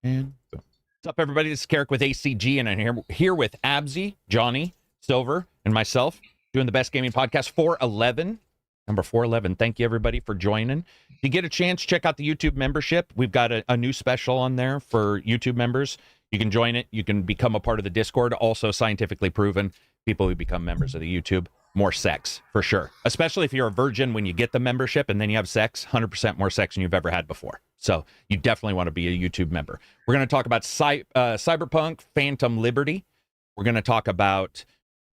And boom. What's up, everybody? This is Karak with ACG, and I'm here with Abzy, Johnny, Silver, and myself, doing the Best Gaming Podcast 411. Number 411. Thank you, everybody, for joining. If you get a chance, check out the YouTube membership. We've got a new special on there for YouTube members. You can join it. You can become a part of the Discord. Also scientifically proven, people who become members of the YouTube, more sex, for sure. Especially if you're a virgin when you get the membership and then you have sex, 100% more sex than you've ever had before. So you definitely want to be a YouTube member. We're going to talk about Cyberpunk, Phantom Liberty. We're going to talk about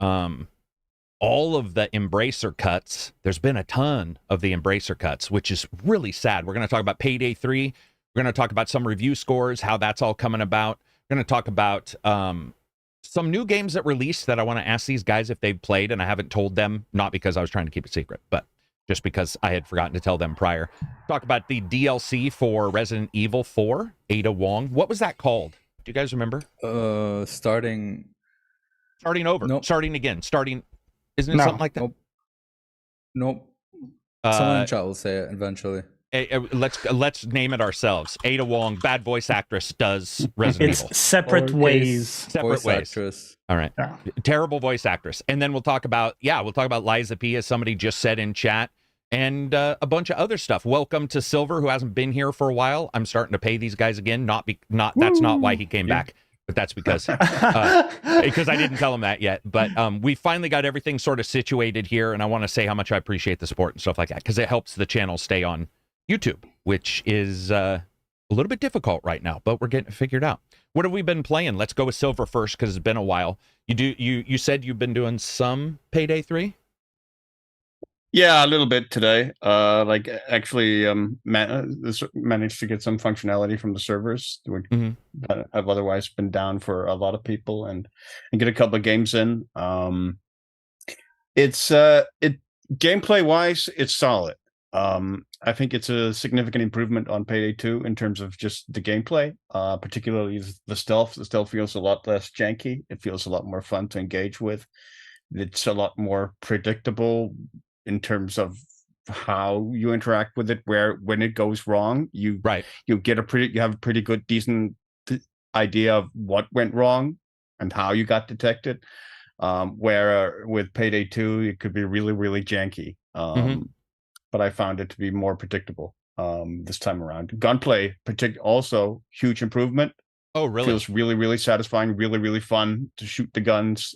all of the Embracer cuts. There's been a ton of the Embracer cuts, which is really sad. We're going to talk about Payday 3. We're going to talk about some review scores, how that's all coming about. We're going to talk about some new games that released that I want to ask these guys if they've played, and I haven't told them, not because I was trying to keep it secret, but just because I had forgotten to tell them prior. Talk about the DLC for Resident Evil 4, Ada Wong. What was that called? Do you guys remember? Starting over. Nope. Starting again. Isn't it something like that? Nope. Someone in chat will say it eventually. Let's name it ourselves. Ada Wong, bad voice actress, does Resident Evil. It's separate ways. Separate ways. Actress. All right. Yeah. Terrible voice actress. And then we'll talk about Liza P, as somebody just said in chat, and a bunch of other stuff. Welcome to Silver, who hasn't been here for a while. I'm starting to pay these guys again. That's not why he came back, but that's because I didn't tell him that yet. But we finally got everything sort of situated here, and I want to say how much I appreciate the support and stuff like that, because it helps the channel stay on YouTube, which is a little bit difficult right now, but we're getting it figured out. What have we been playing? Let's go with Silver first, because it's been a while. You said you've been doing some Payday 3? Yeah, a little bit today. Actually, managed to get some functionality from the servers that have otherwise been down for a lot of people, and get a couple of games in. It's gameplay wise, it's solid. I think it's a significant improvement on Payday 2 in terms of just the gameplay, particularly the stealth. The stealth feels a lot less janky. It feels a lot more fun to engage with. It's a lot more predictable in terms of how you interact with it, when it goes wrong, you have a pretty good, decent idea of what went wrong and how you got detected. Where with Payday 2, it could be really, really janky. But I found it to be more predictable this time around. Gunplay, also huge improvement. Oh, really? Feels really, really satisfying, really, really fun to shoot the guns.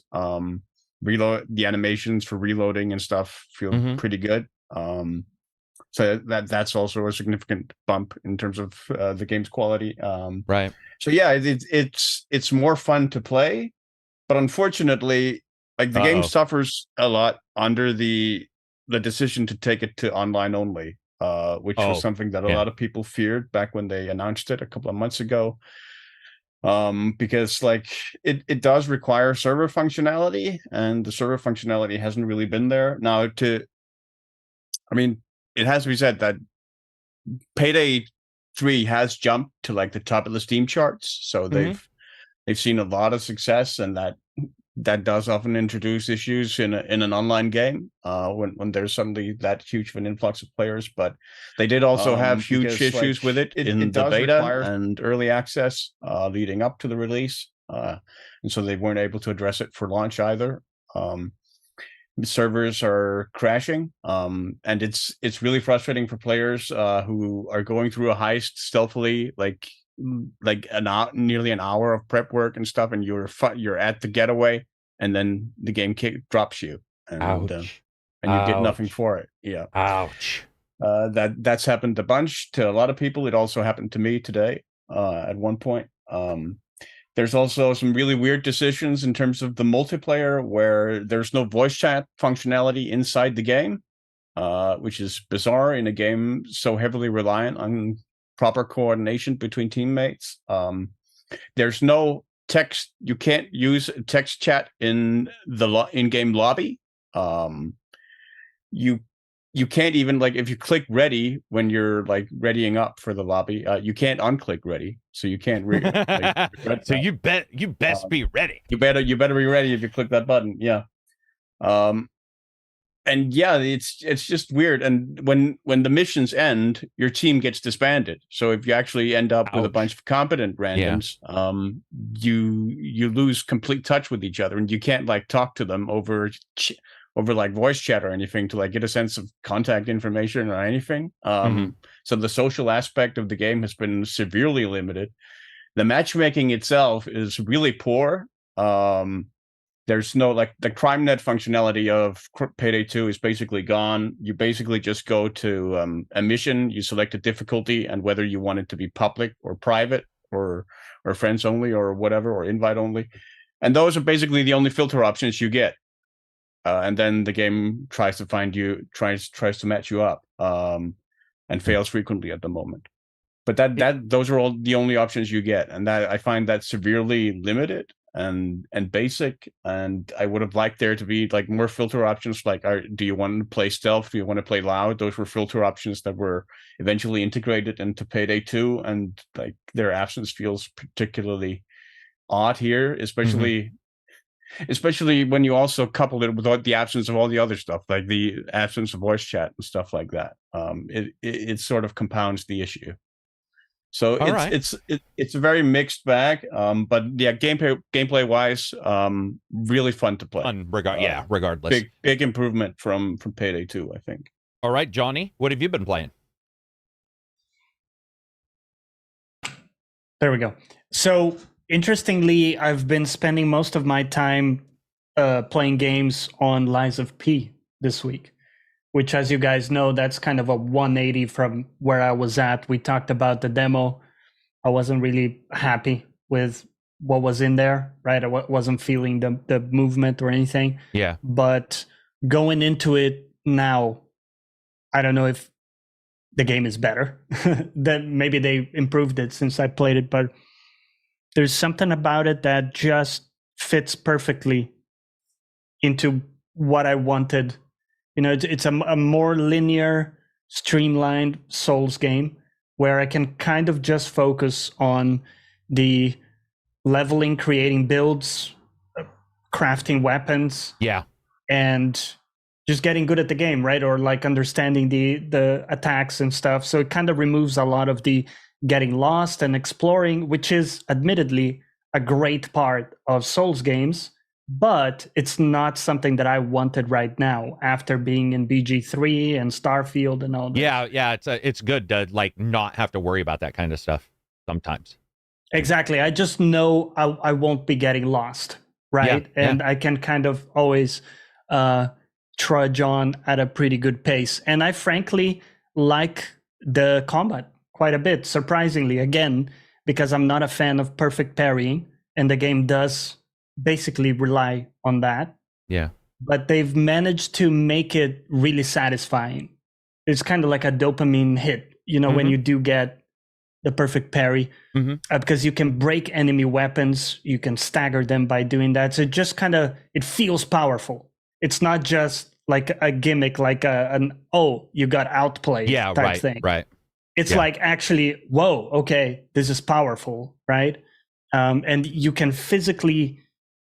Reload, the animations for reloading and stuff feel pretty good. So that's also a significant bump in terms of the game's quality. Right. So yeah, it's more fun to play, but unfortunately, the game suffers a lot under the decision to take it to online only, which was something that a lot of people feared back when they announced it a couple of months ago. Because it does require server functionality, and the server functionality hasn't really been there. Now, it has to be said that Payday 3 has jumped to the top of the Steam charts, so they've seen a lot of success, and that does often introduce issues in an online game when there's suddenly that huge of an influx of players. But they did also have huge issues with it in the beta and early access leading up to the release, and so they weren't able to address it for launch either. The servers are crashing, and it's really frustrating for players who are going through a heist stealthily, nearly an hour of prep work and stuff, and you're at the getaway, and then the game drops you, and you get nothing for it. Yeah. Ouch. That's happened a bunch to a lot of people. It also happened to me today at one point. There's also some really weird decisions in terms of the multiplayer, where there's no voice chat functionality inside the game, which is bizarre in a game so heavily reliant on proper coordination between teammates. There's no text. You can't use text chat in the in-game lobby. You can't even, if you click ready when you're readying up for the lobby, you can't unclick ready, so you can't so you best be ready. You better be ready if you click that button. Yeah. and yeah, it's just weird. And when the missions end, your team gets disbanded. So if you actually end up with a bunch of competent randoms, you lose complete touch with each other, and you can't like talk to them over like voice chat or anything to like get a sense of contact information or anything. So the social aspect of the game has been severely limited. The matchmaking itself is really poor. There's no like the crime net functionality of Payday 2 is basically gone. You basically just go to a mission, you select a difficulty and whether you want it to be public or private or friends only or whatever, or invite only. And those are basically the only filter options you get. And then the game tries to find you, tries to match you up, and fails frequently at the moment. But those are all the only options you get, and that I find that severely limited and basic. And I would have liked there to be like more filter options. Like, do you want to play stealth? Do you want to play loud? Those were filter options that were eventually integrated into Payday 2, and like their absence feels particularly odd here, especially when you also couple it with the absence of all the other stuff, like the absence of voice chat and stuff like that. It sort of compounds the issue. So it's a very mixed bag. But yeah, gameplay wise, really fun to play. Regardless. Big improvement from Payday 2, I think. All right, Johnny, what have you been playing? There we go. So interestingly, I've been spending most of my time playing games on Lies of P this week, which, as you guys know, that's kind of a 180 from where I was at. We talked about the demo. I wasn't really happy with what was in there, right? I wasn't feeling the movement or anything. Yeah. But going into it now, I don't know if the game is better. Then maybe they improved it since I played it, but there's something about it that just fits perfectly into what I wanted. You know, it's a more linear, streamlined Souls game where I can kind of just focus on the leveling, creating builds, crafting weapons. Yeah. And just getting good at the game, right? Or like understanding the attacks and stuff. So it kind of removes a lot of the getting lost and exploring, which is admittedly a great part of Souls games, but it's not something that I wanted right now after being in BG3 and Starfield and all that. Yeah, it's good to like not have to worry about that kind of stuff sometimes. Exactly. I just know I won't be getting lost, right? And I can kind of always trudge on at a pretty good pace. And I frankly like the combat quite a bit, surprisingly, again, because I'm not a fan of perfect parrying, and the game does basically rely on that. Yeah. But they've managed to make it really satisfying. It's kind of like a dopamine hit, you know, when you do get the perfect parry, because you can break enemy weapons, you can stagger them by doing that. So it just kind of, it feels powerful. It's not just like a gimmick, like you got outplayed type thing. Right. It's like actually, whoa, okay, this is powerful, right? And you can physically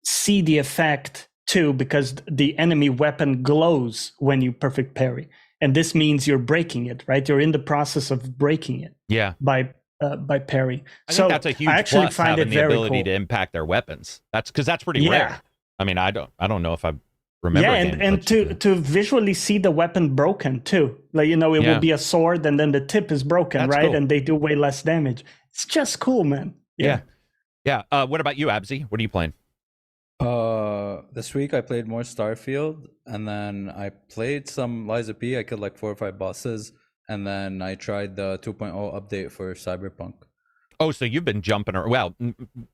see the effect too, because the enemy weapon glows when you perfect parry. And this means you're breaking it, right? You're in the process of breaking it. Yeah. By parry. I think that's a huge plus, having the ability to impact their weapons. That's because that's pretty rare. I mean, I don't know if I remember. Yeah, and to visually see the weapon broken too. Like, you know, it will be a sword and then the tip is broken, that's right? Cool. And they do way less damage. It's just cool, man. Yeah. What about you, Abzy? What are you playing? This week I played more Starfield, and then I played some Lies of P. I killed like 4 or 5 bosses, and then I tried the 2.0 update for Cyberpunk. Oh, so you've been jumping around. Well,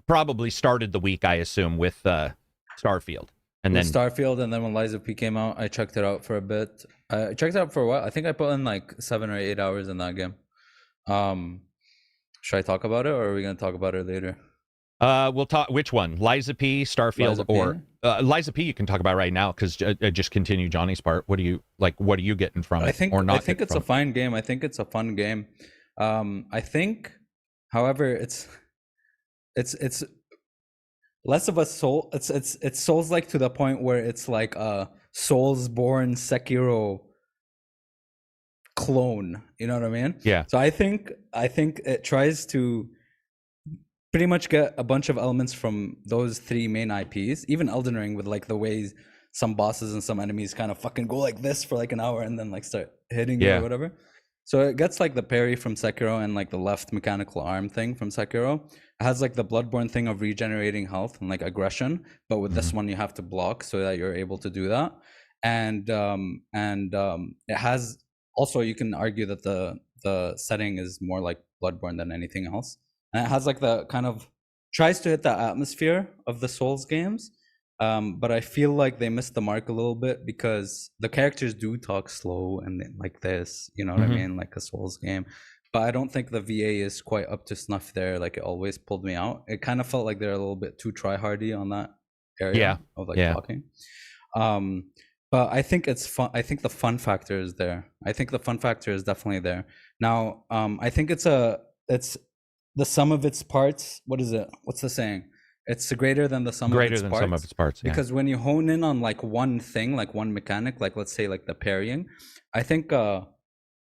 probably started the week, I assume, with Starfield. And then Starfield, and then when Lies of P came out, I checked it out for a bit. I checked it out for a while. I think I put in like 7 or 8 hours in that game. Should I talk about it, or are we going to talk about it later? We'll talk. Which one? Lies of P, Starfield, or Lies of P? You can talk about right now because just continue Johnny's part. What do you like? What are you getting from it? I think it's a fine game. I think it's a fun game. I think, however, it's less of a soul. It's Souls like to the point where it's like Soulsborne Sekiro clone. You know what I mean? Yeah. So I think it tries to pretty much get a bunch of elements from those three main IPs. Even Elden Ring, with like the ways some bosses and some enemies kind of fucking go like this for like an hour and then like start hitting you or whatever. So it gets like the parry from Sekiro and like the left mechanical arm thing from Sekiro. It has like the Bloodborne thing of regenerating health and like aggression, but with this one you have to block so that you're able to do that. And it has also, you can argue that the setting is more like Bloodborne than anything else. And it has like the kind of tries to hit the atmosphere of the Souls games. But I feel like they missed the mark a little bit because the characters do talk slow and like this, you know what I mean? Like a Souls game. But I don't think the VA is quite up to snuff there. Like it always pulled me out. It kind of felt like they're a little bit too try-hardy on that area of like talking. But I think it's fun. I think the fun factor is there. I think the fun factor is definitely there. Now, I think it's the sum of its parts. What is it? What's the saying? It's greater than the sum of its parts. Some of its parts. Yeah. Because when you hone in on like one thing, like one mechanic, like let's say like the parrying, I think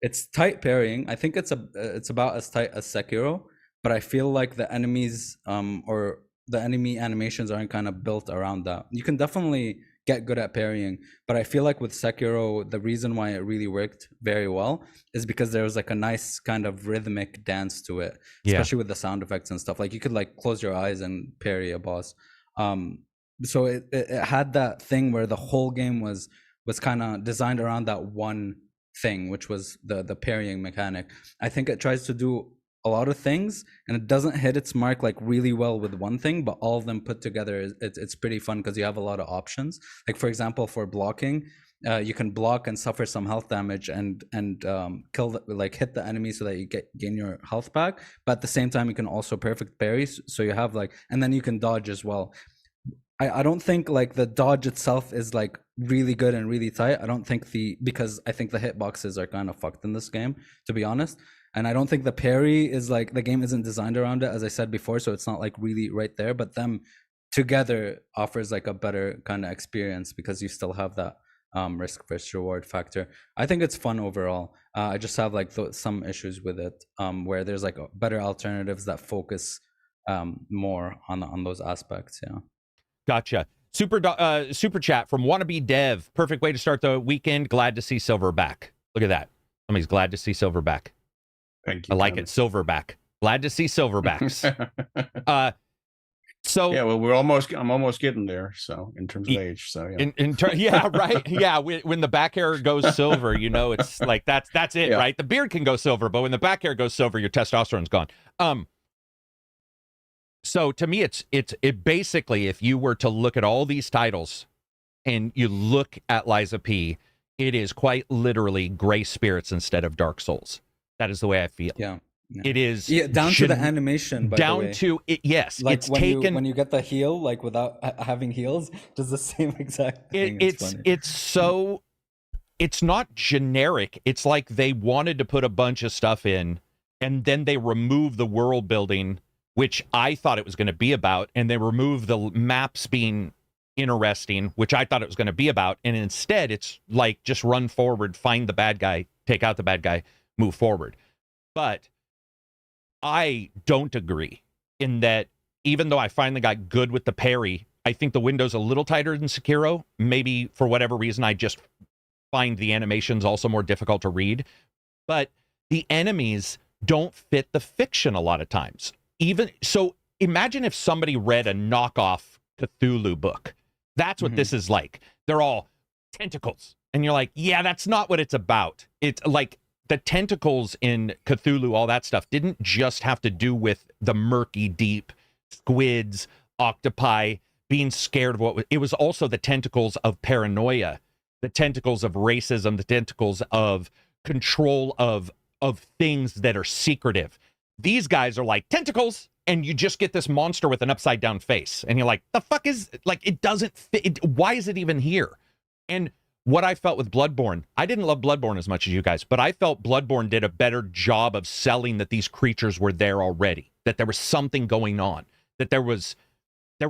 it's tight parrying. I think it's about as tight as Sekiro, but I feel like the enemies or the enemy animations aren't kind of built around that. You can definitely get good at parrying, but I feel like with Sekiro, the reason why it really worked very well is because there was like a nice kind of rhythmic dance to it, especially with the sound effects and stuff. Like you could like close your eyes and parry a boss. So it had that thing where the whole game was kind of designed around that one thing, which was the parrying mechanic. I think it tries to do a lot of things and it doesn't hit its mark like really well with one thing, but all of them put together, it's pretty fun because you have a lot of options. Like for example, for blocking, you can block and suffer some health damage and kill like hit the enemy so that you gain your health back, but at the same time you can also perfect parry, so you have like, and then you can dodge as well. I don't think like the dodge itself is like really good and really tight. I don't think because I think the hitboxes are kind of fucked in this game, to be honest. And I don't think the parry is like, the game isn't designed around it, as I said before, so it's not like really right there, but them together offers like a better kind of experience because you still have that risk versus reward factor. I think it's fun overall. I just have like some issues with it where there's like better alternatives that focus more on those aspects. Yeah. Gotcha. Super chat from Wannabe Dev. Perfect way to start the weekend. Glad to see Silverback. Look at that. Somebody's glad to see Silverback. Thank you. I like it. Silverback. Glad to see Silverbacks. So yeah, well, I'm almost getting there. So in terms of age, so yeah. Yeah, right. Yeah, when the back hair goes silver, you know, it's like that's it, right? The beard can go silver, but when the back hair goes silver, your testosterone's gone. So to me, it basically, if you were to look at all these titles and you look at Liza P, it is quite literally Gray Spirits instead of Dark Souls. That is the way I feel. Yeah. It is down to the animation. By down the way. to it. Yes, like it's when taken when you get the heal, like without having heals, does the same exact thing. It's not generic. It's like they wanted to put a bunch of stuff in, and then they remove the world building, which I thought it was going to be about, and they remove the maps being interesting, which I thought it was going to be about, and instead it's like just run forward, find the bad guy, take out the bad guy, move forward. But I don't agree in that, even though I finally got good with the parry, I think the window's a little tighter than Sekiro. Maybe for whatever reason, I just find the animations also more difficult to read. But the enemies don't fit the fiction a lot of times. Even so, imagine if somebody read a knockoff Cthulhu book. That's what this is like. They're all tentacles. And you're like, yeah, that's not what it's about. It's like, the tentacles in Cthulhu, all that stuff, didn't just have to do with the murky, deep squids, octopi, being scared of what it was also the tentacles of paranoia, the tentacles of racism, the tentacles of control of things that are secretive. These guys are like tentacles, and you just get this monster with an upside down face, and you're like, the fuck is, like, it doesn't fit. Why is it even here? And what I felt with Bloodborne, I didn't love Bloodborne as much as you guys, but I felt Bloodborne did a better job of selling that these creatures were there already, that there was something going on, that there was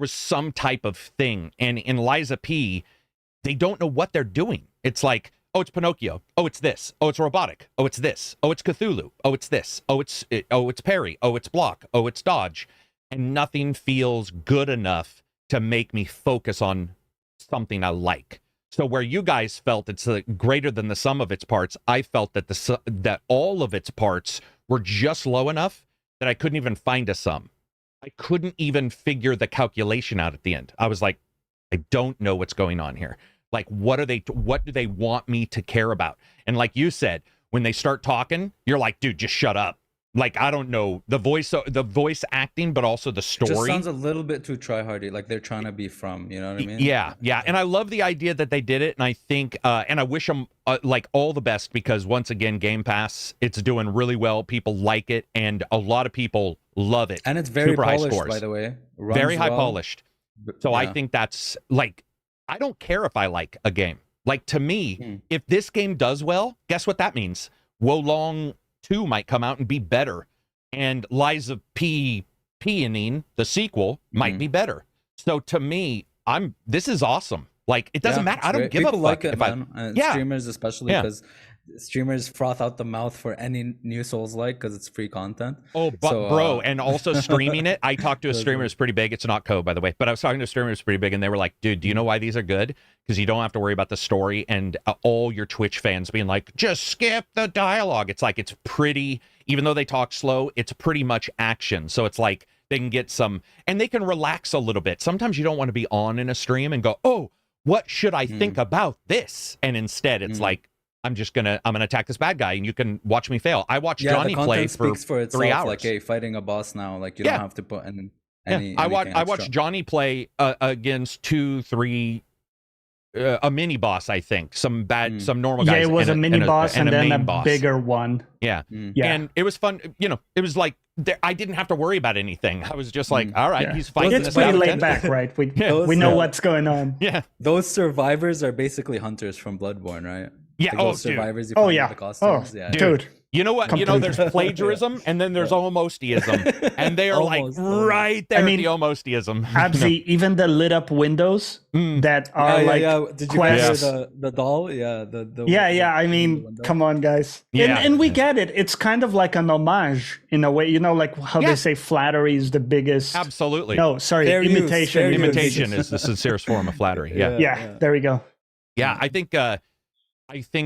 some type of thing. And in Liza P, they don't know what they're doing. It's like, oh, it's Pinocchio. Oh, it's this. Oh, it's robotic. Oh, it's this. Oh, it's Cthulhu. Oh, it's this. Oh, it's parry. Oh, it's block. Oh, it's dodge. And nothing feels good enough to make me focus on something I like. So where you guys felt it's greater than the sum of its parts, I felt that that all of its parts were just low enough that I couldn't even find a sum. I couldn't even figure the calculation out at the end. I was like, I don't know what's going on here. Like, what do they want me to care about? And like you said, when they start talking, you're like, dude, just shut up. Like, I don't know, the voice acting, but also the story. Just sounds a little bit too tryhardy, like they're trying to be from, you know what I mean? Yeah. And I love the idea that they did it, and I think, and I wish them like all the best, because once again, Game Pass, it's doing really well. People like it, and a lot of people love it. And it's very Super high polished, scores. by the way. Very high polished. So yeah. I think that's like, I don't care if I like a game. Like, to me, if this game does well, guess what that means? Wolong 2 might come out and be better, and Lies of Peonine, the sequel, might be better. So to me, this is awesome. Like, it doesn't matter. I don't give People a like fuck it, man. Streamers especially, because streamers froth out the mouth for any new Souls-like because it's free content. Oh, but bro, and also streaming it. I talked to a streamer who's pretty big. It's not Code, by the way, but I was talking to a streamer who's pretty big, and they were like, dude, do you know why these are good? Because you don't have to worry about the story, and all your Twitch fans being like, just skip the dialogue. It's like, it's pretty, even though they talk slow, it's pretty much action. So it's like, they can get some, and they can relax a little bit. Sometimes you don't want to be on in a stream and go, oh, what should I think about this? And instead, it's like, I'm gonna attack this bad guy, and you can watch me fail. I watched Johnny play for itself, 3 hours. Like, hey, fighting a boss now, like you don't have to put in any. I watched Johnny play against 2-3 a mini boss. I think some normal guys. Yeah, it was a mini boss and then a boss. bigger one. Yeah, and it was fun. You know, it was like, I didn't have to worry about anything. I was just like, all right, he's fighting. It's pretty laid back, right? We know what's going on. Yeah, those survivors are basically hunters from Bloodborne, right? Yeah. Like survivors. You find the costumes. Yeah, dude. You know what? Completely. You know, there's plagiarism, and then there's almost-ism, and they are like right there. At the almost-ism. Abzi, even the lit up windows that are Did you guys hear the doll? Yeah, the I mean, come on, guys. Yeah, and we get it. It's kind of like an homage in a way. You know, like how they say flattery is the biggest. Absolutely. No, sorry, imitation. Imitation is the sincerest form of flattery. Yeah. There we go. Yeah, I think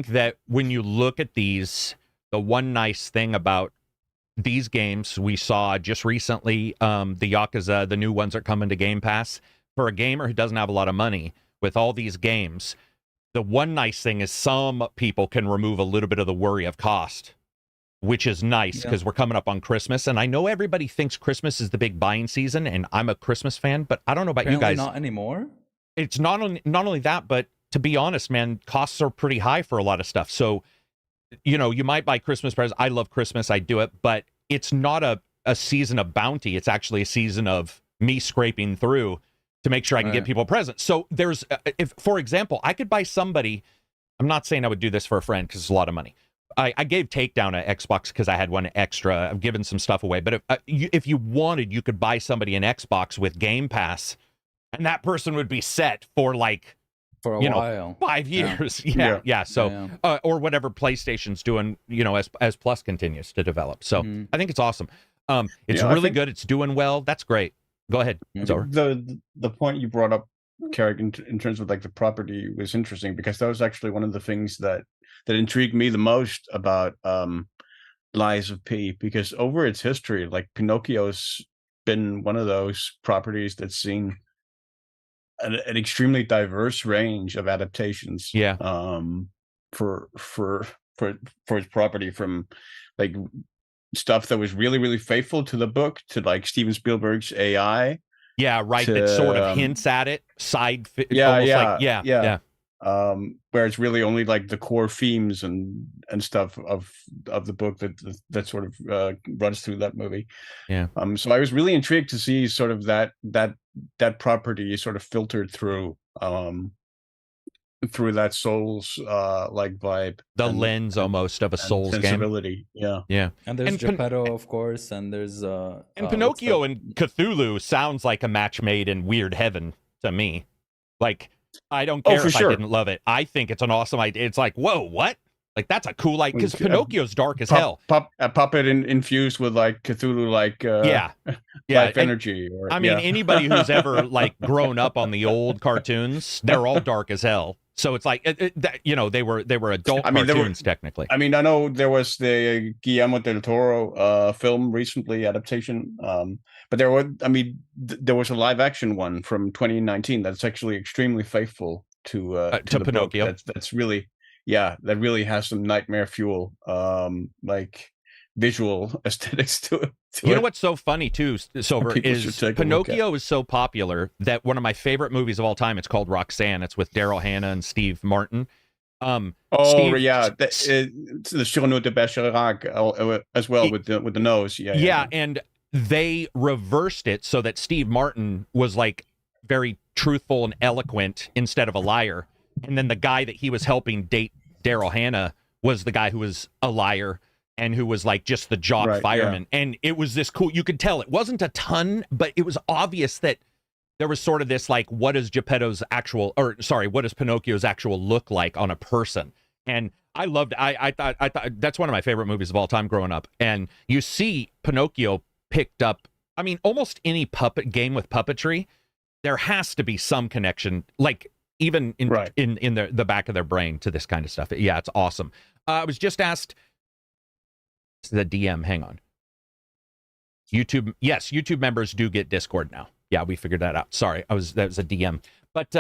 that when you look at these. The one nice thing about these games we saw just recently, the Yakuza, the new ones are coming to Game Pass. For a gamer who doesn't have a lot of money, with all these games, the one nice thing is some people can remove a little bit of the worry of cost, which is nice because we're coming up on Christmas. And I know everybody thinks Christmas is the big buying season, and I'm a Christmas fan, but I don't know about you guys. Not anymore. It's not only that, but to be honest, man, costs are pretty high for a lot of stuff. So, you know, you might buy Christmas presents. I love Christmas. I do it, but it's not a season of bounty. It's actually a season of me scraping through to make sure I can get people presents. So there's, if, for example, I could buy somebody, I'm not saying I would do this for a friend because it's a lot of money. I gave Takedown an Xbox because I had one extra. I've given some stuff away. But if you wanted, you could buy somebody an Xbox with Game Pass, and that person would be set for like, for a while, 5 years. So or whatever PlayStation's doing, you know, as Plus continues to develop. So I think it's awesome. It's really good. It's doing well. That's great. Go ahead. The point you brought up, Karak, in terms of like the property was interesting, because that was actually one of the things that intrigued me the most about Lies of P, because over its history, like Pinocchio's been one of those properties that's seen an extremely diverse range of adaptations. For its property, from like stuff that was really, really faithful to the book to like Steven Spielberg's AI. Yeah, right. That sort of hints at it. Where it's really only like the core themes and stuff of the book that sort of runs through that movie. So I was really intrigued to see sort of that property sort of filtered through that Souls like vibe, the lens almost of a Souls sensibility. game. And there's Geppetto, of course, and there's and Pinocchio and Cthulhu sounds like a match made in weird heaven to me. Like I don't Oh, care for if sure. I didn't love it. I think it's an awesome idea. It's like, whoa, what? Like that's a cool like because Pinocchio's dark as hell. A puppet infused with like Cthulhu, like Yeah. life And, energy. Or I mean, anybody who's ever like grown up on the old cartoons, they're all dark as hell. So it's like, they were adult cartoons technically. I mean, I know there was the Guillermo del Toro film recently adaptation, but there was a live action one from 2019 that's actually extremely faithful to the Pinocchio. book. That's really, that really has some nightmare fuel, like visual aesthetics to it. You know what's so funny too, Silver, is Pinocchio is so popular that one of my favorite movies of all time, it's called Roxanne. It's with Daryl Hannah and Steve Martin. The Cyrano de Bergerac as well with the nose. Yeah, and they reversed it so that Steve Martin was like very truthful and eloquent instead of a liar. And then the guy that he was helping date Daryl Hannah was the guy who was a liar and who was like just the jock fireman. Yeah. And it was this cool, you could tell it wasn't a ton, but it was obvious that there was sort of this like, what does Pinocchio's actual look like on a person? And I loved, I thought that's one of my favorite movies of all time growing up. And you see Pinocchio picked up, I mean, almost any puppet game with puppetry, there has to be some connection, like even in the back of their brain to this kind of stuff. Yeah, it's awesome. I was just asked, the DM, hang on. YouTube members do get Discord now. Yeah, we figured that out. Sorry, that was a DM. But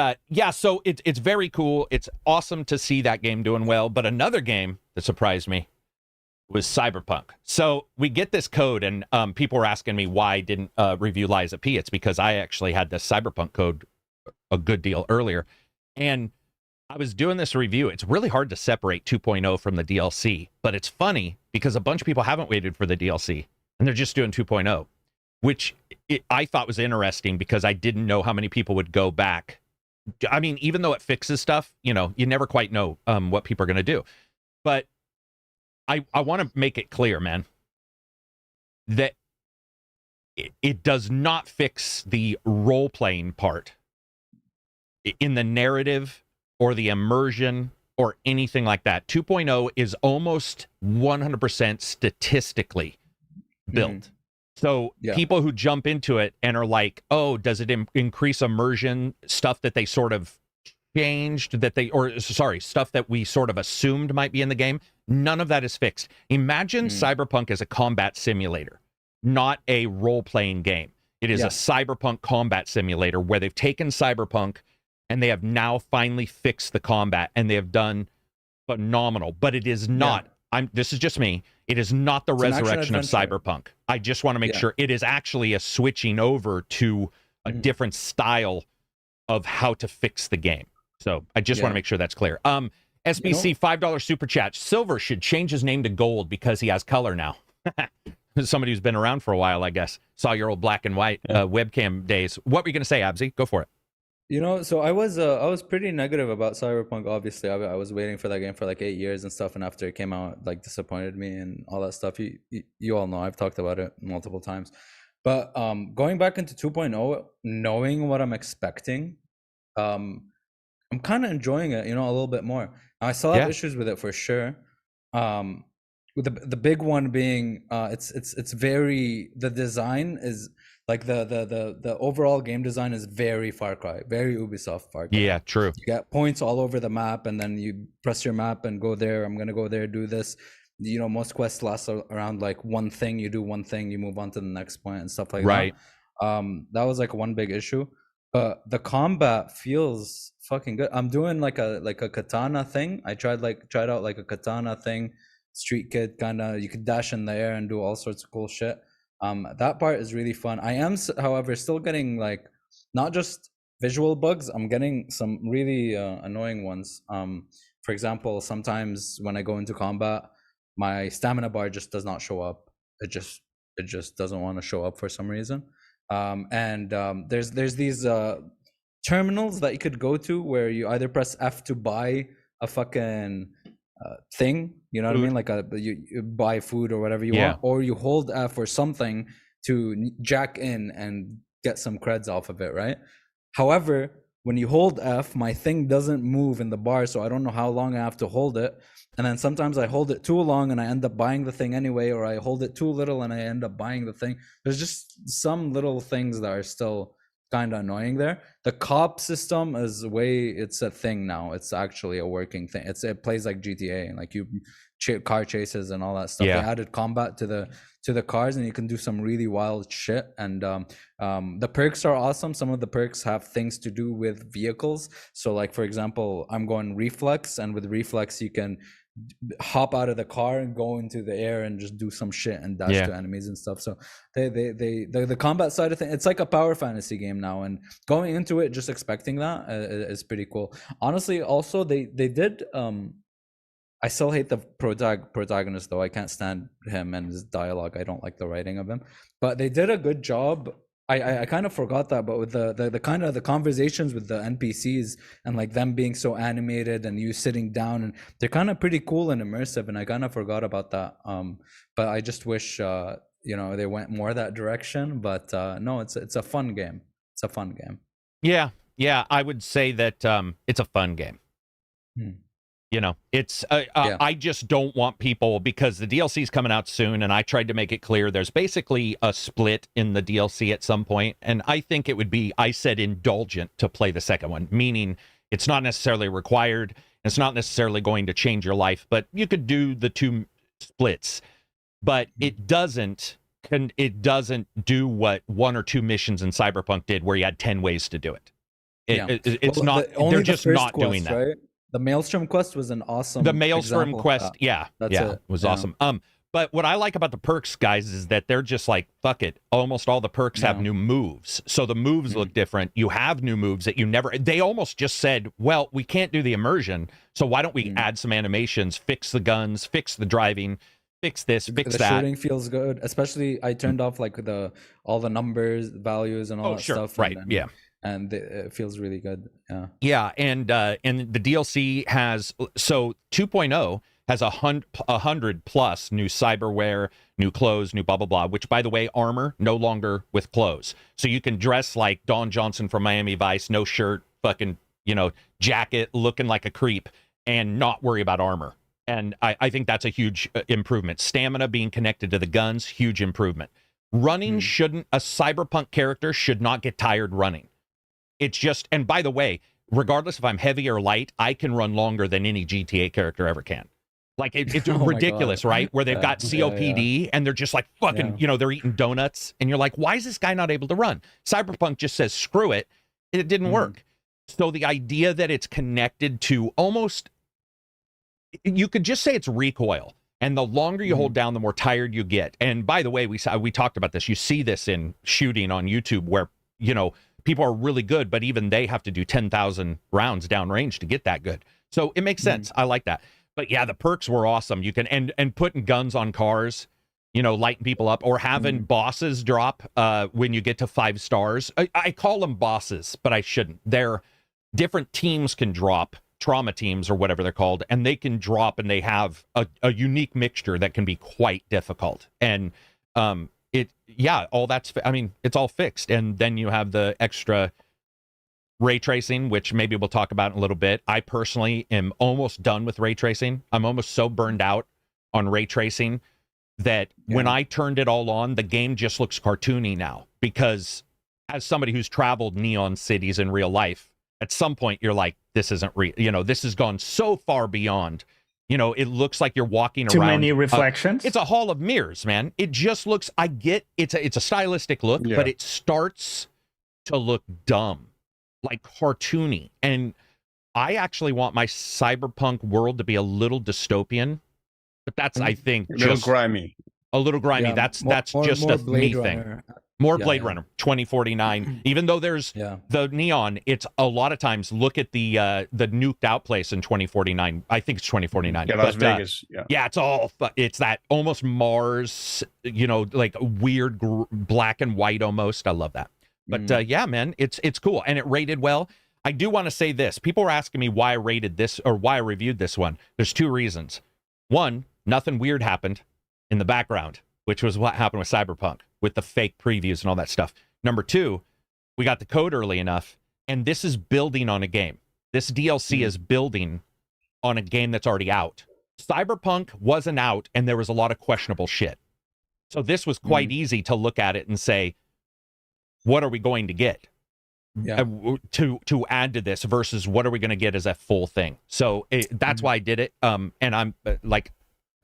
so it's very cool. It's awesome to see that game doing well. But another game that surprised me was Cyberpunk. So we get this code, and people were asking me why I didn't review Liza P. It's because I actually had this Cyberpunk code a good deal earlier. And I was doing this review. It's really hard to separate 2.0 from the DLC, but it's funny because a bunch of people haven't waited for the DLC and they're just doing 2.0, which I thought was interesting because I didn't know how many people would go back. I mean, even though it fixes stuff, you never quite know what people are going to do. But I want to make it clear, man, that it does not fix the role-playing part in the narrative or the immersion or anything like that. 2.0 is almost 100% statistically built. So people who jump into it and are like, oh, does it increase immersion, stuff that they sort of changed, stuff that we sort of assumed might be in the game, none of that is fixed. Imagine Cyberpunk as a combat simulator, not a role-playing game. It is a Cyberpunk combat simulator where they've taken Cyberpunk and they have now finally fixed the combat, and they have done phenomenal. But it is not, this is just me, it is not the resurrection of Cyberpunk. I just want to make sure it is actually a switching over to a different style of how to fix the game. So I just want to make sure that's clear. SBC $5 super chat. Silver should change his name to Gold because he has color now. Somebody who's been around for a while, I guess. Saw your old black and white webcam days. What were you going to say, Abzi? Go for it. So I was pretty negative about Cyberpunk. Obviously, I was waiting for that game for like 8 years and stuff, and after it came out, like disappointed me and all that stuff. You all know I've talked about it multiple times. But going back into 2.0, knowing what I'm expecting, I'm kind of enjoying it, a little bit more. I still have issues with it for sure. With the big one being, it's very, the design is like the overall game design is very Far Cry, very Ubisoft Far Cry. Yeah, true. You get points all over the map, and then you press your map and go there. I'm gonna go there, do this. Most quests last around like one thing. You do one thing, you move on to the next point and stuff like that. That was like one big issue. But the combat feels fucking good. I'm doing like a katana thing. I tried out like a katana thing, street kid kind of. You could dash in the air and do all sorts of cool shit. That part is really fun. I am, however, still getting like not just visual bugs. I'm getting some really annoying ones. For example, sometimes when I go into combat, my stamina bar just does not show up. It just doesn't want to show up for some reason. There's these terminals that you could go to where you either press F to buy a fucking thing, you know what I mean, like you buy food or whatever you want, or you hold F or something to jack in and get some creds off of it, right? However, when you hold F, my thing doesn't move in the bar, so I don't know how long I have to hold it. And then sometimes I hold it too long and I end up buying the thing anyway, or I hold it too little and I end up buying the thing. There's just some little things that are still kind of annoying there. The cop system is it's a thing now. It's actually a working thing. It plays like GTA, and like you car chases and all that stuff. Yeah. They added combat to the cars, and you can do some really wild shit. And the perks are awesome. Some of the perks have things to do with vehicles. So like, for example, I'm going reflex, and with reflex you can hop out of the car and go into the air and just do some shit and dash to enemies and stuff. So the combat side of things, it's like a power fantasy game now, and going into it just expecting that is pretty cool. Honestly, also they did I still hate the protagonist though. I can't stand him and his dialogue. I don't like the writing of him, but they did a good job. I kind of forgot that, but with the kind of the conversations with the NPCs and like them being so animated and you sitting down, and they're kind of pretty cool and immersive, and I kind of forgot about that. But I just wish they went more that direction. But no, it's a fun game. It's a fun game. Yeah, I would say that it's a fun game. It's I just don't want people, because the DLC is coming out soon, and I tried to make it clear there's basically a split in the DLC at some point, and I think it would be, I said, indulgent to play the second one, meaning it's not necessarily required, it's not necessarily going to change your life, but you could do the two splits, but it doesn't do what one or two missions in Cyberpunk did, where you had 10 ways to do it. It's not, they're just not doing that. Right? The Maelstrom quest was an awesome. The Maelstrom quest, was awesome. But what I like about the perks, guys, is that they're just like, fuck it. Almost all the perks have new moves, so the moves look different. You have new moves that you never. They almost just said, well, we can't do the immersion, so why don't we add some animations, fix the guns, fix the driving, fix this, fix that. The shooting feels good, especially I turned off like all the numbers, values, and all that stuff. Right? And it feels really good. And the DLC has, so 2.0 has 100 plus new cyberware, new clothes, new blah blah blah, which, by the way, armor no longer with clothes, so you can dress like Don Johnson from Miami Vice, no shirt, fucking jacket, looking like a creep, and not worry about armor. And I think that's a huge improvement. Stamina being connected to the guns, huge improvement. Running a Cyberpunk character should not get tired running. It's just, and by the way, regardless if I'm heavy or light, I can run longer than any GTA character ever can. Like, it's ridiculous, right? Where they've got COPD and they're just like fucking, they're eating donuts. And you're like, why is this guy not able to run? Cyberpunk just says, screw it. It didn't work. So the idea that it's connected to almost, you could just say it's recoil. And the longer you hold down, the more tired you get. And by the way, we talked about this. You see this in shooting on YouTube where, people are really good, but even they have to do 10,000 rounds downrange to get that good. So it makes sense. I like that. But yeah, the perks were awesome. You can, and putting guns on cars, lighting people up, or having bosses drop when you get to 5 stars. I call them bosses, but I shouldn't. They're different teams can drop, trauma teams or whatever they're called, and they can drop, and they have a unique mixture that can be quite difficult. And all that's, it's all fixed. And then you have the extra ray tracing, which maybe we'll talk about in a little bit. I personally am almost done with ray tracing. I'm almost so burned out on ray tracing that when I turned it all on, the game just looks cartoony now, because as somebody who's traveled neon cities in real life, at some point you're like, this isn't real. This has gone so far beyond. It looks like you're walking too around. Too many reflections. It's a hall of mirrors, man. It just looks, I get, it's a stylistic look, but it starts to look dumb, like cartoony. And I actually want my cyberpunk world to be a little dystopian, but that's, I think, a little grimy. A little grimy. That's just a me thing. More Blade Runner 2049. Even though there's the neon, it's a lot of times, look at the nuked out place in 2049. I think it's 2049. Yeah, Las Vegas. It's that almost Mars, like weird black and white almost. I love that. But man, it's cool, and it rated well. I do want to say this. People were asking me why I rated this or why I reviewed this one. There's 2 reasons. One, nothing weird happened in the background, which was what happened with Cyberpunk, with the fake previews and all that stuff. Number 2, we got the code early enough And this is building on a game. This DLC is building on a game that's already out. Cyberpunk wasn't out, and there was a lot of questionable shit. So this was quite easy to look at it and say, what are we going to get to add to this versus what are we going to get as a full thing? So that's why I did it. And I'm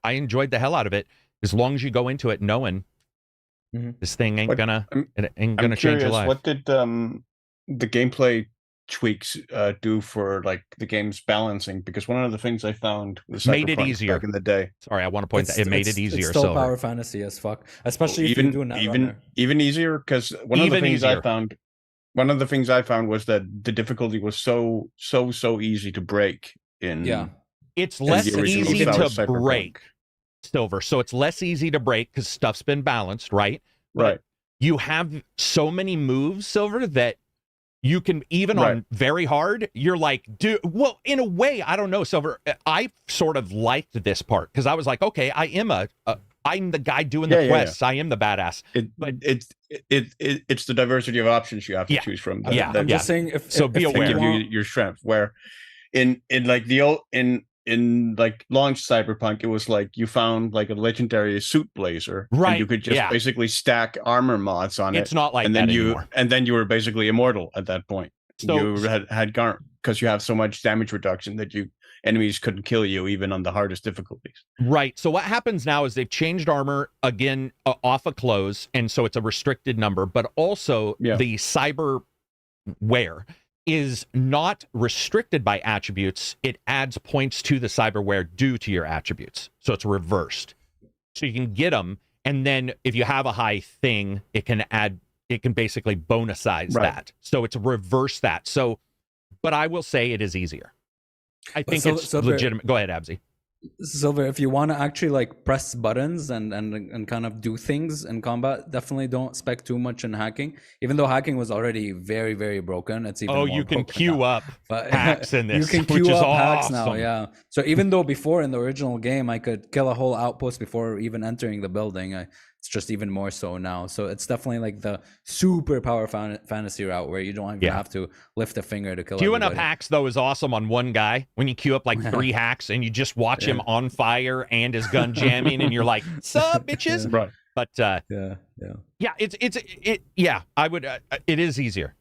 I enjoyed the hell out of it, as long as you go into it knowing this thing ain't gonna change your life. What did the gameplay tweaks do for like the game's balancing? Because one of the things I found with made it Cyberpunk easier back in the day. Sorry, I want to point that it made it easier. It's still so power fantasy as fuck, especially if you do Netrunner. Even easier, because one of the things I found was that the difficulty was so easy to break in. It's less easy to break, Silver. So it's less easy to break because stuff's been balanced, right? Right. You have so many moves, Silver, that you can, even on very hard, you're like, dude, well, in a way, I don't know, Silver. I sort of liked this part because I was like, okay, I'm the guy doing the quests. I am the badass. It's the diversity of options you have to choose from. I'm just saying, be aware. Give you your strength. Where in like the old in like launch Cyberpunk, it was like you found like a legendary suit blazer, and you could just basically stack armor mods on it. It's not like and that then anymore. And then you were basically immortal at that point. So, you had because you have so much damage reduction that enemies couldn't kill you even on the hardest difficulties. Right. So what happens now is they've changed armor again off of clothes, and so it's a restricted number, but also the cyber wear is not restricted by attributes. It adds points to the cyberware due to your attributes. So it's reversed. So you can get them, and then if you have a high thing, it can basically bonusize that. So it's reverse that. So, but I will say it is easier. I think it's legitimate. Go ahead, Abzi. Silver, if you want to actually like press buttons and kind of do things in combat, definitely don't spec too much in hacking. Even though hacking was already very, very broken, it's even more you can broken queue now. up hacks in this. You can which queue is up awesome. hacks now, yeah. So even though before in the original game I could kill a whole outpost before even entering the building, it's just even more so now. So it's definitely like the super power fantasy route where you don't even have to lift a finger to kill Queuing up hacks, though, is awesome on one guy. When you queue up like 3 hacks and you just watch him on fire and his gun jamming and you're like, sup, bitches? Right. But I would, it is easier.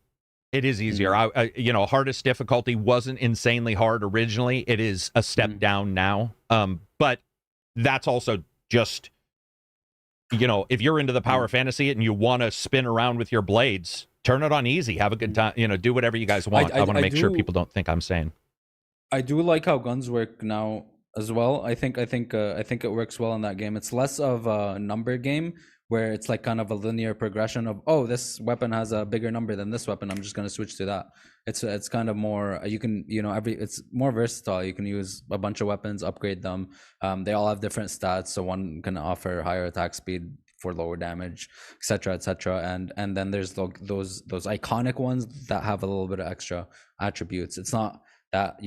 It is easier. Hardest difficulty wasn't insanely hard originally. It is a step down now. But that's also just, if you're into the power fantasy and you want to spin around with your blades, turn it on easy, have a good time, do whatever you guys want. I want to make sure people don't think I'm saying. I do like how guns work now as well. I think it works well in that game. It's less of a number game where it's like kind of a linear progression of, oh, this weapon has a bigger number than this weapon, I'm just going to switch to that. It's kind of more, you can, it's more versatile. You can use a bunch of weapons, upgrade them. They all have different stats. So one can offer higher attack speed for lower damage, etc., etc. And then there's those iconic ones that have a little bit of extra attributes. It's not that,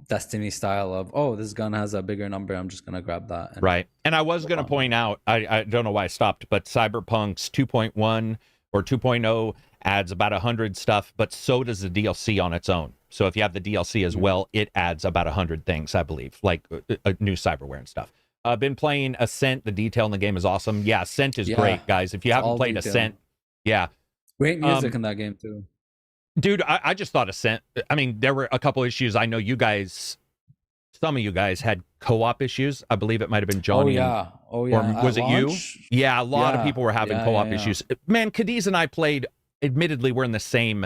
Destiny style of, oh, this gun has a bigger number, I'm just going to grab that. Right. And I was going to point out, I don't know why I stopped, but Cyberpunk's 2.1 or 2.0 adds about 100 stuff, but so does the DLC on its own. So if you have the DLC as well, it adds about 100 things, I believe, like a new cyberware and stuff. I've been playing Ascent. The detail in the game is awesome. Yeah, Ascent is great, guys. If you haven't played Ascent, great music in that game too. Dude, I just thought Ascent, I mean, there were a couple issues. I know some of you guys had co-op issues. I believe it might have been Johnny. Oh, yeah. Or was it you? Yeah, a lot of people were having co-op issues. Man, Cadiz and I played, admittedly, we're in the same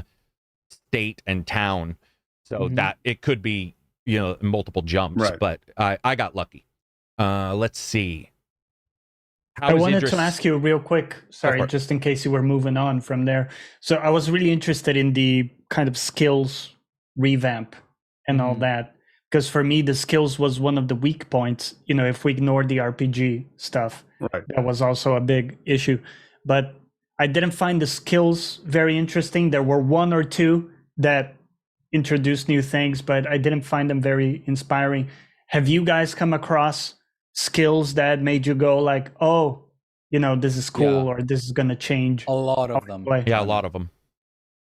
state and town, so that it could be, multiple jumps, but I got lucky. Let's see. I wanted to ask you real quick, sorry, just in case you were moving on from there. So I was really interested in the kind of skills revamp and all that, because for me, the skills was one of the weak points. If we ignore the RPG stuff, that was also a big issue. But I didn't find the skills very interesting. There were 1 or 2 that introduced new things, but I didn't find them very inspiring. Have you guys come across skills that made you go like, oh, this is cool, or this is going to change? A lot of them. Yeah, a lot of them.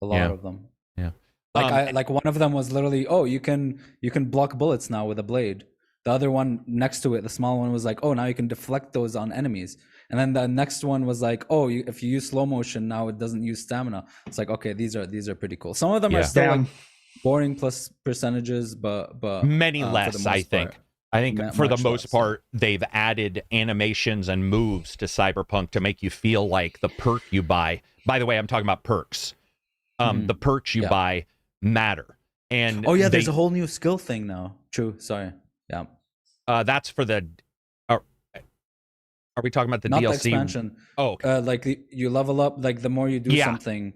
A lot of them. Yeah. Like one of them was literally, oh, you can block bullets now with a blade. The other one next to it, the small one, was like, oh, now you can deflect those on enemies. And then the next one was like, oh, if you use slow motion, now it doesn't use stamina. It's like, okay, these are pretty cool. Some of them are still like boring plus percentages, but many less, I think. Part. I think for the most part, they've added animations and moves to Cyberpunk to make you feel like the perk you buy. By the way, I'm talking about perks. The perks you buy matter. And there's a whole new skill thing now. True. Sorry. Yeah. That's for the. Are we talking about the Not DLC? The expansion. Oh, okay. Like you level up. Like the more you do something,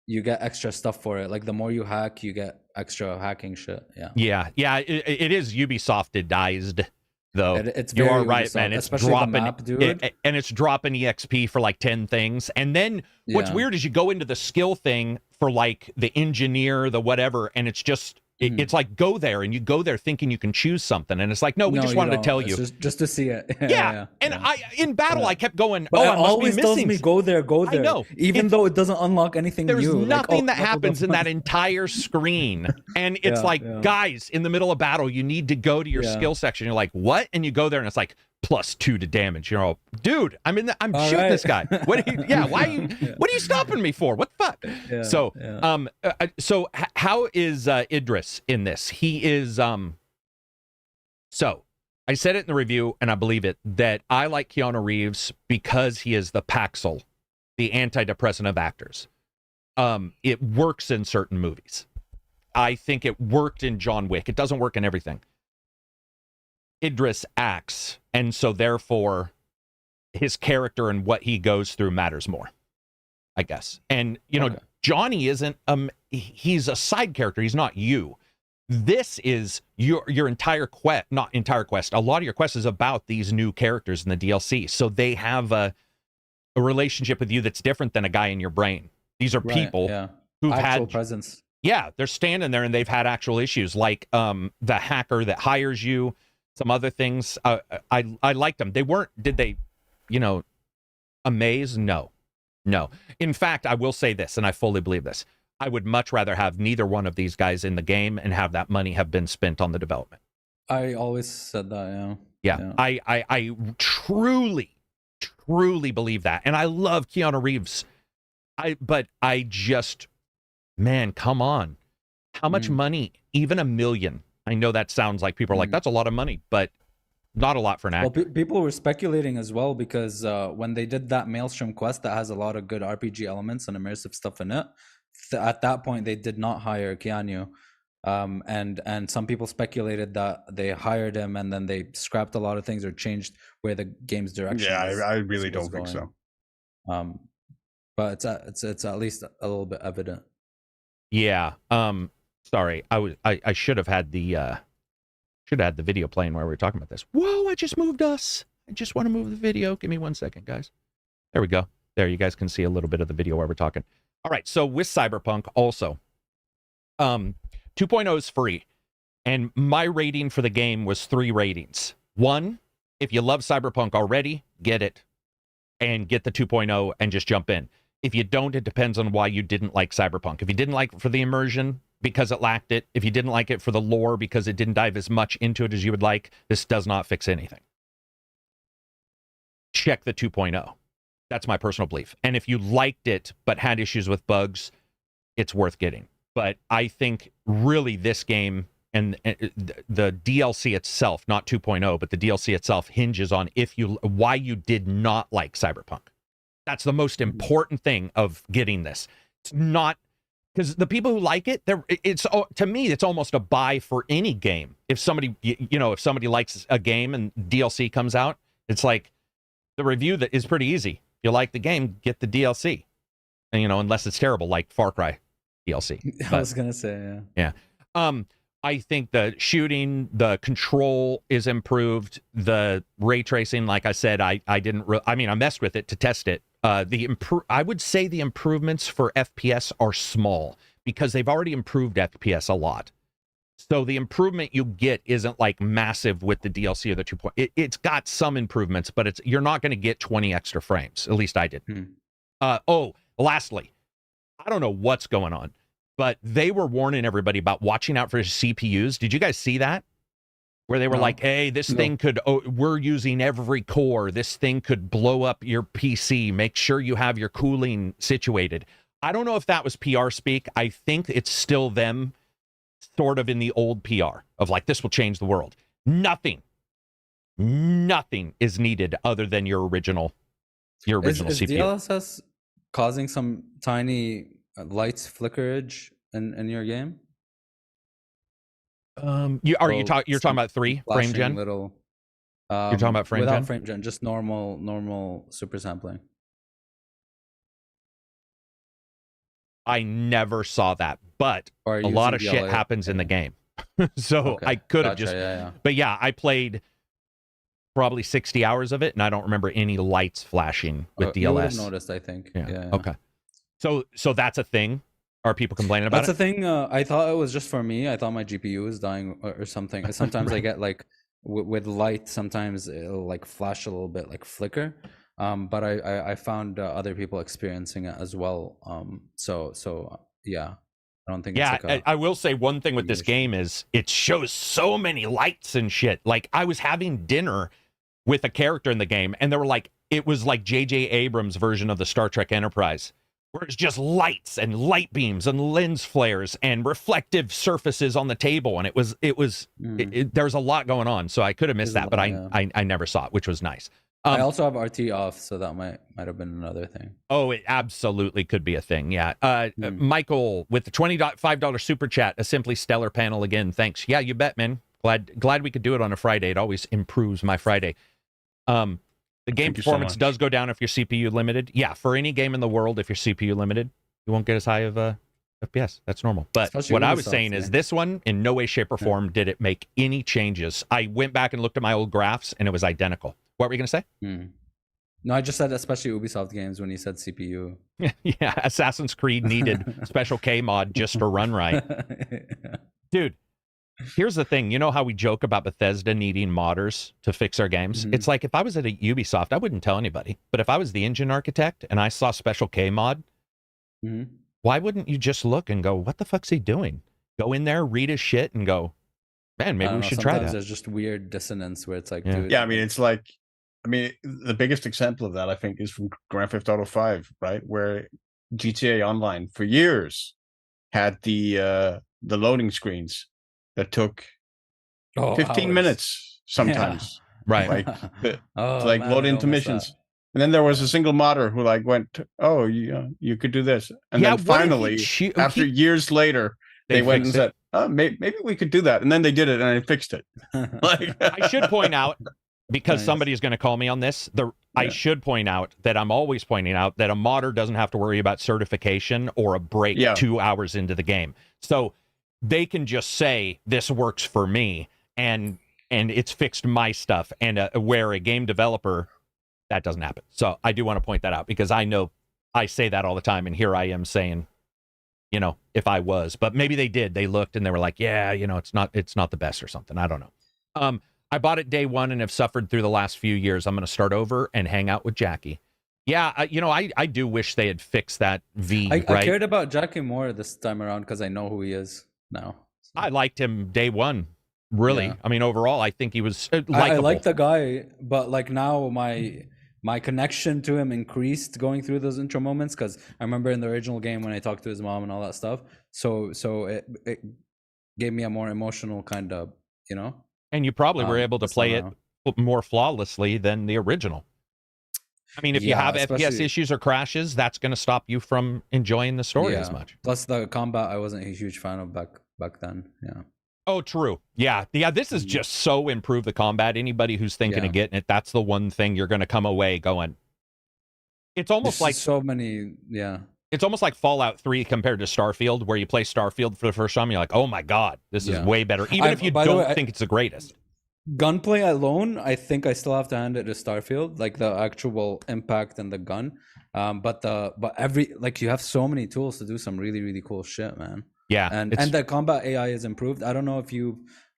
you get extra stuff for it. Like the more you hack, you get extra hacking shit. Yeah. It is Ubisoftedized, though. It's you very are right, Ubisoft, man. It's especially dropping, the map, dude. And it's dropping EXP for like 10 things. And then what's weird is you go into the skill thing for like the engineer, the whatever, and it's just. It's like go there, and you go there thinking you can choose something, and it's like we just wanted to tell you, just to see it. I in battle I kept going. But I must always be missing. tells me go there. I know, even though it doesn't unlock anything there's new. There's nothing that happens in that entire screen, and it's guys, in the middle of battle, you need to go to your skill section. You're like, what? And you go there, and it's like +2 to damage. You know, dude, I'm shooting this guy. What? Why are you? What are you stopping me for? What the fuck? So how is Idris in this? He is so I said it in the review, and I believe it, that I like Keanu Reeves because he is the Paxil, the antidepressant of actors. It works in certain movies. I think it worked in John Wick. It doesn't work in everything. Idris acts, and so therefore his character and what he goes through matters more, I guess. And you know, Johnny isn't he's a side character. He's not you. This is your entire quest, not entire quest. A lot of your quest is about these new characters in the DLC. So they have a relationship with you that's different than a guy in your brain. These are people who've actual had presence. Yeah, they're standing there and they've had actual issues, like the hacker that hires you. Some other things. I liked them. They weren't. Did they? You know, amaze? No. In fact, I will say this, and I fully believe this. I would much rather have neither one of these guys in the game and have that money have been spent on the development. I always said that. Yeah. I truly believe that, and I love Keanu Reeves. But I just, man, come on, how much money? Even $1 million. I know that sounds like people are like, that's a lot of money, but not a lot for an actor. Well, people were speculating as well because when they did that Maelstrom quest that has a lot of good RPG elements and immersive stuff in it, at that point they did not hire Keanu. And some people speculated that they hired him and then they scrapped a lot of things or changed where the game's direction. Yeah, I really don't think so. But it's at least a little bit evident. Yeah. Sorry, I should have had the video playing while we were talking about this. Whoa, I just moved us. I just want to move the video. Give me 1 second, guys. There we go. There, you guys can see a little bit of the video while we're talking. All right, so with Cyberpunk also, 2.0 is free, and my rating for the game was 3 ratings. 1, if you love Cyberpunk already, get it, and get the 2.0 and just jump in. If you don't, it depends on why you didn't like Cyberpunk. If you didn't like it for the immersion, because it lacked it. If you didn't like it for the lore because it didn't dive as much into it as you would like, this does not fix anything. Check the 2.0. That's my personal belief. And if you liked it but had issues with bugs, it's worth getting. But I think really this game and the DLC itself, not 2.0, but the DLC itself hinges on why you did not like Cyberpunk. That's the most important thing of getting this. It's not because the people who like it, to me, it's almost a buy for any game. If somebody, if somebody likes a game and DLC comes out, it's like the review that is pretty easy. If you like the game, get the DLC. And, unless it's terrible, like Far Cry DLC. I was gonna say, yeah. I think the shooting, the control is improved. The ray tracing, like I said, I messed with it to test it. I would say the improvements for FPS are small because they've already improved FPS a lot. So the improvement you get isn't like massive with the DLC or the 2.0. It's got some improvements, but you're not going to get 20 extra frames. At least I did. Lastly, I don't know what's going on. but they were warning everybody about watching out for CPUs. Did you guys see that? Where they were like, hey, this thing could, we're using every core. This thing could blow up your PC. Make sure you have your cooling situated. I don't know if that was PR speak. I think it's still them sort of in the old PR of like, this will change the world. Nothing is needed other than your original Is CPU. DLSS causing some tiny lights flickerage in your game? You're talking about 3 frame gen? Little, you're talking about frame without gen? frame gen, just normal super sampling. I never saw that, but a lot of shit happens in the game. So I could have but yeah, I played probably 60 hours of it, and I don't remember any lights flashing with DLS. You would have noticed, I think. Yeah. Okay. So that's a thing. Are people complaining about That's a thing. I thought it was just for me. I thought my GPU was dying or something. Sometimes I get like with light. Sometimes it'll like flash a little bit, like flicker. But I found other people experiencing it as well. So yeah, I don't think. Yeah, it's like I will say one thing with this game is it shows so many lights and shit. Like I was having dinner with a character in the game, and they were like, it was like J.J. Abrams' version of the Star Trek Enterprise, where it's just lights and light beams and lens flares and reflective surfaces on the table, and it was there's a lot going on. So I could have missed that, but I never saw it, which was nice. I also have RT off, so that might have been another thing. Oh, it absolutely could be a thing. Yeah. Michael with the $25 super chat, a simply stellar panel again. Thanks. Yeah, you bet, man. Glad we could do it on a Friday. It always improves my Friday. The game performance does go down if you're CPU limited. Yeah, for any game in the world, if you're CPU limited, you won't get as high of FPS. That's normal. But especially what I was saying is this one, in no way, shape, or form did it make any changes. I went back and looked at my old graphs, and it was identical. What were you going to say? No, I just said especially Ubisoft games when you said CPU. Yeah, Assassin's Creed needed Special K mod just to run right. Dude, here's the thing. You know how we joke about Bethesda needing modders to fix our games? It's like if I was at a Ubisoft, I wouldn't tell anybody. But if I was the engine architect and I saw Special K mod, why wouldn't you just look and go, what the fuck's he doing? Go in there, read his shit, and go, man, maybe we should try that. Sometimes there's just weird dissonance where it's like, dude. Yeah, I mean, it's like, the biggest example of that, I think, is from Grand Theft Auto 5, right? Where GTA Online for years had the loading screens that took 15 minutes sometimes. Right. Like, load into missions. And then there was a single modder who went, oh, you could do this. And then finally, after years later, they went and said, oh, maybe we could do that. And then they did it, and I fixed it. I should point out, because somebody is going to call me on this, I should point out that I'm always pointing out that a modder doesn't have to worry about certification or a break 2 hours into the game. So they can just say, this works for me, and it's fixed my stuff. And where a game developer, that doesn't happen. So I do want to point that out, because I know I say that all the time, and here I am saying, if I was, but maybe they did. They looked and they were like, yeah, it's not the best or something. I don't know. I bought it day one and have suffered through the last few years. I'm going to start over and hang out with Jackie. Yeah, I do wish they had fixed that V. I cared about Jackie more this time around because I know who he is now. So. I liked him day one. Really, I mean, overall, I think he was likable. I like the guy, but now my connection to him increased going through those intro moments, because I remember in the original game when I talked to his mom and all that stuff. So it gave me a more emotional kind of, And you probably were able to play it more flawlessly than the original. I mean, if you have FPS issues or crashes, that's going to stop you from enjoying the story as much. Plus the combat, I wasn't a huge fan of back then. Yeah. Oh, true. Yeah. This is just so improved the combat. Anybody who's thinking of getting it, that's the one thing you're going to come away going. It's almost like so many. Yeah. It's almost like Fallout 3 compared to Starfield, where you play Starfield for the first time, you're like, oh my God, this is way better. Even if you don't think it's the greatest. Gunplay alone, I think I still have to hand it to Starfield, like the actual impact and the gun. But you have so many tools to do some really, really cool shit, man. Yeah. And the combat AI is improved. I don't know if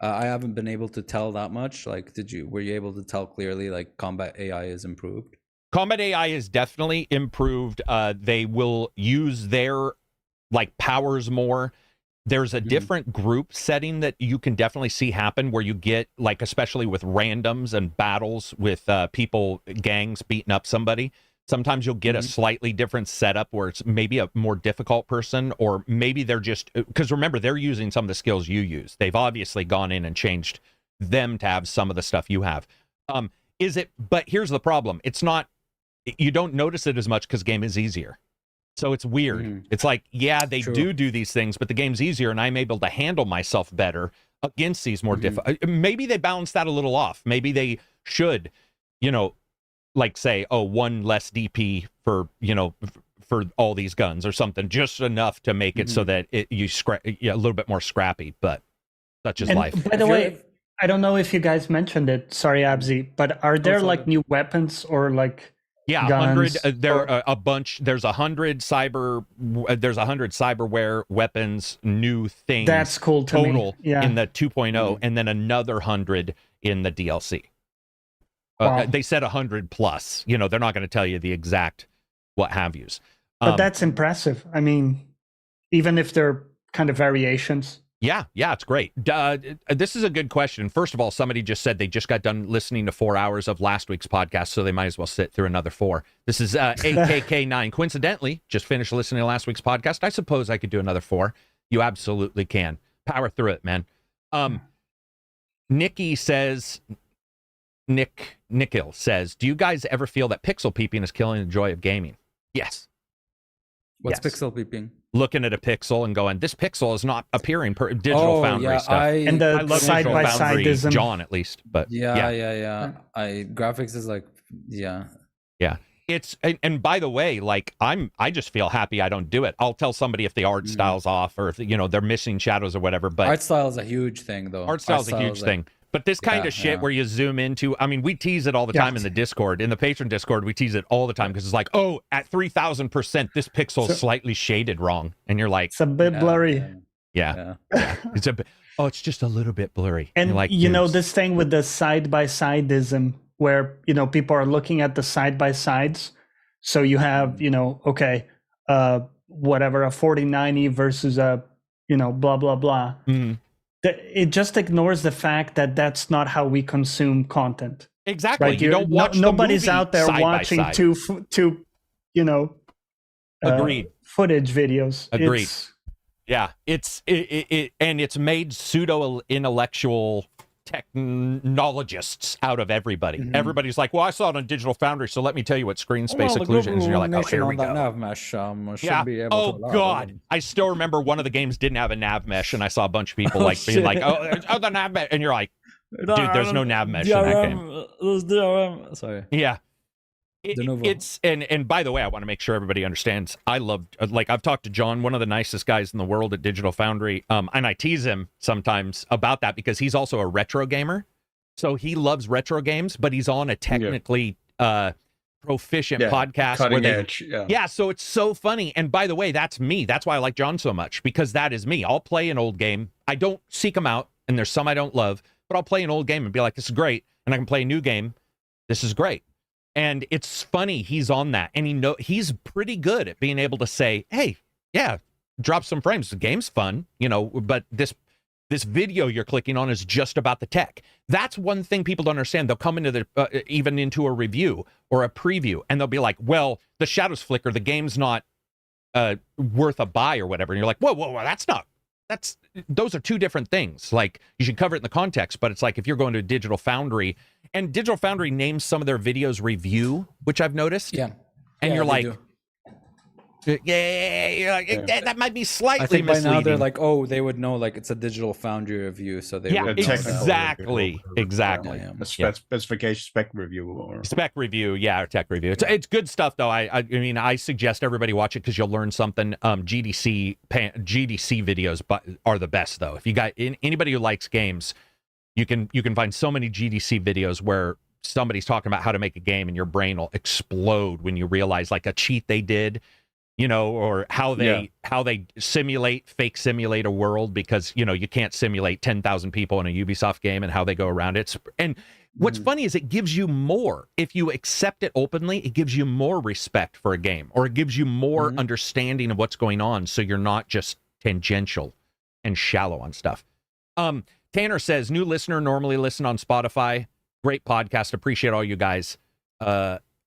I haven't been able to tell that much. Like, were you able to tell clearly, like, combat AI is improved? Combat AI is definitely improved. They will use their like powers more. There's a different group setting that you can definitely see happen where you get, like, especially with randoms and battles with people, gangs beating up somebody. Sometimes you'll get a slightly different setup where it's maybe a more difficult person, or maybe they're just, because remember, they're using some of the skills you use. They've obviously gone in and changed them to have some of the stuff you have. But here's the problem. It's not, you don't notice it as much because game is easier. So it's weird. It's like, yeah, they do these things, but the game's easier and I'm able to handle myself better against these more difficult. Maybe they balance that a little off. Maybe they should, like say, one less DP for, for all these guns or something, just enough to make it so that a little bit more scrappy, but such is life. By the way, I don't know if you guys mentioned it. Sorry, Abzi, but are there like new weapons or like... Yeah, 100. There are a bunch. There's 100 cyberware weapons, new things. That's cool to total me. Yeah. In the 2.0, and then another 100 in the DLC. Wow. They said 100 plus. They're not going to tell you the exact what have yous. But that's impressive. I mean, even if they're kind of variations. Yeah, it's great. This is a good question. First of all, somebody just said they just got done listening to 4 hours of last week's podcast, so they might as well sit through another 4. This is AKK9. Coincidentally, just finished listening to last week's podcast. I suppose I could do another 4. You absolutely can. Power through it, man. Nikki says, Nikhil says, do you guys ever feel that pixel peeping is killing the joy of gaming? Yes. What's pixel peeping? Looking at a pixel and going, this pixel is not appearing per Digital Foundry stuff. And the side-by-sideism. John, at least, but yeah. Graphics is like, yeah. It's and by the way, like I just feel happy I don't do it. I'll tell somebody if the art style's off or if they're missing shadows or whatever. But art style is a huge thing, though. Art style is a huge thing. But this kind of shit where you zoom into, I mean, we tease it all the time in the Discord. In the patron Discord, we tease it all the time because it's like, oh, at 3,000%, this pixel is slightly shaded wrong. And you're like, it's a bit blurry. Yeah. It's a bit, it's just a little bit blurry. And like, this thing with the side-by-sideism where, people are looking at the side-by-sides. So you have, whatever, a 4090 versus a, blah, blah, blah. It just ignores the fact that that's not how we consume content. Exactly. Right? You don't watch nobody's out there watching two Agreed. Footage videos. Agreed. And it's made pseudo intellectual technologists out of everybody. Everybody's like, well, I saw it on Digital Foundry, so let me tell you what screen space occlusion is. And you're like, oh, here we go. Nav mesh, should be able to God. I still remember one of the games didn't have a nav mesh, and I saw a bunch of people being like, oh, the nav mesh. And you're like, dude, there's no nav mesh in that game. DRM. Sorry. Yeah. It's and by the way, I want to make sure everybody understands. I love, like, I've talked to John, one of the nicest guys in the world at Digital Foundry, and I tease him sometimes about that because he's also a retro gamer, so he loves retro games, but he's on a technically proficient podcast, cutting edge. Yeah, so it's so funny. And by the way, that's me. That's why I like John so much, because that is me. I'll play an old game. I don't seek them out, and there's some I don't love, but I'll play an old game and be like, this is great, and I can play a new game. This is great. And it's funny, he's on that, and he's pretty good at being able to say, hey, yeah, drop some frames. The game's fun, but this video you're clicking on is just about the tech. That's one thing people don't understand. They'll come into even into a review or a preview, and they'll be like, well, the shadows flicker, the game's not worth a buy or whatever. And you're like, whoa, those are two different things. Like, you should cover it in the context, but it's like if you're going to a Digital Foundry, and Digital Foundry names some of their videos review, which I've noticed. Yeah. And you're like, that might be slightly I think misleading. by now they're like, oh, they would know, like, it's a Digital Foundry review, so they would know. Exactly. Specification spec review or spec review, or tech review. It's good stuff, though. I mean, I suggest everybody watch it because you'll learn something. GDC videos are the best, though. If you got anybody who likes games, you can find so many GDC videos where somebody's talking about how to make a game, and your brain will explode when you realize, like, a cheat they did. Or how they fake simulate a world because, you can't simulate 10,000 people in a Ubisoft game and how they go around it. And what's funny is it gives you more. If you accept it openly, it gives you more respect for a game, or it gives you more understanding of what's going on, so you're not just tangential and shallow on stuff. Tanner says, new listener, normally listen on Spotify. Great podcast. Appreciate all you guys.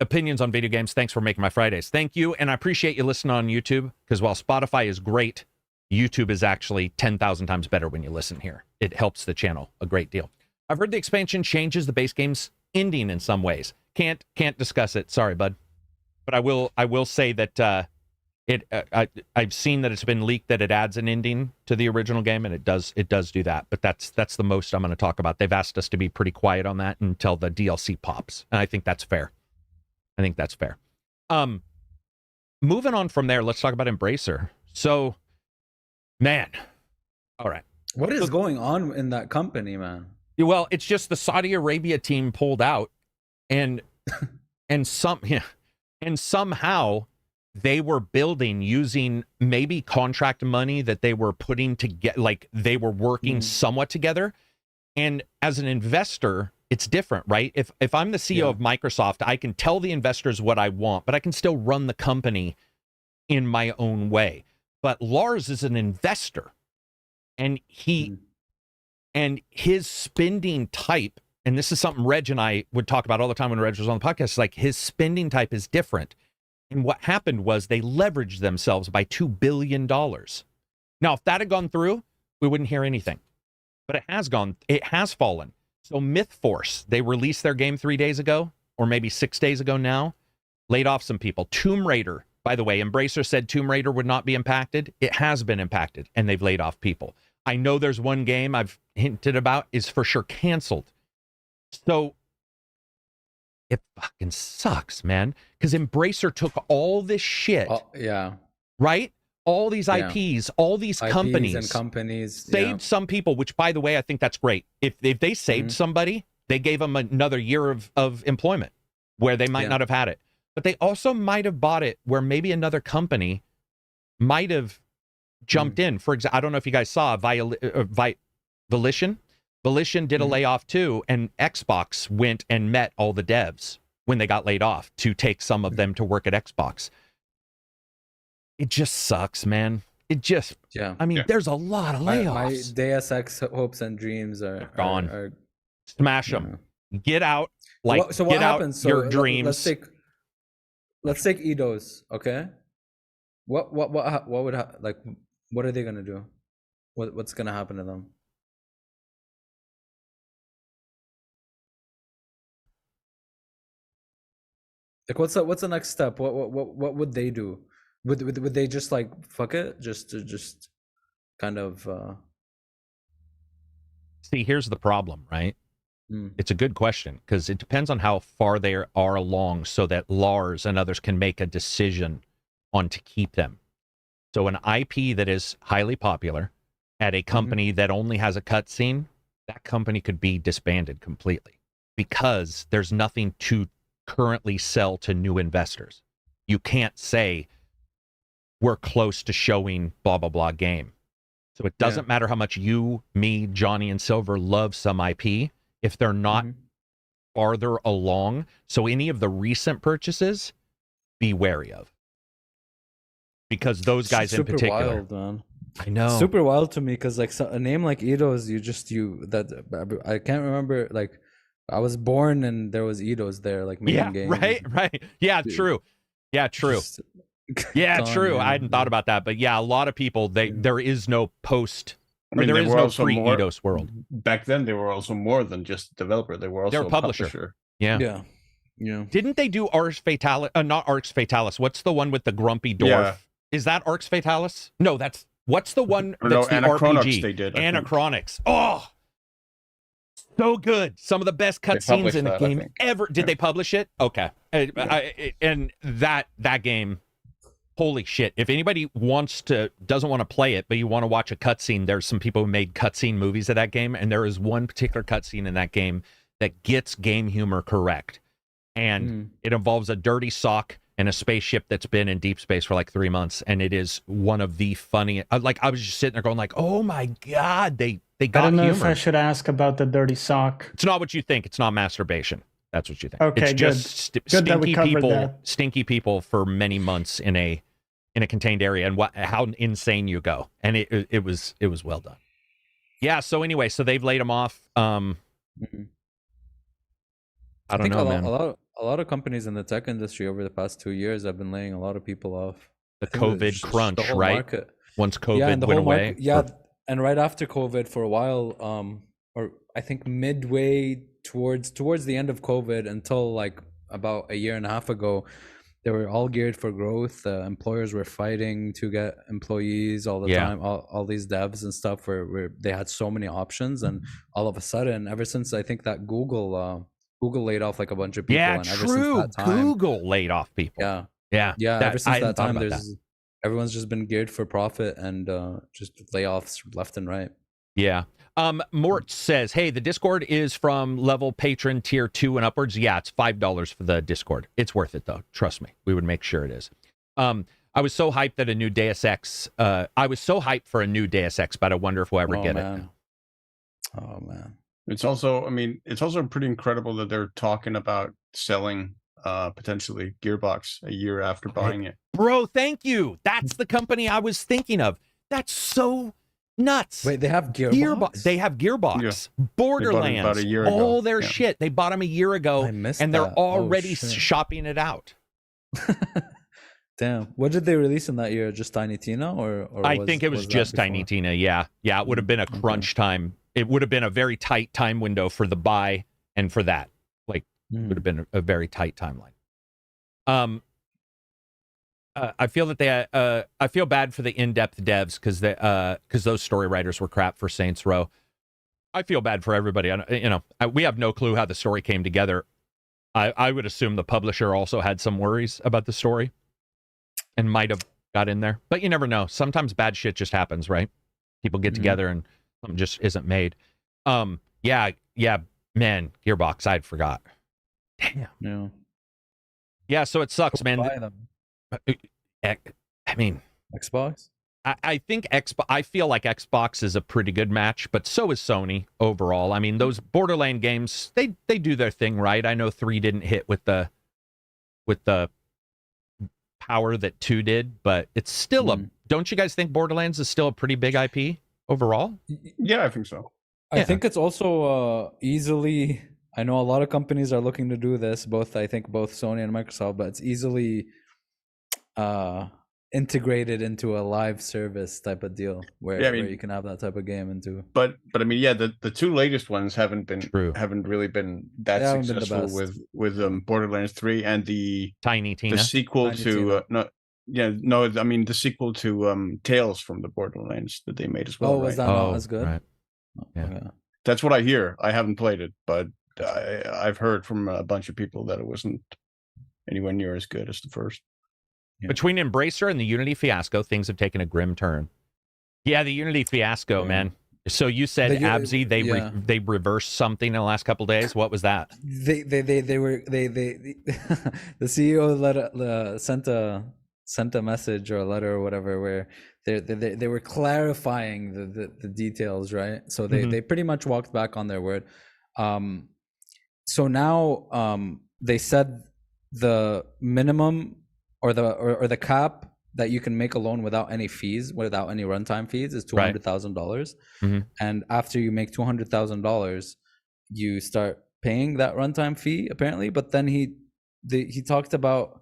Opinions on video games. Thanks for making my Fridays. Thank you. And I appreciate you listening on YouTube, because while Spotify is great, YouTube is actually 10,000 times better when you listen here. It helps the channel a great deal. I've heard the expansion changes the base game's ending in some ways. Can't discuss it. Sorry, bud. But I will say that I've seen that it's been leaked that it adds an ending to the original game, and it does do that. But that's the most I'm going to talk about. They've asked us to be pretty quiet on that until the DLC pops, and I think that's fair. Moving on from there, let's talk about Embracer. So, man, all right. What is going on in that company, man? Well, it's just the Saudi Arabia team pulled out, and somehow they were building using maybe contract money that they were putting together, like they were working somewhat together. And as an investor, it's different, right? If I'm the CEO of Microsoft, I can tell the investors what I want, but I can still run the company in my own way. But Lars is an investor, and his spending type, and this is something Reg and I would talk about all the time when Reg was on the podcast, is like his spending type is different. And what happened was they leveraged themselves by $2 billion. Now, if that had gone through, we wouldn't hear anything. But it has fallen. So MythForce, they released their game 3 days ago, or maybe 6 days ago now, laid off some people. Tomb Raider, by the way, Embracer said Tomb Raider would not be impacted. It has been impacted, and they've laid off people. I know there's one game I've hinted about is for sure canceled. So it fucking sucks, man, because Embracer took all this shit, right? All these IPs, all these companies, saved some people, which, by the way, I think that's great. If they saved somebody, they gave them another year of employment where they might not have had it. But they also might have bought it where maybe another company might have jumped in. For example, I don't know if you guys saw Volition. Volition did a layoff too, and Xbox went and met all the devs when they got laid off to take some of them to work at Xbox. It just sucks, man. It just, I mean, there's a lot of layoffs. My Deus Ex hopes and dreams are gone. Smash them. Get out. So what happens? Your dreams. Let's take Eidos, okay? What would what are they gonna do? What's gonna happen to them? Like, what's the next step? What would they do? Would they just like fuck it? Just kind of See, here's the problem, right? It's a good question, because it depends on how far they are along, so that Lars and others can make a decision on to keep them. So an IP that is highly popular at a company that only has a cutscene, that company could be disbanded completely, because there's nothing to currently sell to new investors. You can't say we're close to showing blah blah blah game. So it doesn't matter how much you, me, Johnny, and Silver love some IP if they're not farther along. So any of the recent purchases, be wary of, because those guys in particular. Wild, man. I know, super wild to me, because like a name like Eidos, I can't remember. Like, I was born and there was Eidos there, like making games. Right. Yeah, dude. True. True. I hadn't thought about that, but yeah, a lot of people, there is no post. I mean, there is no pre-Eidos world. Back then, they were also more than just a developer. They were also a publisher. Yeah. Didn't they do Arx Fatalis? Not Arx Fatalis. What's the one with the grumpy dwarf? Yeah. Is that Arx Fatalis? No, what's the one that's the RPG? They did. Anachronix. Oh, so good. Some of the best cutscenes in the game ever. Did they publish it? Okay. And that game, holy shit. If anybody doesn't want to play it, but you want to watch a cutscene, there's some people who made cutscene movies of that game, and there is one particular cutscene in that game that gets game humor correct. And it involves a dirty sock and a spaceship that's been in deep space for like 3 months, and it is one of the funniest. Like, I was just sitting there going like, oh my god, they They I got don't know humor. if I should ask about the dirty sock. It's not what you think. It's not masturbation. That's what you think. Okay, it's good. just Good that we covered that. stinky people for many months in a contained area, and how insane you go. And it was well done. Yeah. So anyway, so they've laid them off. I don't know, man. A lot of companies in the tech industry over the past 2 years have been laying a lot of people off. The COVID crunch, the whole right? Market. Once COVID Yeah, and the went whole away. market, and right after COVID for a while, or I think midway towards the end of COVID until like about a year and a half ago, they were all geared for growth. Employers were fighting to get employees all the time. All these devs and stuff were they had so many options, and all of a sudden, ever since I think that Google laid off like a bunch of people. Yeah, and true. Ever since that time, Google laid off people. Yeah. Ever since that time, everyone's just been geared for profit and just layoffs left and right. Yeah. Mort says, hey, the Discord is from level patron tier 2 and upwards. Yeah, it's $5 for the Discord. It's worth it, though. Trust me. We would make sure it is. I was so hyped that a new Deus Ex... I was so hyped for a new Deus Ex, but I wonder if we'll ever get it. Oh, man. It's also, I mean, it's also pretty incredible that they're talking about selling potentially Gearbox a year after buying it. Bro, thank you. That's the company I was thinking of. That's so nuts. Wait, they have Gearbox? They have Gearbox. Yeah. Borderlands. About a year ago. All their shit. They bought them a year ago, and they're already shopping it out. Damn. What did they release in that year? Just Tiny Tina, or I think it was just Tiny Tina. Yeah, it would have been a crunch time. It would have been a very tight time window for the buy and for that. Like, it would have been a very tight timeline. I feel that I feel bad for the in-depth devs because those story writers were crap for Saints Row. I feel bad for everybody. We have no clue how the story came together. I would assume the publisher also had some worries about the story and might have got in there, but you never know. Sometimes bad shit just happens, right? People get together and something just isn't made. Yeah, man, Gearbox, I forgot. Damn. Yeah, so it sucks, man. I mean, Xbox? I think I feel like Xbox is a pretty good match, but so is Sony overall. I mean, those Borderland games, they do their thing right. I know 3 didn't hit with the power that 2 did, but it's still don't you guys think Borderlands is still a pretty big IP overall? Yeah, I think so. I think it's also easily, I know a lot of companies are looking to do this, both Sony and Microsoft, but it's easily integrated into a live service type of deal where you can have that type of game into. But I mean, the 2 latest ones haven't really been that successful with Borderlands 3 and the Tiny Tina, the sequel the sequel to Tales from the Borderlands that they made as well. Was that not as good? Right. Yeah. That's what I hear. I haven't played it, but I've heard from a bunch of people that it wasn't anywhere near as good as the first. Yeah. Between Embracer and the Unity fiasco, things have taken a grim turn. Yeah, the Unity fiasco, man. So you said Abzi, they reversed something in the last couple of days. What was that? The CEO sent a message or a letter or whatever where they were clarifying the details, right? So they pretty much walked back on their word. So now they said the minimum or the cap that you can make a loan without any fees, without any runtime fees, is $200,000. And after you make $200,000, you start paying that runtime fee apparently. But then he talked about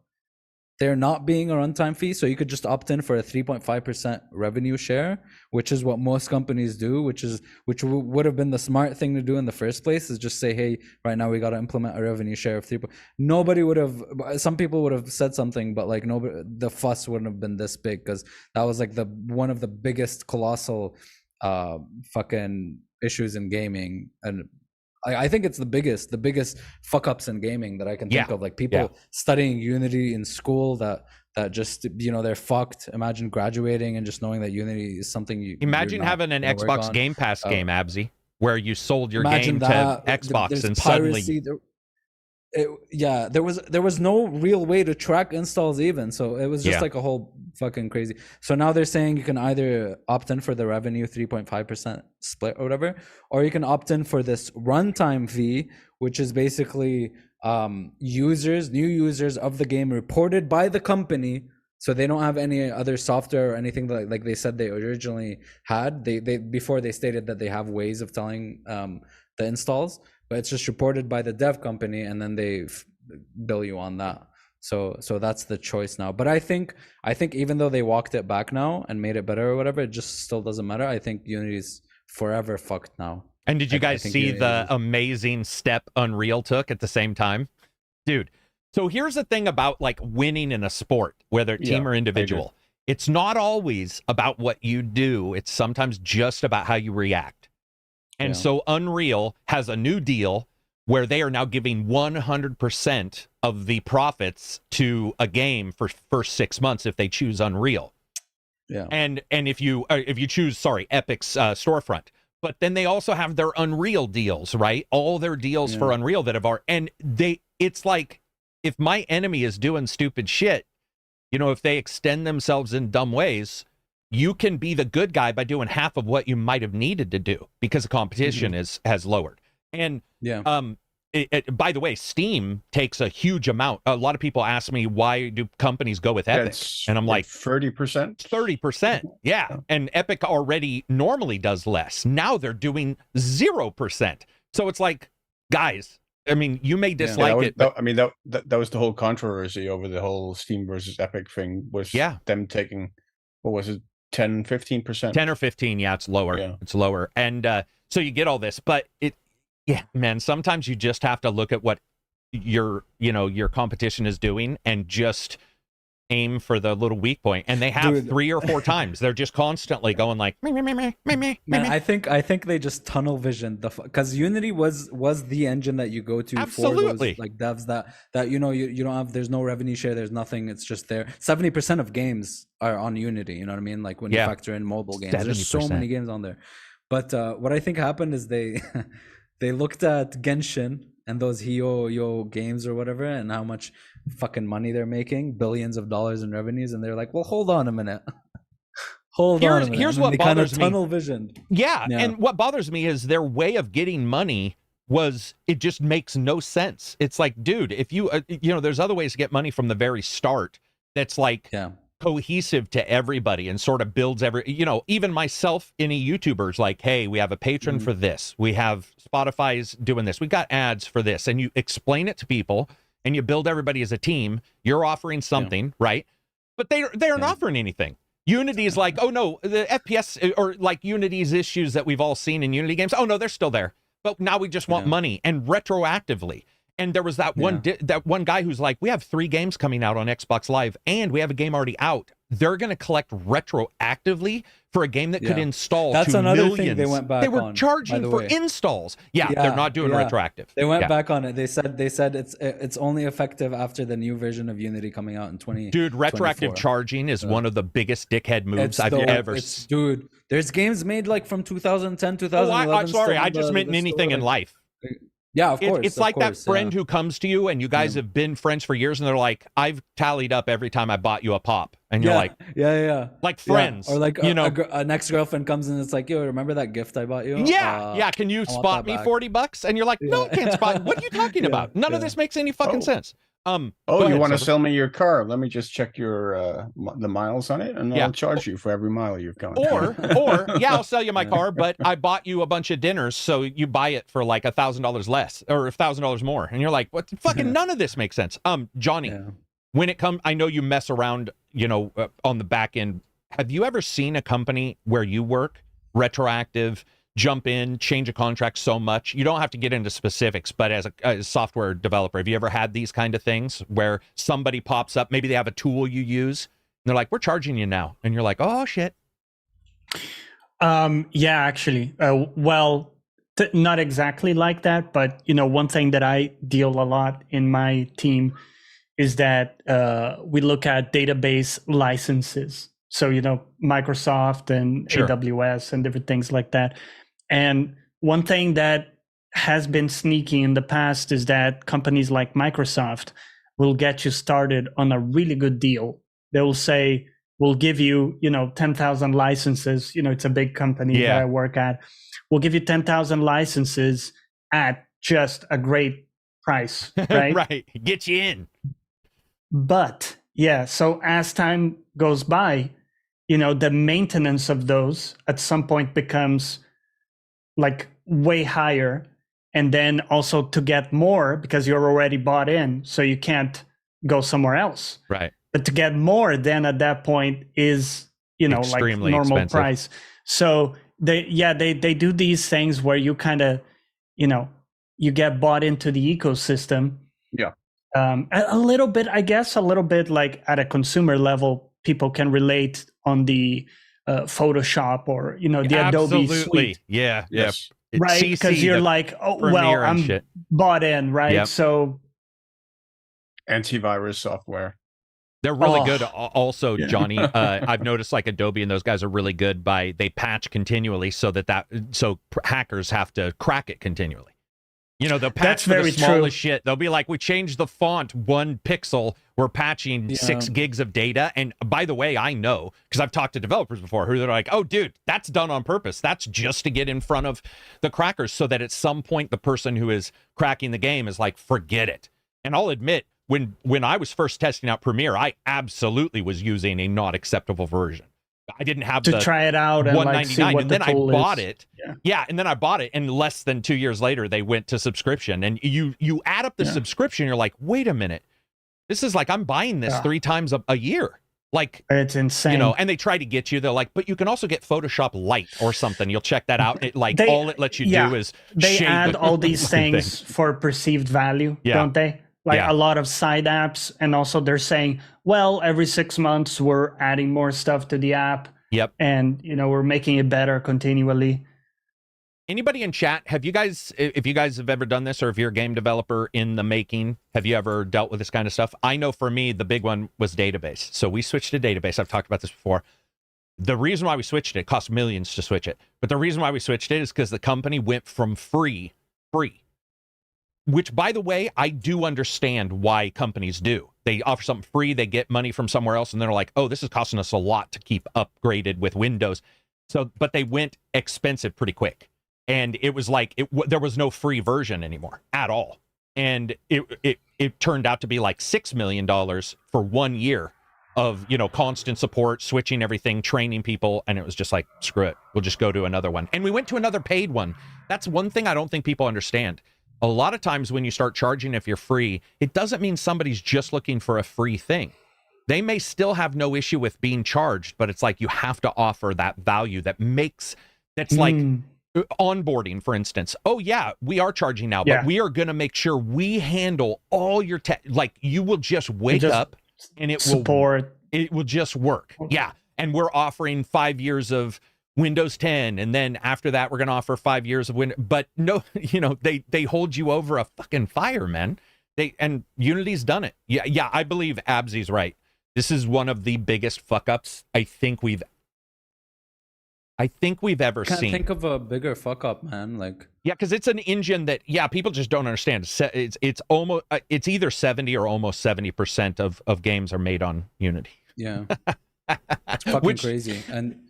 there not being a runtime fee, so you could just opt in for a 3.5% revenue share, which is what most companies do, which would have been the smart thing to do in the first place, is just say, hey, right now we got to implement a revenue share of 3. Nobody would have, some people would have said something, but like nobody, the fuss wouldn't have been this big, because that was like one of the biggest colossal fucking issues in gaming. And I think it's the biggest fuck ups in gaming that I can think of. Like people studying Unity in school that just, they're fucked. Imagine graduating and just knowing that Unity is something you imagine having an Xbox Game Pass game, Abzi, where you sold your game to Xbox and piracy, suddenly there was no real way to track installs even, so it was just Yeah. like a whole fucking crazy. So now they're saying you can either opt in for the revenue 3.5% split or whatever, or you can opt in for this runtime fee, which is basically new users of the game reported by the company, so they don't have any other software or anything like they said they originally had. They before they stated that they have ways of telling the installs, but it's just reported by the dev company, and then they bill you on that. So that's the choice now. But I think even though they walked it back now and made it better or whatever, it just still doesn't matter. I think Unity's forever fucked now. And did you guys think see Unity the is- amazing step Unreal took at the same time? Dude, so here's the thing about like winning in a sport, whether team or individual. It's not always about what you do. It's sometimes just about how you react. And so Unreal has a new deal where they are now giving 100% of the profits to a game for first 6 months if they choose Unreal. Yeah. And if you choose, Epic's storefront. But then they also have their Unreal deals, right? All their deals for Unreal that it's like, if my enemy is doing stupid shit, if they extend themselves in dumb ways, you can be the good guy by doing half of what you might have needed to do because the competition has lowered. And by the way, Steam takes a huge amount. A lot of people ask me, why do companies go with Epic? And I'm like, 30%. 30%. Yeah. And Epic already normally does less. Now they're doing 0%. So it's like, guys, I mean, you may dislike it. But that was the whole controversy over the whole Steam versus Epic thing, was them taking, what was it, 10, 15%? 10 or 15, yeah, it's lower. Yeah. It's lower. And so you get all this, but man, sometimes you just have to look at what your competition is doing and just aim for the little weak point. And they have 3 or 4 times. They're just constantly going like, me. Man, I think they just tunnel visioned because Unity was the engine that you go to for those like devs that you don't have, there's no revenue share, there's nothing, it's just there. 70% of games are on Unity, you know what I mean? Like when you factor in mobile games, 70%. There's so many games on there. But what I think happened is they they looked at Genshin and those Yo games or whatever, and how much fucking money they're making, billions of dollars in revenues, and they're like, well, hold on a minute. Here's what bothers me. Tunnel visioned. Yeah, and what bothers me is their way of getting money it just makes no sense. It's like, dude, if you there's other ways to get money from the very start that's like cohesive to everybody and sort of builds even myself, any YouTubers, like, hey, we have a patron for this, we have Spotify's doing this, we got ads for this, and you explain it to people and you build everybody as a team. You're offering something, right? But they aren't offering anything. Unity is like, oh no, the FPS or like Unity's issues that we've all seen in Unity games, oh no, they're still there, but now we just want money and retroactively. And there was that one guy who's like, we have 3 games coming out on Xbox Live and we have a game already out. They're going to collect retroactively for a game that could install That's to another millions. Thing they went back They were on, charging for installs. They're not doing retroactive. They went back on it. They said it's only effective after the new version of Unity coming out in 20. Dude, retroactive charging is one of the biggest dickhead moves I've ever seen. Dude, there's games made like from 2010, 2011. I'm sorry, I just meant anything in life. Yeah, of course. It's like that friend who comes to you and you guys have been friends for years and they're like, I've tallied up every time I bought you a pop. And you're like, like friends. Or like, an ex-girlfriend comes in and it's like, yo, remember that gift I bought you? Can you spot me $40? And you're like, no, I can't spot. What are you talking about? None of this makes any fucking sense. You want to sell me your car? Let me just check your the miles on it, and I'll charge you for every mile you've gone. Or I'll sell you my car, but I bought you a bunch of dinners, so you buy it for like $1,000 less or $1,000 more, and you're like, what? Fucking none of this makes sense. Johnny, when it comes, I know you mess around, on the back end. Have you ever seen a company where you work retroactive? Jump in, change a contract so much. You don't have to get into specifics, but as a software developer, have you ever had these kind of things where somebody pops up, maybe they have a tool you use, and they're like, we're charging you now. And you're like, oh, shit. Yeah, actually. Well, not exactly like that, but, one thing that I deal a lot in my team is that we look at database licenses. So, Microsoft and AWS and different things like that. And one thing that has been sneaky in the past is that companies like Microsoft will get you started on a really good deal. They will say, we'll give you, 10,000 licenses. It's a big company that I work at. We'll give you 10,000 licenses at just a great price, right? Right. Get you in. But yeah, so as time goes by, the maintenance of those at some point becomes like way higher. And then also to get more, because you're already bought in, so you can't go somewhere else. Right. But to get more, then at that point is, Extremely like normal expensive. price. So they do these things where you kind of, you get bought into the ecosystem. Yeah. A little bit, I guess, like at a consumer level, people can relate on the Photoshop or, the Adobe suite. Yeah. Yes. Right, because you're like, oh, well, I'm shit. bought in, right? Yep. So Antivirus software. They're really Oh, good. Also, yeah. Johnny, I've noticed like Adobe and those guys are really good they patch continually so hackers have to crack it continually. They'll patch That's for the very smallest true. shit. They'll be like, we changed the font 1 pixel. We're patching 6 gigs of data. And by the way, I know, because I've talked to developers before who they're like, oh, dude, that's done on purpose. That's just to get in front of the crackers so that at some point the person who is cracking the game is like, forget it. And I'll admit, when I was first testing out Premiere, I absolutely was using a not acceptable version. I didn't have to try it out and like see $199, what and the then I tool bought is. it. Yeah, and then I bought it, and less than 2 years later, they went to subscription. And you add up the subscription, you're like, wait a minute, this is like I'm buying this 3 times a year. Like, it's insane. And they try to get you. They're like, but you can also get Photoshop Lite or something. You'll check that out. All it lets you do is they shade add all these thing. things for perceived value, don't they? Like a lot of side apps, and also they're saying, well, every 6 months we're adding more stuff to the app. Yep. And we're making it better continually. Anybody in chat, if you guys have ever done this, or if you're a game developer in the making, have you ever dealt with this kind of stuff? I know for me, the big one was database. So we switched to database. I've talked about this before. The reason why we switched it cost millions to switch it. But the reason why we switched it is because the company went from free, which, by the way, I do understand why companies do. They offer something free, they get money from somewhere else, and they're like, oh, this is costing us a lot to keep upgraded with Windows. But they went expensive pretty quick. And it was like, there was no free version anymore at all. And it turned out to be like $6 million for 1 year of, constant support, switching everything, training people. And it was just like, screw it, we'll just go to another one. And we went to another paid one. That's one thing I don't think people understand. A lot of times when you start charging, if you're free, it doesn't mean somebody's just looking for a free thing. They may still have no issue with being charged, but it's like you have to offer that value that's like onboarding, for instance. Oh yeah, we are charging now, but we are going to make sure we handle all your like you will just wake up and it will just work. Yeah. And we're offering 5 years of Windows 10, and then after that we're going to offer 5 years of Windows. But no, they hold you over a fucking fire, man. And Unity's done it. Yeah, I believe Absy's right. This is one of the biggest fuck ups I think we've ever seen. Can't think of a bigger fuck up, man. Like, yeah, because it's an engine that people just don't understand. It's almost it's either 70 or almost 70% of games are made on Unity. Yeah, it's fucking crazy. And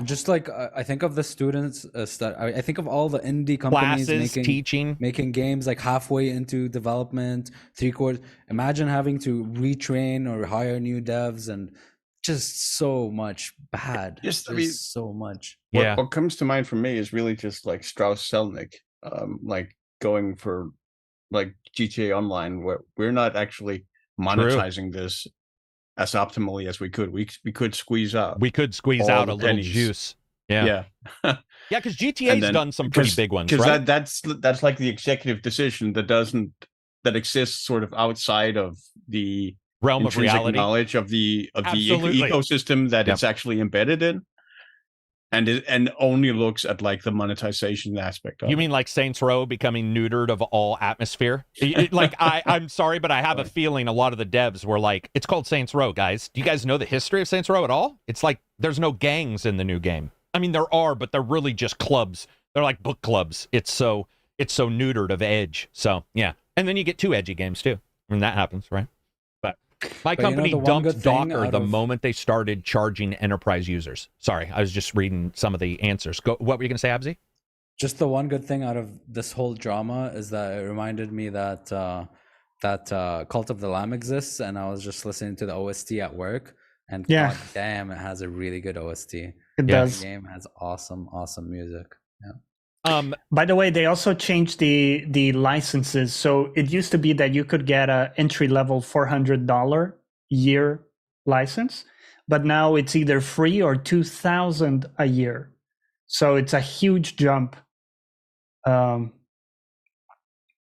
just like I think of the students, I think of all the indie companies making games like halfway into development, 3/4. Imagine having to retrain or hire new devs, and just so much bad. So much. What comes to mind for me is really just like Strauss Zelnick, like going for like GTA Online, where we're not actually monetizing this as optimally as we could. We could squeeze out. We could squeeze out a little juice. Yeah. Yeah, because GTA's done some pretty big ones, right? That's like the executive decision that exists sort of outside of the realm of reality, knowledge of the ecosystem that it's actually embedded in, and only looks at like the monetization aspect of it. You mean like Saints Row becoming neutered of all atmosphere? Like I'm sorry, but I have a feeling a lot of the devs were like, it's called Saints Row, guys. Do you guys know the history of Saints Row at all? It's like there's no gangs in the new game. I mean, there are, but they're really just clubs. They're like book clubs. It's so it's so neutered of edge. So yeah, and then you get 2 edgy games too. I mean, that happens, right? But my company the one dumped good thing Docker out the of- moment they started charging enterprise users. Sorry, I was just reading some of the answers. What were you going to say, Abzi? Just the one good thing out of this whole drama is that it reminded me that Cult of the Lamb exists, and I was just listening to the OST at work, and Yeah. god damn, it has a really good OST. It Yeah. The does. game has awesome music. Yeah. By the way, they also changed the licenses. So it used to be that you could get a entry level $400 year license, but now it's either free or $2,000 a year. So it's a huge jump.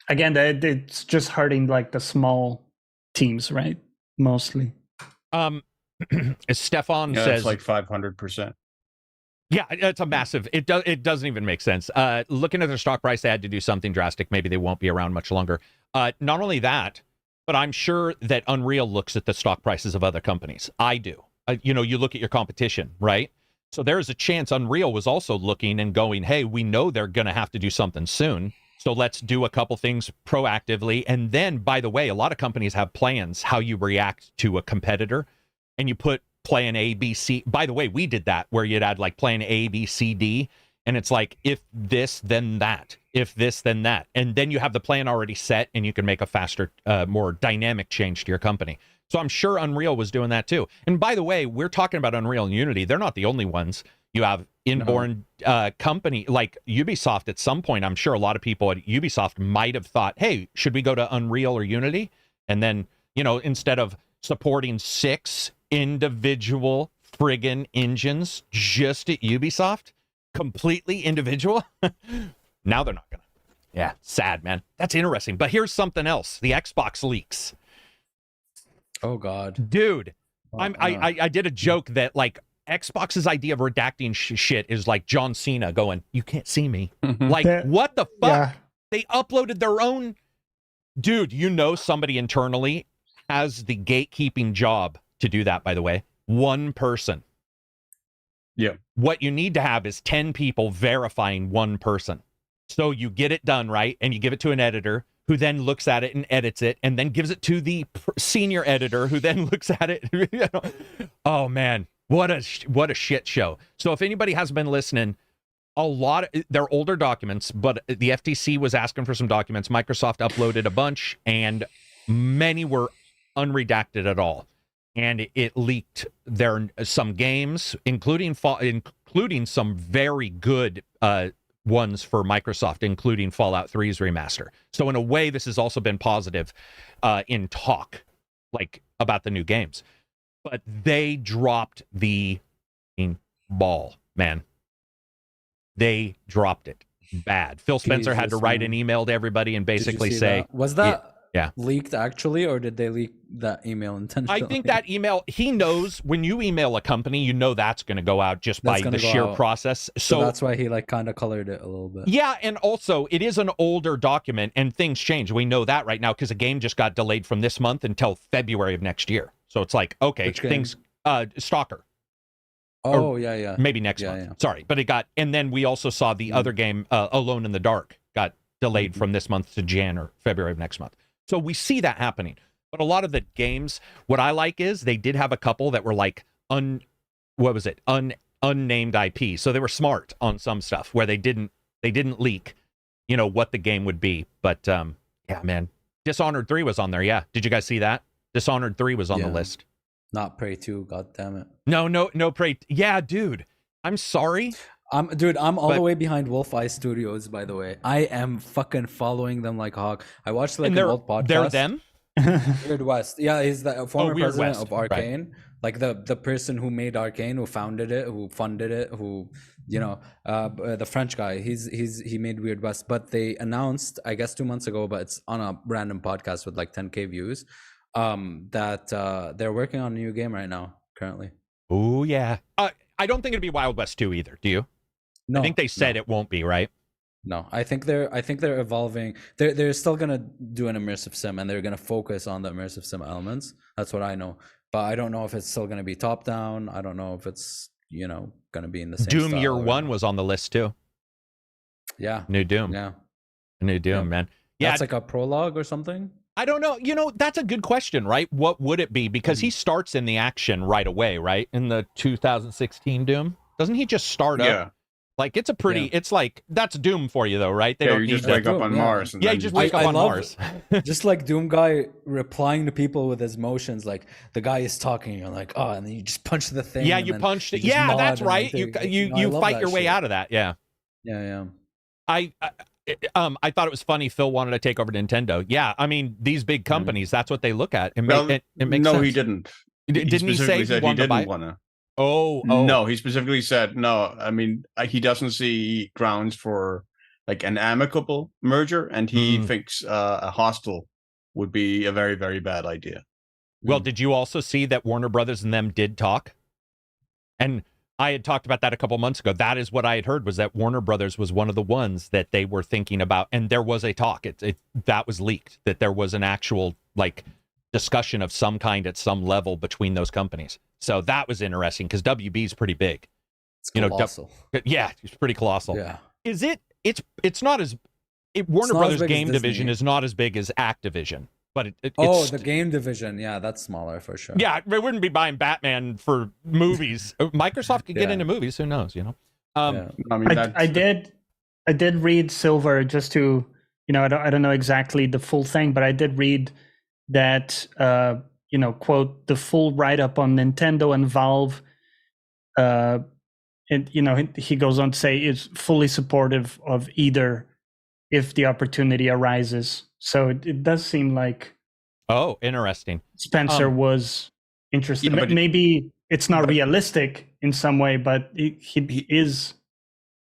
Again, it's just hurting like the small teams, right? Mostly. As Stefan Yeah, says, it's like 500%. yeah, it's a massive. It doesn't even make sense. Looking at their stock price, they had to do something drastic. Maybe they won't be around much longer. Not only that, but I'm sure that Unreal looks at the stock prices of other companies. I do. You know, you look at your competition, right? So there's a chance Unreal was also looking and going, hey, we know they're going to have to do something soon. So let's do a couple things proactively. And then, by the way, a lot of companies have plans how you react to a competitor, and you put plan A, B, C. By the way, we did that where you'd add like plan A, B, C, D. And it's like, if this, then that. If this, then that. And then you have the plan already set, and you can make a faster, more dynamic change to your company. So I'm sure Unreal was doing that too. And by the way, we're talking about Unreal and Unity. They're not the only ones. You have inborn company like Ubisoft at some point. I'm sure a lot of people at Ubisoft might have thought, hey, should we go to Unreal or Unity? And then, you know, instead of supporting 6 individual friggin' engines just at Ubisoft, completely individual, now they're not gonna. Yeah, sad, man. That's interesting. But here's something else. The Xbox leaks. Oh god. Dude, I did a joke that like Xbox's idea of redacting shit is like John Cena going, you can't see me. Like, what the fuck? Yeah. They uploaded their own. Dude, you know somebody internally has the gatekeeping job to do that, by the way. One person. Yeah. What you need to have is 10 people verifying one person. So you get it done, right? And you give it to an editor who then looks at it and edits it and then gives it to the senior editor who then looks at it. You know? Oh, man. What a shit show. So if anybody has been listening, a lot of they're older documents, but the FTC was asking for some documents. Microsoft uploaded a bunch, and many were unredacted at all. And it leaked some games, including some very good ones for Microsoft, including Fallout 3's remaster. So in a way, this has also been positive in talk, like about the new games. But they dropped the ball, man. They dropped it bad. Phil Spencer had to write an email to everybody and basically say, was that yeah, leaked actually, or did they leak that email intentionally? I think that email, he knows when you email a company, you know that's going to go out just by the sheer process. So that's why he like kind of colored it a little bit. Yeah, and also it is an older document and things change. We know that right now because the game just got delayed from this month until February of next year. So it's like, okay, things Stalker. Oh, yeah. Maybe next month. Yeah. Sorry, but it got, and then we also saw the other game, Alone in the Dark, got delayed from this month to Jan or February of next month. So we see that happening. But a lot of the games, what I like is they did have a couple that were like unnamed IP. So they were smart on some stuff where they didn't leak, you know, what the game would be. But yeah, man, Dishonored 3 was on there. Yeah, did you guys see that? Dishonored 3 was on the list. Not Prey 2, god damn it. No Prey. Yeah, dude. I'm sorry. I'm all the way behind Wolf Eye Studios, by the way. I am fucking following them like a hawk. I watched like an old podcast. They're them? Weird West. Yeah, he's the former president of Arcane. Right. Like the person who made Arcane, who founded it, who funded it, who, you know, the French guy. He made Weird West. But they announced, I guess 2 months ago, but it's on a random podcast with like 10K views, that they're working on a new game right now, currently. Oh, yeah. I don't think it'd be Wild West 2 either. Do you? No. I think they said it won't be, right? No, I think they're evolving. They're still gonna do an immersive sim, and they're gonna focus on the immersive sim elements. That's what I know. But I don't know if it's still gonna be top down. I don't know if it's, you know, gonna be in the same Doom style Year One was on the list too. Yeah. New Doom. Yeah. A new Doom, Yeah. man. Yeah, That's like a prologue or something. I don't know. That's a good question, right? What would it be? Because he starts in the action right away, right? In the 2016 Doom, doesn't he just start up? Yeah. Like it's a pretty. Yeah. It's like that's Doom for you, though, right? They Yeah, don't you need just to. wake up on Yeah. Mars. And Yeah, then you just wake up I on love Mars. Just like Doom guy replying to people with his motions, like the guy is talking, and you're like, oh, and then you just punch the thing. Yeah, and you then punched it. just Yeah, nod that's and right. then take- You I love fight that your way shit. out of that. Yeah. Yeah. I thought it was funny Phil wanted to take over Nintendo. Yeah, I mean these big companies, that's what they look at. It Well, makes no, sense. he didn't. Didn't he say specifically he said wanted to buy didn't it? want to. Oh, No, he specifically said no. I mean, he doesn't see grounds for like an amicable merger, and he thinks a hostile would be a very, very bad idea. Well, did you also see that Warner Brothers and them did talk? And I had talked about that a couple months ago. That is what I had heard, was that Warner Brothers was one of the ones that they were thinking about, and there was a talk. That was leaked, that there was an actual like discussion of some kind at some level between those companies. So that was interesting because WB is pretty big. It's colossal. Yeah, it's pretty colossal. Yeah. Is it? It's not as Warner not as Brothers big as game division Disney. is not as big as Activision, but it's The game division. Yeah, that's smaller for sure. yeah, they wouldn't be buying Batman for movies. Microsoft could get Yeah. into movies. Who knows? Yeah. I mean, I did read Silver just to, I don't know exactly the full thing, but I did read that quote, the full write-up on Nintendo and Valve, and he goes on to say is fully supportive of either if the opportunity arises. So it does seem like interesting. Spencer was interested. Yeah, but maybe it's not realistic in some way, but he is.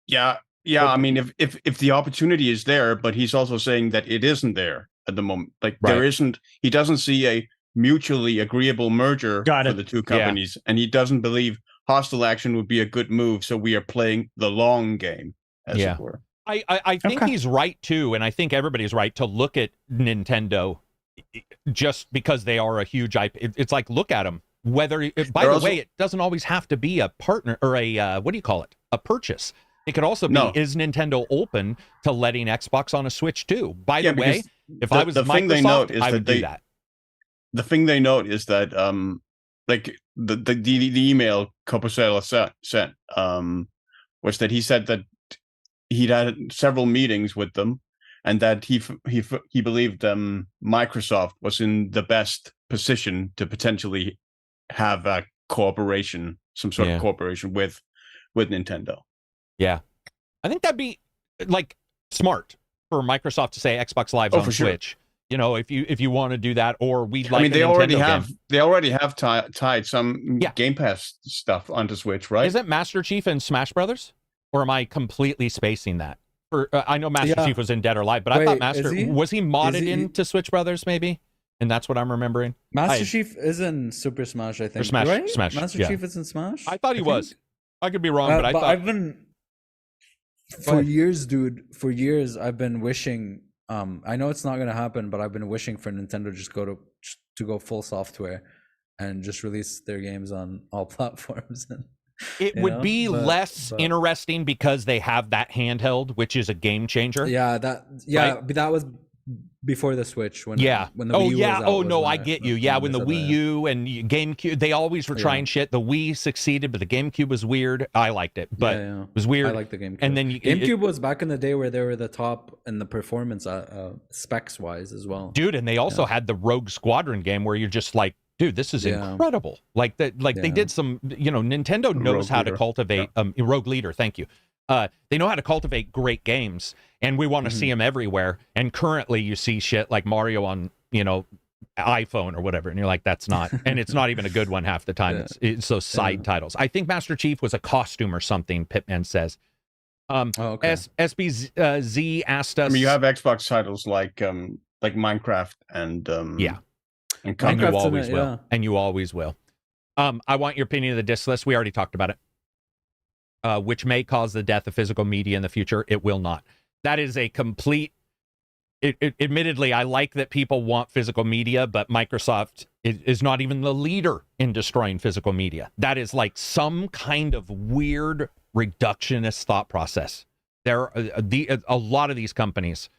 Yeah. I mean, if the opportunity is there, but he's also saying that it isn't there at the moment. Like there isn't. He doesn't see a mutually agreeable merger for the two companies, and he doesn't believe hostile action would be a good move. So we are playing the long game, as it were. I think he's right too, and I think everybody's right to look at Nintendo just because they are a huge IP. It's like, look at them. Whether, by the way, it doesn't always have to be a partner or a what do you call it? A purchase. It could also be, is Nintendo open to letting Xbox on a Switch too? By the way, if I was Microsoft, I would do that. The thing they note is that like the email Coppola sent was that he said that he'd had several meetings with them, and that he believed Microsoft was in the best position to potentially have a cooperation, some sort of cooperation with Nintendo. Yeah, I think that'd be like smart for Microsoft to say Xbox Live's on Switch. Sure. If you want to do that, or we'd like. I mean, they already have tied some Game Pass stuff onto Switch, right? Is it Master Chief and Smash Brothers, or am I completely spacing that? I know Master Chief was in Dead or Alive, but I thought was he modded into Switch Brothers maybe, and that's what I'm remembering. Master Chief is in Super Smash, I think. Smash, right? Smash. Master Chief is in Smash. I thought he was. I could be wrong, but I thought I've been for years, dude. For years, I've been wishing. I know it's not gonna happen, but I've been wishing for Nintendo to go full software and just release their games on all platforms. It would be less interesting because they have that handheld, which is a game changer. Yeah, but that was before the Switch. When the Wii U was out, I get you. Yeah, when the Wii U and GameCube, they always were trying shit. The Wii succeeded, but the GameCube was weird. I liked it, but it was weird. I like the GameCube. And then GameCube was back in the day where they were the top in the performance specs wise as well, dude. And they also had the Rogue Squadron game where you're just like, dude, this is incredible. Like that, they did some. Nintendo knows how to cultivate. Rogue Leader, thank you. They know how to cultivate great games, and we want to see them everywhere. And currently, you see shit like Mario on iPhone or whatever, and you're like, that's not, and it's not even a good one half the time. It's those side titles. I think Master Chief was a costume or something. Pitman says. SBZ asked us. I mean, you have Xbox titles like Minecraft and and you always will, and you always will. I want your opinion of the disc list. We already talked about it. Which may cause the death of physical media in the future. It will not. That is a complete. Admittedly, I like that people want physical media, but Microsoft is not even the leader in destroying physical media. That is like some kind of weird reductionist thought process. There are a lot of these companies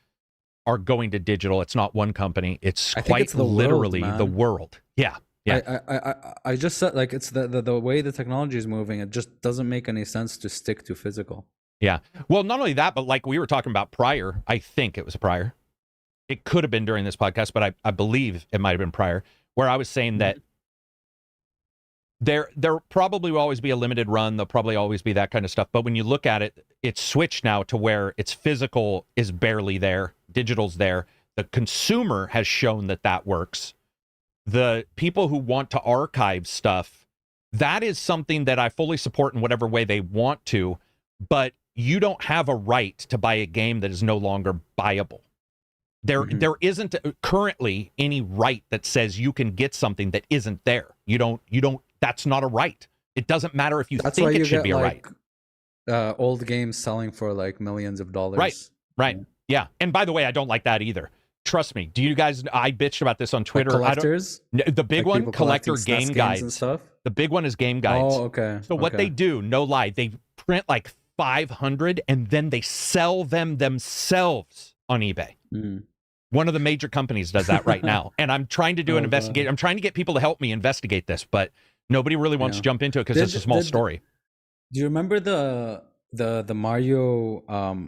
are going to digital. It's not one company. It's I think quite it's the world, literally the man. world. Yeah. Yeah. I just said, like, it's the way the technology is moving. It just doesn't make any sense to stick to physical. Yeah. Well, not only that, but like we were talking about prior, I think it was prior. It could have been during this podcast, but I believe it might have been prior, where I was saying that there probably will always be a limited run. There'll probably always be that kind of stuff. But when you look at it, it's switched now to where it's physical is barely there. Digital's there. The consumer has shown that that works. The people who want to archive stuff, that is something that I fully support in whatever way they want to, but you don't have a right to buy a game that is no longer buyable. There isn't currently any right that says you can get something that isn't there. You don't, that's not a right. It doesn't matter if you That's think why it you should get be a right. Old games selling for like millions of dollars. Right. Yeah. And by the way, I don't like that either. Trust me. Do you guys, I bitched about this on Twitter. Like collectors? The big Like one, collector game guides. And stuff? The big one is game guides. Oh, okay. So what they do, no lie, they print like 500 and then they sell them themselves on eBay. One of the major companies does that right now. And I'm trying to do an investigation. I'm trying to get people to help me investigate this, but nobody really wants to jump into it because it's a small story. Do you remember the Mario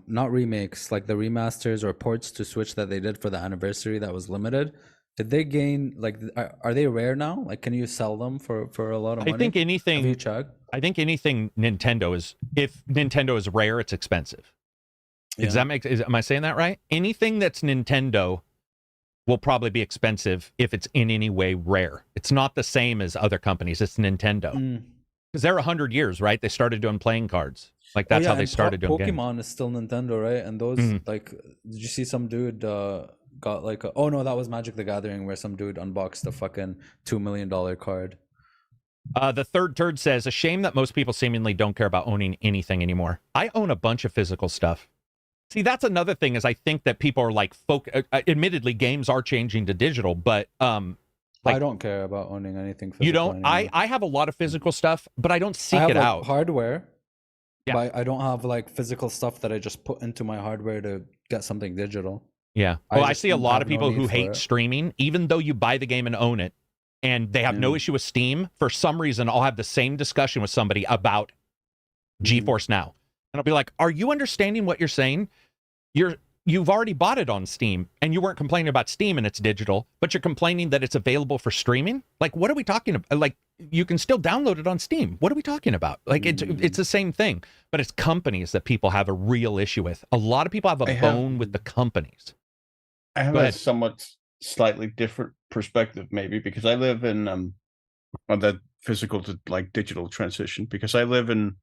not remakes, like the remasters or ports to Switch that they did for the anniversary that was limited? Did they gain, like, are they rare now? Like, can you sell them for a lot of money? I think anything. Have you checked? I think anything Nintendo is. If Nintendo is rare, it's expensive. Does that make? Am I saying that right? Anything that's Nintendo will probably be expensive if it's in any way rare. It's not the same as other companies. It's Nintendo because they're 100 years, right? They started doing playing cards. Like that's how they started doing games. Pokemon is still Nintendo, right? And those like, did you see some dude got like oh no, that was Magic the Gathering where some dude unboxed a fucking $2 million card. The third turd says, a shame that most people seemingly don't care about owning anything anymore. I own a bunch of physical stuff. See, that's another thing is I think that people are like, admittedly, games are changing to digital, but like, I don't care about owning anything physical. You don't? I have a lot of physical stuff, but I don't seek it out. Hardware. Yeah. But I don't have like physical stuff that I just put into my hardware to get something digital. Yeah. Well, I see a lot of people who hate streaming, even though you buy the game and own it, and they have no issue with Steam. For some reason, I'll have the same discussion with somebody about GeForce Now. And I'll be like, are you understanding what you're saying? You've already bought it on Steam, and you weren't complaining about Steam and it's digital, but you're complaining that it's available for streaming? Like, what are we talking about? Like, you can still download it on Steam. What are we talking about? Like, it's the same thing, but it's companies that people have a real issue with. A lot of people have a bone with the companies. I have a somewhat slightly different perspective, maybe, because I live in on that physical to like digital transition, because I live in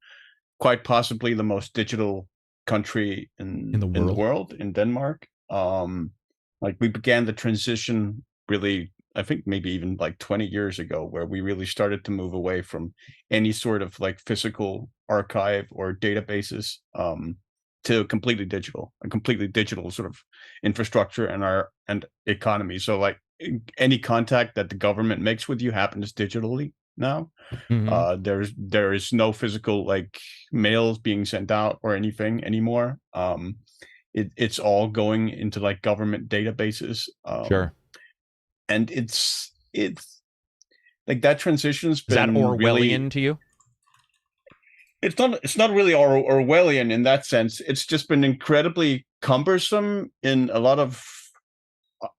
quite possibly the most digital country in the world, in Denmark. Like, we began the transition really, I think maybe even like 20 years ago, where we really started to move away from any sort of like physical archive or databases to a completely digital sort of infrastructure and economy. So like any contact that the government makes with you happens digitally now. There is no physical like mails being sent out or anything anymore. It's all going into like government databases. Sure. And it's like that transition's been Is that Orwellian really, to you? It's not really Orwellian in that sense. It's just been incredibly cumbersome in a lot of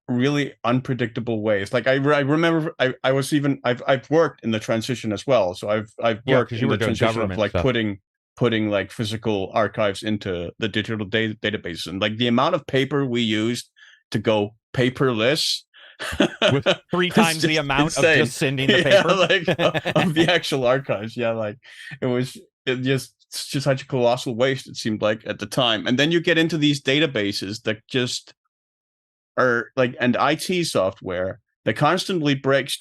really unpredictable ways. Like I remember I've worked in the transition as well. So I've worked in the transition of like putting like physical archives into the digital database, and like the amount of paper we used to go paperless with 3 times the amount insane. Of just sending the paper, like of the actual archives. Yeah, like it's just such a colossal waste, it seemed like at the time. And then you get into these databases that just are like, and IT software that constantly breaks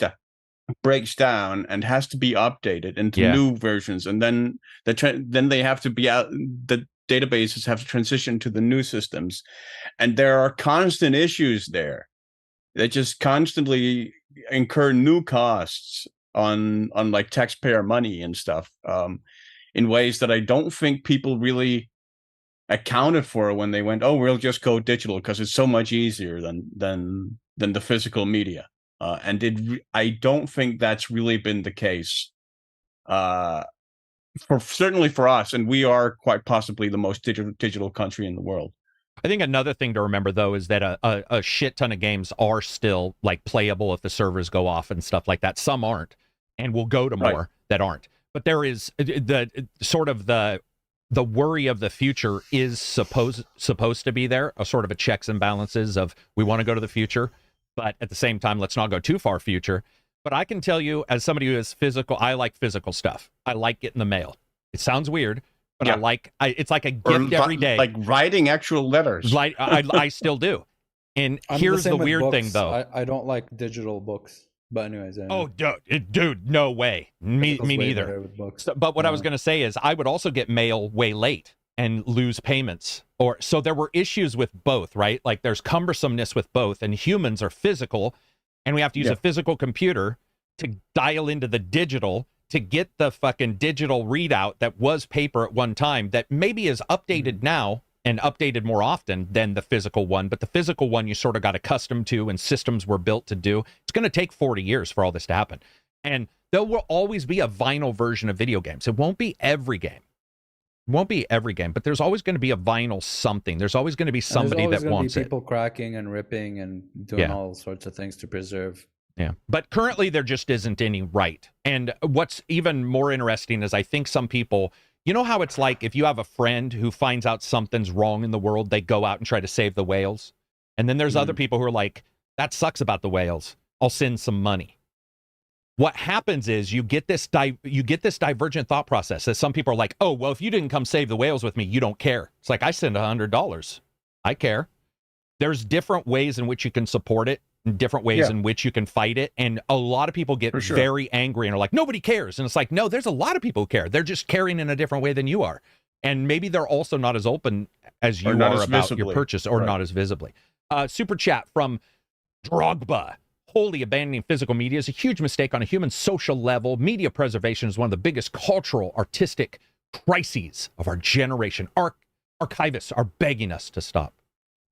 down and has to be updated into new versions, and then they have to be out. The databases have to transition to the new systems, and there are constant issues there that just constantly incur new costs on like taxpayer money and stuff, in ways that I don't think people really accounted for when they went, oh, we'll just go digital because it's so much easier than the physical media. I don't think that's really been the case. Certainly for us, and we are quite possibly the most digital country in the world. I think another thing to remember, though, is that a shit ton of games are still like playable if the servers go off and stuff like that. Some aren't, and we'll go to more that aren't. But there is the sort of the worry of the future is supposed to be there, a sort of a checks and balances of we want to go to the future, but at the same time, let's not go too far future. But I can tell you, as somebody who is physical, I like physical stuff. I like getting the mail. It sounds weird, but it's like a gift every day. Like writing actual letters. Like I still do. And here's the weird thing, though. I don't like digital books. But anyways. Oh, dude, no way. Me neither. But what I was going to say is I would also get mail way late and lose payments. So there were issues with both, right? Like there's cumbersomeness with both, and humans are physical, and we have to use a physical computer to dial into the digital to get the fucking digital readout that was paper at one time that maybe is updated now and updated more often than the physical one. But the physical one you sort of got accustomed to and systems were built to do. It's going to take 40 years for all this to happen. And there will always be a vinyl version of video games. It won't be every game. It won't be every game, but there's always going to be a vinyl something. There's always going to be somebody that wants it. People cracking and ripping and doing all sorts of things to preserve. Yeah, but currently there just isn't any right. And what's even more interesting is I think some people, you know how it's like if you have a friend who finds out something's wrong in the world, they go out and try to save the whales. And then there's other people who are like, that sucks about the whales. I'll send some money. What happens is you get this divergent thought process that some people are like, oh, well, if you didn't come save the whales with me, you don't care. It's like, I send $100. I care. There's different ways in which you can support it, and different ways in which you can fight it. And a lot of people get very angry and are like, nobody cares. And it's like, no, there's a lot of people who care. They're just caring in a different way than you are. And maybe they're also not as open as you are about your purchase, or not as visibly. Super chat from Drogba. Wholly abandoning physical media is a huge mistake on a human social level. Media preservation is one of the biggest cultural, artistic crises of our generation. Archivists are begging us to stop.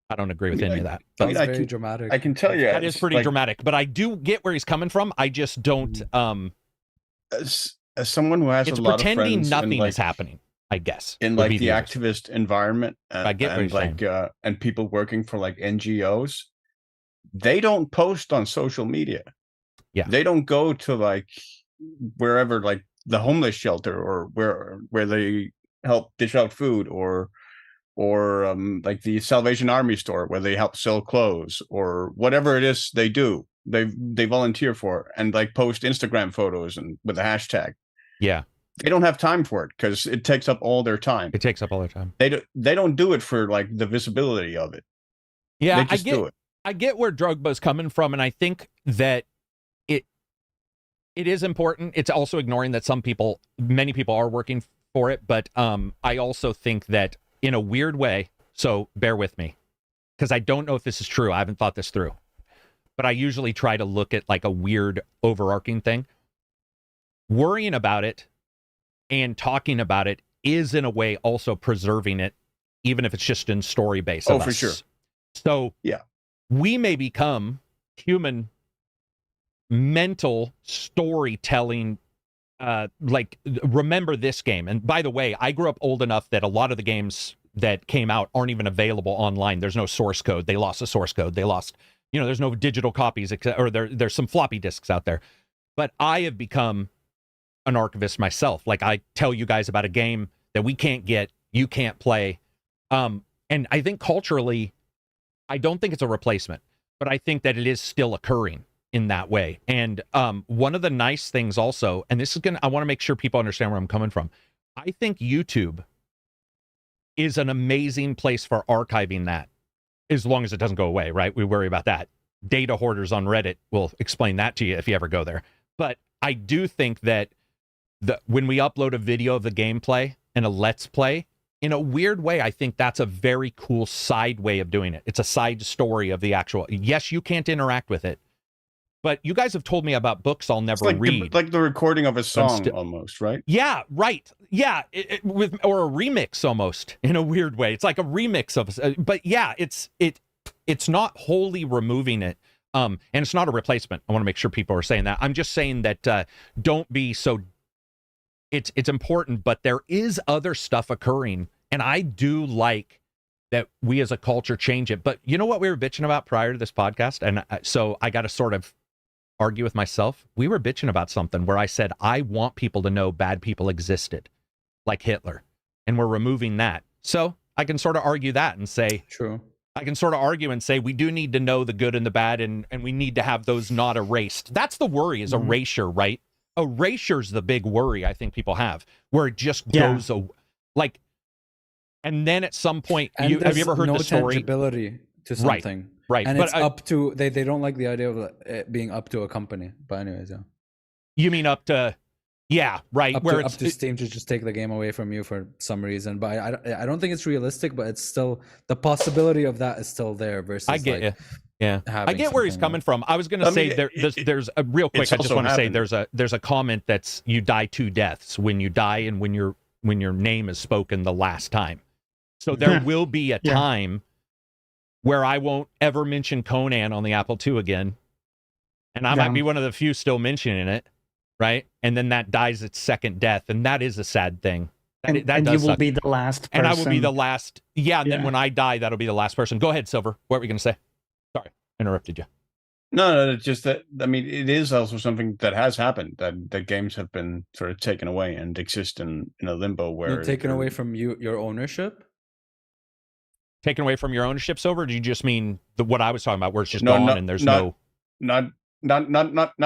I don't agree with any of that. That's very dramatic. I can tell you. That is pretty dramatic, but I do get where he's coming from. I just don't. As someone who has a lot of friends, pretending nothing is happening, I guess. In like the activist environment, I get what you're saying. And people working for like NGOs, they don't post on social media. Yeah, they don't go to like wherever, like the homeless shelter, or where they help dish out food, or like the Salvation Army store where they help sell clothes, or whatever it is they do. They volunteer for and like post Instagram photos and with a hashtag. Yeah, they don't have time for it because it takes up all their time. It takes up all their time. They don't do it for like the visibility of it. Yeah, they just do it. I get where Drogba's coming from, and I think that it is important. It's also ignoring that many people are working for it, but I also think that in a weird way, so bear with me, because I don't know if this is true. I haven't thought this through, but I usually try to look at like a weird overarching thing. Worrying about it and talking about it is in a way also preserving it, even if it's just in story base. Oh, for sure. So yeah, we may become human mental storytelling. Like, remember this game. And by the way, I grew up old enough that a lot of the games that came out aren't even available online. There's no source code. They lost the source code. They lost, there's no digital copies, or there's some floppy disks out there. But I have become an archivist myself. Like, I tell you guys about a game that we can't get, you can't play. And I think culturally, I don't think it's a replacement, but I think that it is still occurring in that way. And one of the nice things also, and this is I want to make sure people understand where I'm coming from. I think YouTube is an amazing place for archiving that, as long as it doesn't go away, right? We worry about that. Data hoarders on Reddit will explain that to you if you ever go there. But I do think that when we upload a video of the gameplay and a let's play, in a weird way, I think that's a very cool side way of doing it. It's a side story of the actual. Yes, you can't interact with it, But you guys have told me about books I'll never read. Like the recording of a song almost, right? Yeah, right. Yeah, or a remix almost in a weird way. It's like a remix of, but yeah, it's not wholly removing it, and it's not a replacement. I want to make sure people are saying that. I'm just saying that don't be so. It's important, but there is other stuff occurring, and I do like that we as a culture change it. But you know what we were bitching about prior to this podcast, and so I got to sort of argue with myself. We were bitching about something where I said I want people to know bad people existed, like Hitler, and we're removing that. So I can sort of argue that and say, True. I can sort of argue and say we do need to know the good and the bad, and we need to have those not erased. That's the worry, is erasure, right? Erasure's the big worry I think people have, where it just goes like, and then at some point, have you ever heard the story? Tangibility to something. Right. And But it's up to, they don't like the idea of it being up to a company. But anyways, yeah. You mean up to, yeah, right. Up to Steam to just take the game away from you for some reason. But I don't think it's realistic, but it's still, the possibility of that is still there versus I get you. Yeah, I get where he's coming from. I was going to say there's a real quick. I just want to say there's a comment that's you die 2 deaths when you die and when your name is spoken the last time. So there will be a time where I won't ever mention Conan on the Apple II again, and I might be one of the few still mentioning it, right? And then that dies its second death, and that is a sad thing. And you will be the last person. And I will be the last. Yeah, and then when I die, that'll be the last person. Go ahead, Silver. What were we going to say? Sorry, interrupted you. No, it's just that, I mean, it is also something that has happened, that games have been sort of taken away and exist in a limbo where... You're taken away from your ownership? Taken away from your ownership, Silver? Or do you just mean what I was talking about, where it's just gone and there's no... Not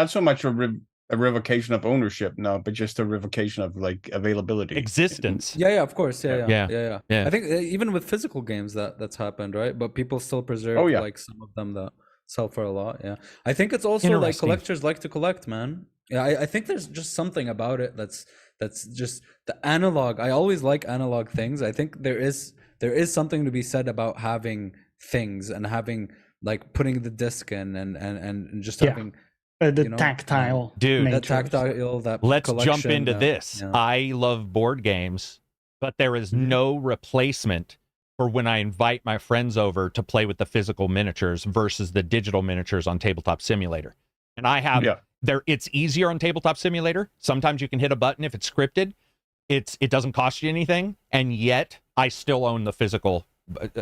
so much a revocation of ownership, no, but just a revocation of, like, availability. Existence. Yeah, of course. Yeah. I think even with physical games that's happened, right? But people still preserve like some of them that sell for a lot. Yeah, I think it's also like collectors like to collect, man. Yeah, I think there's just something about it that's just the analog. I always like analog things. I think there is something to be said about having things and having, like, putting the disc in and just having the tactile, dude. That tactile. Let's jump into this. Yeah. I love board games, but there is no replacement for when I invite my friends over to play with the physical miniatures versus the digital miniatures on Tabletop Simulator. And I have it's easier on Tabletop Simulator. Sometimes you can hit a button if it's scripted. It doesn't cost you anything, and yet I still own the physical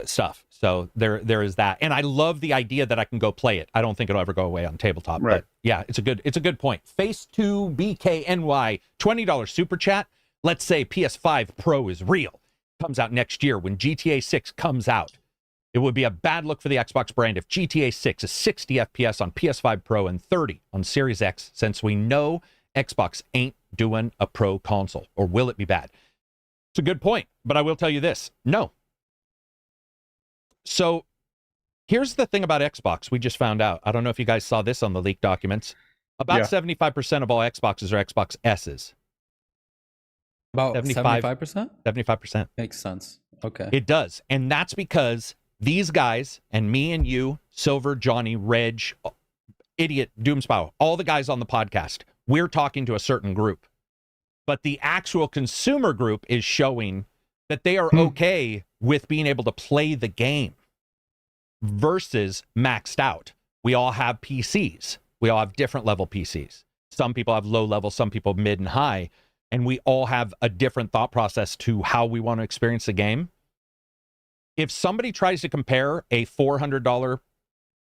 stuff. So there is that. And I love the idea that I can go play it. I don't think it'll ever go away on tabletop. Right. But yeah, it's a good point. Face2BKNY, $20 super chat. Let's say PS5 Pro is real. Comes out next year when GTA 6 comes out. It would be a bad look for the Xbox brand if GTA 6 is 60 FPS on PS5 Pro and 30 on Series X, since we know Xbox ain't doing a pro console. Or will it be bad? It's a good point, but I will tell you this. No. So here's the thing about Xbox we just found out. I don't know if you guys saw this on the leaked documents. About 75% of all Xboxes are Xbox S's. About 75%? 75%. Makes sense. Okay. It does. And that's because these guys and me and you, Silver, Johnny, Reg, Idiot, Doomspow, all the guys on the podcast, we're talking to a certain group. But the actual consumer group is showing that they are okay with being able to play the game versus maxed out. We all have PCs. We all have different level PCs. Some people have low level, some people mid and high. And we all have a different thought process to how we want to experience the game. If somebody tries to compare a $400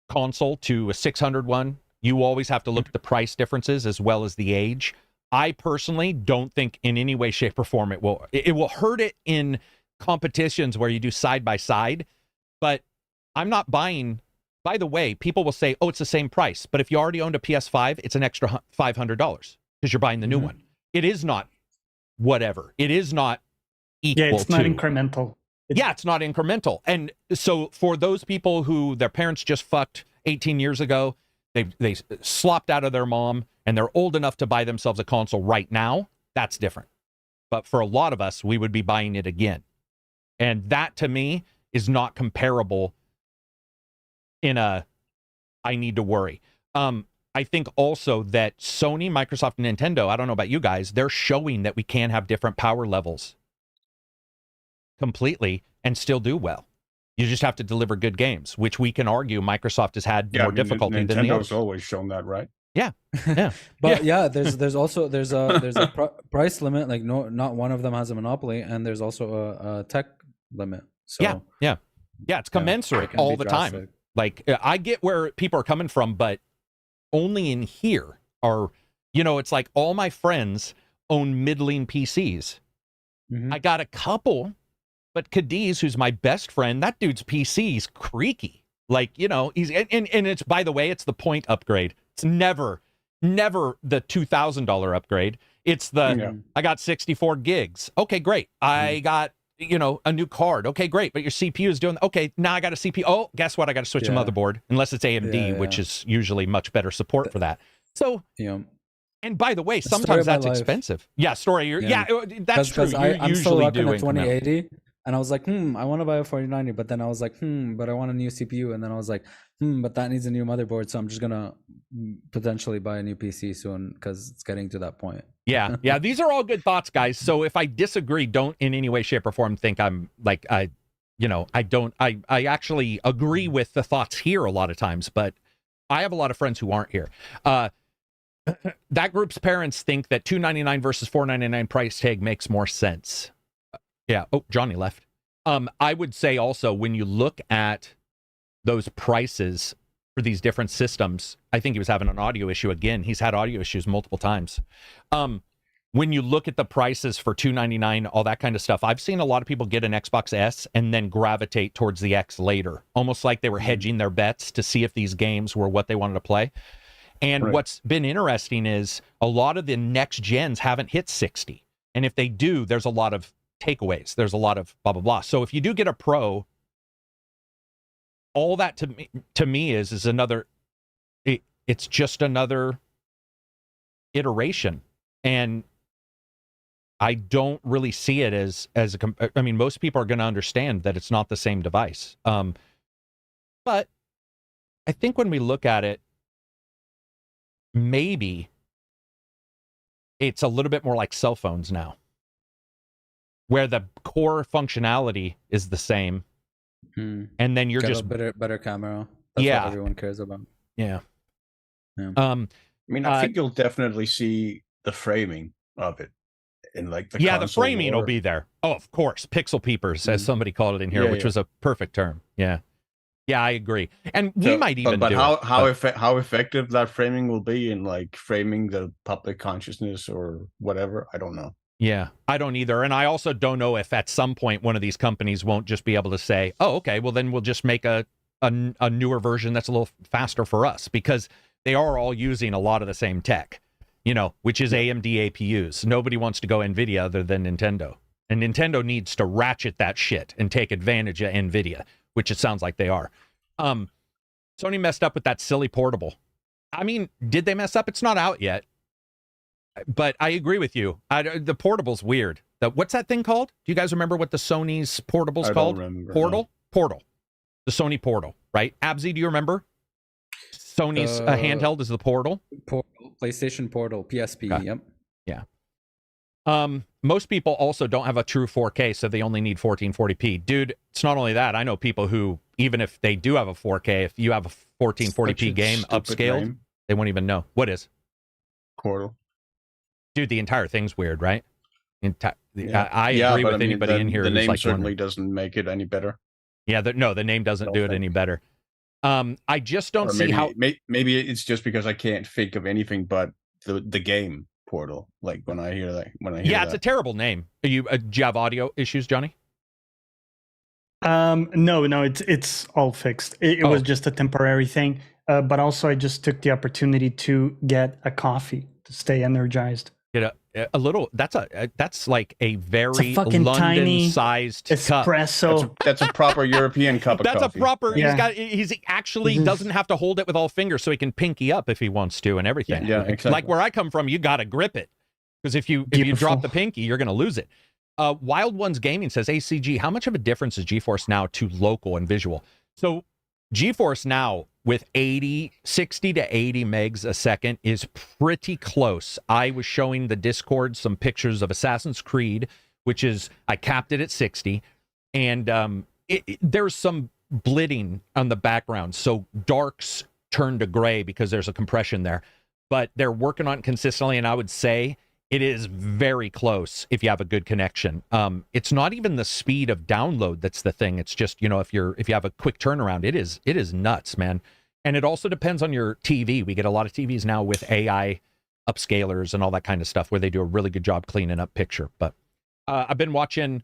console to a $600 one, you always have to look at the price differences as well as the age. I personally don't think in any way, shape, or form it will hurt it in competitions where you do side by side. But I'm not buying. By the way, people will say, "Oh, it's the same price." But if you already owned a PS5, it's an extra $500 because you're buying the new one. It is not whatever. It is not equal. Yeah, it's not incremental. It's not incremental. And so for those people who their parents just fucked 18 years ago, they slopped out of their mom, and they're old enough to buy themselves a console right now, that's different. But for a lot of us, we would be buying it again. And that, to me, is not comparable in a I need to worry. I I think also that Sony, Microsoft, and Nintendo, I don't know about you guys, they're showing that we can have different power levels completely and still do well. You just have to deliver good games, which we can argue Microsoft has had more difficulty than the Nintendo's others. always shown that, right? Yeah. But there's also there's a price limit. Like not one of them has a monopoly, and there's also a tech limit. So yeah, it's commensurate it can all be the drastic. time. Like I get where people are coming from, but only in here are, it's like all my friends own middling PCs. Mhm. I got a couple, but Cadiz, who's my best friend, that dude's PC is creaky. Like, he's and it's, by the way, it's the point upgrade. It's never the $2,000 upgrade. It's the I got 64 gigs. Okay, great. I got a new card. Okay, great. But your CPU is doing okay. Now I got a CPU. Oh, guess what? I got to switch a motherboard, unless it's AMD, which is usually much better support for that. So and by the way, sometimes that's expensive. Yeah, story. That's true. I'm still rocking a 2080, and I was like, I want to buy a 4090, but then I was like, but I want a new CPU, and then I was like, but that needs a new motherboard, so I'm just gonna potentially buy a new PC soon because it's getting to that point. Yeah. These are all good thoughts, guys. So if I disagree, don't in any way, shape, or form think I'm like I actually agree with the thoughts here a lot of times, but I have a lot of friends who aren't here. That group's parents think that $299 versus $499 price tag makes more sense. Yeah. Oh, Johnny left. I would say also when you look at those prices for these different systems, I think he was having an audio issue again. He's had audio issues multiple times. When you look at the prices for $299, all that kind of stuff, I've seen a lot of people get an Xbox S and then gravitate towards the X later, almost like they were hedging their bets to see if these games were what they wanted to play. And what's been interesting is a lot of the next gens haven't hit 60. And if they do, there's a lot of takeaways. There's a lot of blah, blah, blah. So if you do get a Pro, all that to me is another, it's just another iteration. And I don't really see it as I mean, most people are going to understand that it's not the same device. But I think when we look at it, maybe it's a little bit more like cell phones now, where the core functionality is the same, and then you're Got just a better camera. That's what everyone cares about. Yeah. I mean, I think you'll definitely see the framing of it in like the the framing will be there. Oh, of course, pixel peepers, as somebody called it in here, which was a perfect term. Yeah, I agree. And we might even but how effective that framing will be in like framing the public consciousness or whatever, I don't know. Yeah, I don't either. And I also don't know if at some point one of these companies won't just be able to say, oh, okay, well then we'll just make a newer version that's a little faster for us, because they are all using a lot of the same tech, which is AMD APUs. Nobody wants to go NVIDIA other than Nintendo. And Nintendo needs to ratchet that shit and take advantage of NVIDIA, which it sounds like they are. Sony messed up with that silly portable. I mean, did they mess up? It's not out yet. But I agree with you. The portable's weird. What's that thing called? Do you guys remember what the Sony's portable's called? Portal? Portal. The Sony Portal, right? Abzi, do you remember? Sony's handheld is the Portal. PlayStation Portal, PSP, Okay. Yep. Yeah. Most people also don't have a true 4K, so they only need 1440p. Dude, it's not only that. I know people who, even if they do have a 4K, if you have a 1440p game upscaled, they won't even know. What is? Portal. Dude, the entire thing's weird, right? I agree with anybody in here. The name like certainly doesn't make it any better. Yeah, the name doesn't do it any better. I just don't see how. Maybe it's just because I can't think of anything but the game Portal. Like when I hear that. It's a terrible name. Do you have audio issues, Johnny? No, it's all fixed. It was just a temporary thing. But also, I just took the opportunity to get a coffee to stay energized. Get a little. That's like a very London-sized espresso. That's a proper European cup of coffee. That's a proper. Yeah. He's actually doesn't have to hold it with all fingers, so he can pinky up if he wants to and everything. Yeah, exactly. Like where I come from, you got to grip it, because if you drop the pinky, you're going to lose it. Wild Ones Gaming says, ACG, how much of a difference is GeForce Now to local and visual? So GeForce now with 60 to 80 megs a second is pretty close. I was showing the Discord some pictures of Assassin's Creed, which is, I capped it at 60, and there's some blitting on the background, so darks turn to gray because there's a compression there, but they're working on it consistently, and I would say it is very close if you have a good connection. It's not even the speed of download that's the thing. It's just, if you have a quick turnaround, it is nuts, man. And it also depends on your TV. We get a lot of TVs now with AI upscalers and all that kind of stuff where they do a really good job cleaning up picture. But I've been watching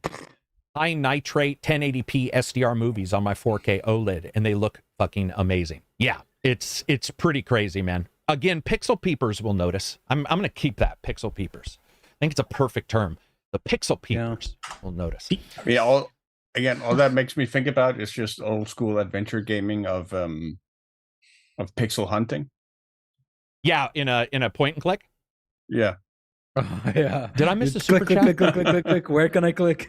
high nitrate 1080p SDR movies on my 4K OLED, and they look fucking amazing. Yeah, it's pretty crazy, man. Again, pixel peepers will notice. I'm going to keep that, pixel peepers. I think it's a perfect term. The pixel peepers will notice. Yeah, all that makes me think about is just old school adventure gaming of pixel hunting. Yeah, in a point and click. Yeah. Oh, yeah. Did I miss the super chat? Click. Where can I click?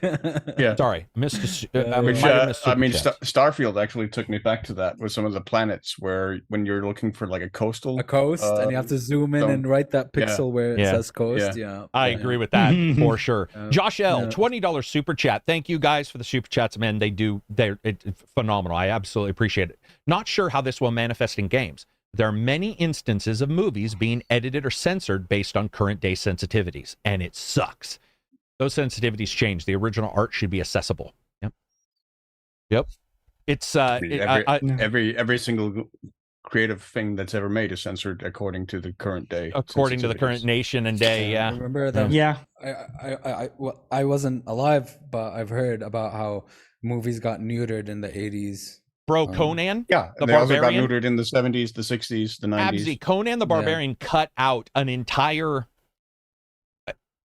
Yeah. Sorry, I missed Starfield actually took me back to that with some of the planets where when you're looking for like a coast, and you have to zoom in and write that pixel where it says coast. Yeah. I agree with that for sure. Josh L, $20 super chat. Thank you guys for the super chats, man. They're phenomenal. I absolutely appreciate it. Not sure how this will manifest in games. There are many instances of movies being edited or censored based on current day sensitivities, and it sucks. Those sensitivities change. The original art should be accessible. Yep. It's every single creative thing that's ever made is censored according to the current day. According to the current nation and day, yeah. Remember that? Yeah. I wasn't alive, but I've heard about how movies got neutered in the 80s. Bro, Conan? Yeah, the they Barbarian? also got neutered in the 70s, the 60s, the 90s. Abzi, Conan the Barbarian cut out an entire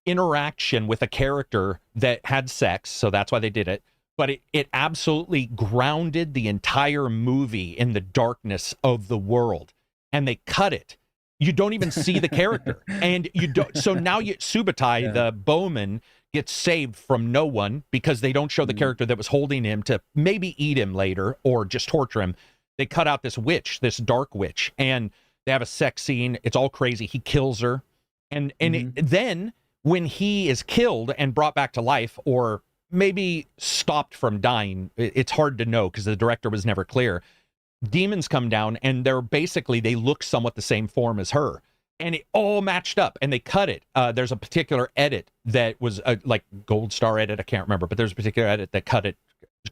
interaction with a character that had sex, so that's why they did it. But it absolutely grounded the entire movie in the darkness of the world. And they cut it. You don't even see the character. And you don't. So now Subutai, the bowman, gets saved from no one because they don't show the character that was holding him to maybe eat him later or just torture him. They cut out this witch, this dark witch, and they have a sex scene. It's all crazy. He kills her. And then when he is killed and brought back to life, or maybe stopped from dying, it's hard to know because the director was never clear. Demons come down and they look somewhat the same form as her. And it all matched up, and they cut it. There's a particular edit that was like Gold Star edit. I can't remember, but there's a particular edit that cut it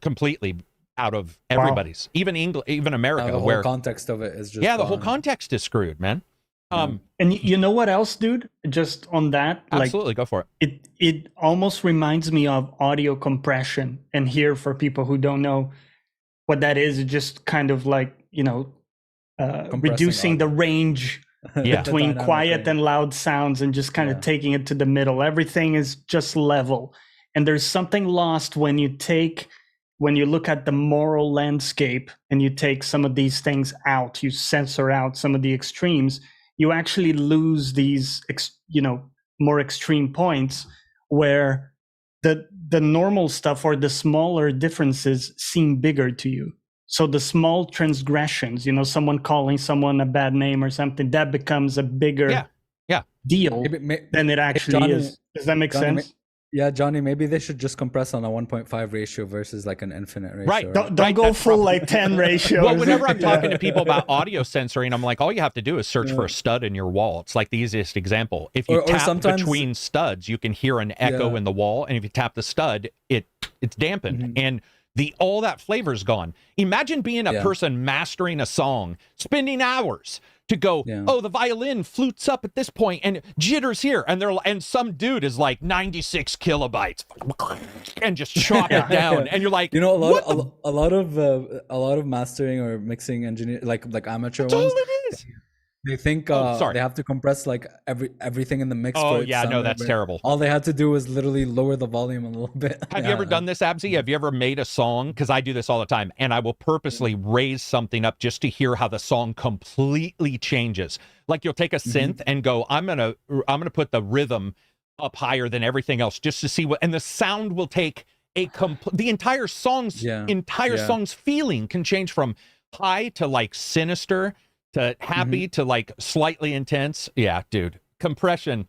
completely out of everybody's, even America. The whole context of it is just the whole context is screwed, man. And you know what else, dude? Just on that, absolutely, go for it. It almost reminds me of audio compression. And here, for people who don't know what that is, it's just kind of like reducing the range. Between quiet and loud sounds and just kind of taking it to the middle. Everything is just level. And there's something lost when you look at the moral landscape and you take some of these things out, you censor out some of the extremes, you actually lose these, more extreme points where the normal stuff or the smaller differences seem bigger to you. So the small transgressions, someone calling someone a bad name or something, that becomes a bigger deal than it actually is. Does that make sense? Yeah, Johnny, maybe they should just compress on a 1.5 ratio versus like an infinite ratio. Right. Don't go full like 10 ratio. Well, whenever I'm talking to people about audio censoring, I'm like, all you have to do is search for a stud in your wall. It's like the easiest example. If you tap between studs, you can hear an echo in the wall. And if you tap the stud, it's dampened. And all that flavor's gone. Imagine being a person mastering a song, spending hours to go, the violin flutes up at this point and jitters here, and some dude is like 96 kilobytes and just chop it down, and you're like, a lot of mastering or mixing engineer like amateur that's ones. all it is. They think they have to compress like everything in the mix. Oh yeah, no, that's terrible. All they had to do was literally lower the volume a little bit. Have you ever done this, Abzi? Have you ever made a song? Because I do this all the time, and I will purposely raise something up just to hear how the song completely changes. Like you'll take a synth and go, I'm gonna put the rhythm up higher than everything else just to see what, and the sound will take the entire song's song's feeling can change from high to like sinister to happy to like slightly intense. Yeah, dude. Compression.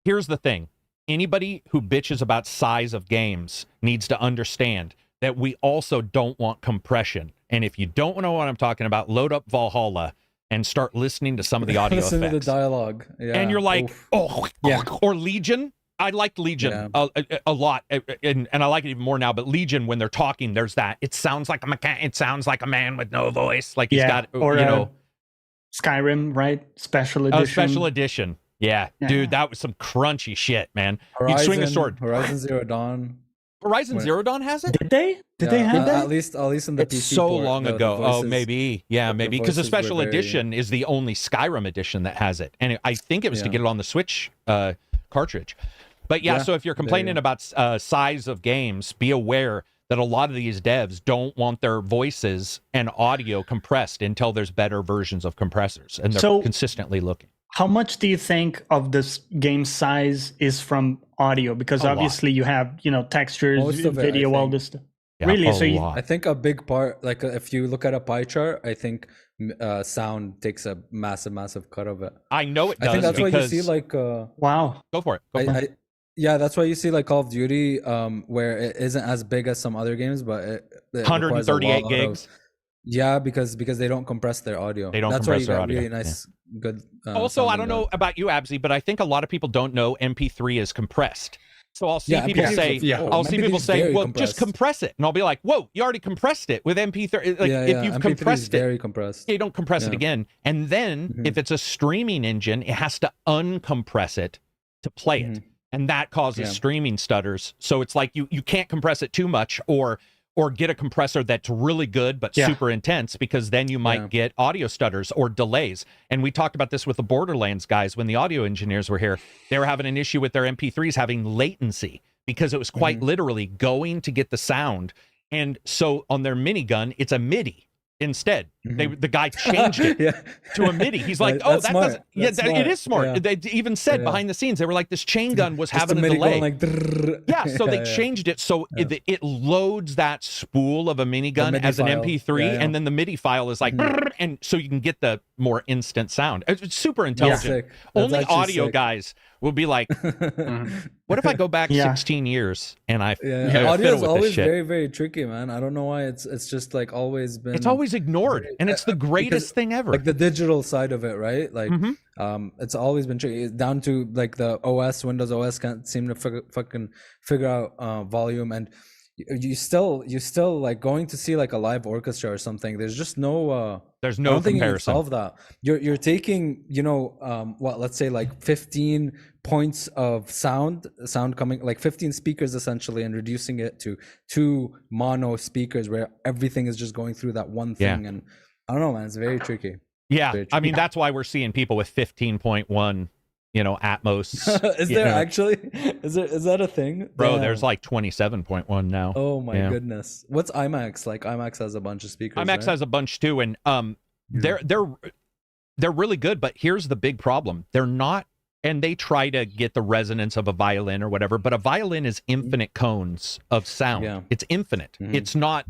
Here's the thing. Anybody who bitches about size of games needs to understand that we also don't want compression. And if you don't know what I'm talking about, load up Valhalla and start listening to some of the audio Listen effects. to the dialogue. Yeah. And you're like, Oof. oh, Yeah. or Legion. I liked Legion a lot, and I like it even more now. But Legion, when they're talking, there's that. It sounds like it sounds like a man with no voice. Like he's got, or you know, Skyrim, right? Special edition. special edition. Yeah, dude, that was some crunchy shit, man. Horizon, You'd swing a sword. Horizon Zero Dawn. Horizon Zero Dawn has it. Did they? Did they have that? At least in the It's PC so port, long the ago. voices- Maybe. Yeah, the maybe. Because the voices were special very- edition is the only Skyrim edition that has it. And I think it was to Yeah. get it on the Switch cartridge. But yeah, Yeah, so if you're complaining about size of games, be aware that a lot of these devs don't want their voices and audio compressed until there's better versions of compressors. And they're So- consistently looking. How much do you think of this game size is from audio? Because A lot. obviously you have, textures, Most of it, I video, all think. this stuff. Yeah, Really? a So you- lot. I think a big part, like if you look at a pie chart, I think sound takes a massive cut of it. I know it does I think that's why you because... see like Wow. Go for it. Go for it. yeah, that's why you see like Call of Duty, where it isn't as big as some other games, but it requires a 138 lot gigs. Yeah, because they don't compress their audio. They don't That's compress why you their got audio, really nice, good. Also, I sounding don't know guns. about you, Absy, but I think a lot of people don't know MP3 is compressed. So I'll see Yeah, people MP3 say, is- yeah. I'll see MP3 people is say, very well, just compressed. compress it. And I'll be like, whoa, you already compressed it with MP3. Like, if you've MP3 is compressed it, very compressed. you don't compress it Yeah. again. And then if it's a streaming engine, it has to uncompress it to play it. And that causes Yeah. streaming stutters. So it's like you can't compress it too much or get a compressor that's really good but Yeah. super intense, because then you might Yeah. get audio stutters or delays. And we talked about this with the Borderlands guys when the audio engineers were here. They were having an issue with their MP3s having latency because it was quite literally going to get the sound. And so on their minigun, it's a MIDI instead. The guy changed it Yeah. to a MIDI. He's like, That's oh, that smart. doesn't. Yeah, That's it is smart. smart. They even said Yeah. behind the scenes, they were like, this chain gun was Just having a MIDI delay. going like drrrr. Yeah, so they Yeah. changed it so it loads that spool of a minigun MIDI as an file. MP3, Yeah, yeah. and then the MIDI file is like, brrr, and so you can get the more instant sound. It's super intelligent. Sick. That's Only actually audio sick. guys will be like, what if I go back Yeah. 16 years and I Yeah, audio fiddle is with always this shit? very, very tricky, man. I don't know why it's just like always been. It's always ignored, and it's the greatest thing ever. like the digital side of it, right? Like, it's always been tricky. It's down to like the OS, Windows OS can't seem to fucking figure out volume, and you still like going to see like a live orchestra or something. There's just no. There's I no don't think you can comparison. solve that. You're taking, let's say like 15 points of sound coming, like 15 speakers essentially, and reducing it to 2 mono speakers where everything is just going through that one Yeah. thing. And I don't know, man, it's very tricky. Yeah, Very I mean that's why we're seeing people with 15.1, Atmos. Is you there know. actually? Is that a thing? Bro, Damn. there's like 27.1 now. Oh my Yeah. goodness. What's IMAX? Like IMAX has a bunch of speakers. IMAX right? has a bunch too, and they're really good. But here's the big problem: they're not, and they try to get the resonance of a violin or whatever. But a violin is infinite cones of sound. Yeah. It's infinite. Mhm. It's not.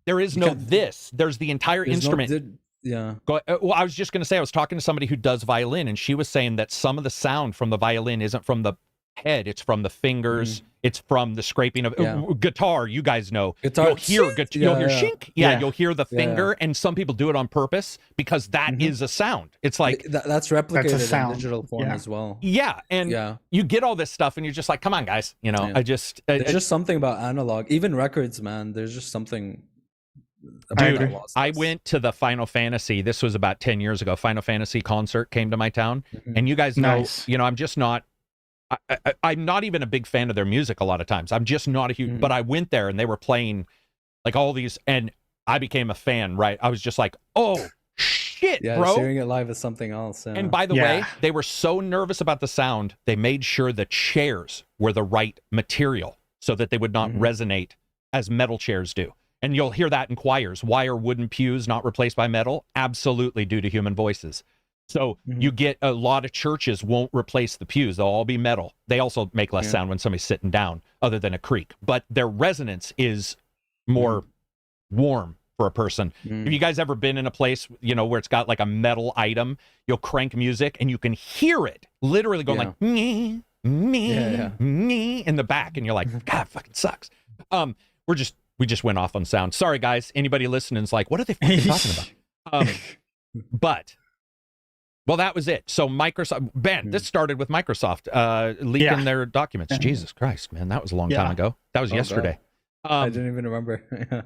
There is no this. There's the entire There's no instrument. yeah. Well, I was just going to say, I was talking to somebody who does violin, and she was saying that some of the sound from the violin isn't from the head, it's from the fingers, it's from the scraping of Yeah. guitar. You guys know, Guitar, you'll hear, shink. you'll hear Yeah, yeah. shink. Yeah, Yeah. you'll hear the Yeah, finger, and some people do it on purpose because that is a sound. It's like, That's replicated in sound. digital form Yeah. as well. yeah, and Yeah. you get all this stuff, and you're just like, come on, guys, Yeah. I just, There's just something about analog, even records, man. There's just something about Dude, that I lostness. went to the Final Fantasy. This was about 10 years ago. Final Fantasy concert came to my town, Mhm. and you guys know, Nice. I'm just not. I'm not even a big fan of their music a lot of times. I'm just not a huge. Mhm. But I went there, and they were playing like all these, and I became a fan. Right? I was just like, oh shit, Yeah, bro. hearing it live is something else. Yeah. And by the way, Yeah. they were so nervous about the sound, they made sure the chairs were the right material so that they would not resonate as metal chairs do. And you'll hear that in choirs. Why are wooden pews not replaced by metal? Absolutely due to human voices. So you get a lot of churches won't replace the pews. They'll all be metal. They also make less sound when somebody's sitting down other than a creak. But their resonance is more warm, for a person. Have you guys ever been in a place, you know, where it's got like a metal item? You'll crank music and you can hear it literally going like me in the back, and you're like, God, fucking sucks. We just went off on sound. Sorry, guys. Anybody listening is like, what are they fucking talking about? But well, that was it. So Microsoft, Ben, this started with Microsoft leaking their documents. Jesus Christ, man, that was a long time ago. That was yesterday. I didn't even remember.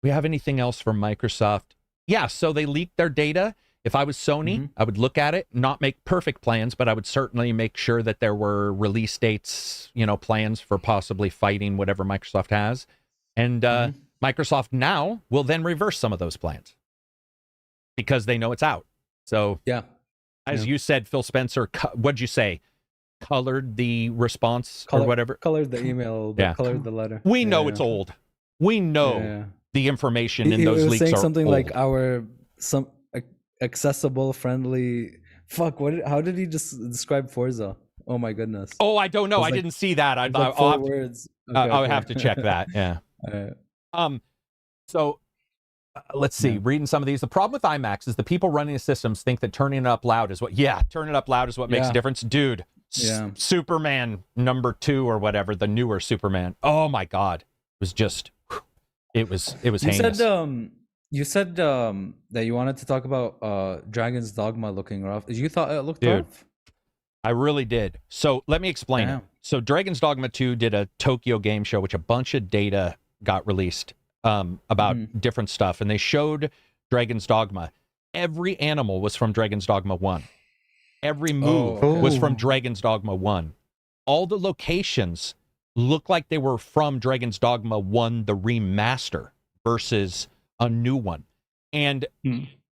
We have anything else from Microsoft? Yeah, so they leaked their data. If I was Sony, I would look at it, not make perfect plans, but I would certainly make sure that there were release dates, you know, plans for possibly fighting whatever Microsoft has. And Microsoft now will then reverse some of those plans because they know it's out. So, as you said, Phil Spencer, what'd you say? Colored the response or whatever? Colored the email, colored the letter. We know it's old. We know the information in those leaks saying are something old. like some accessible, friendly. Fuck, how did he just describe Forza? Oh my goodness. Oh, I don't know. I didn't see that. I'll words. I'll have to check that. Yeah. So let's see. Reading some of these. The problem with IMAX is the people running the systems think that turning it up loud is what. Yeah, turning it up loud is what makes a difference, dude. Superman #2 or whatever, the newer Superman. Oh my God, it was just. It was heinous. You said that you wanted to talk about Dragon's Dogma looking rough. You thought it looked rough? I really did. So let me explain it. So Dragon's Dogma 2 did a Tokyo Game Show, which a bunch of data got released about different stuff. And they showed Dragon's Dogma. Every animal was from Dragon's Dogma 1. Every move was from Dragon's Dogma 1. All the locations look like they were from Dragon's Dogma 1, the remaster, versus a new one. And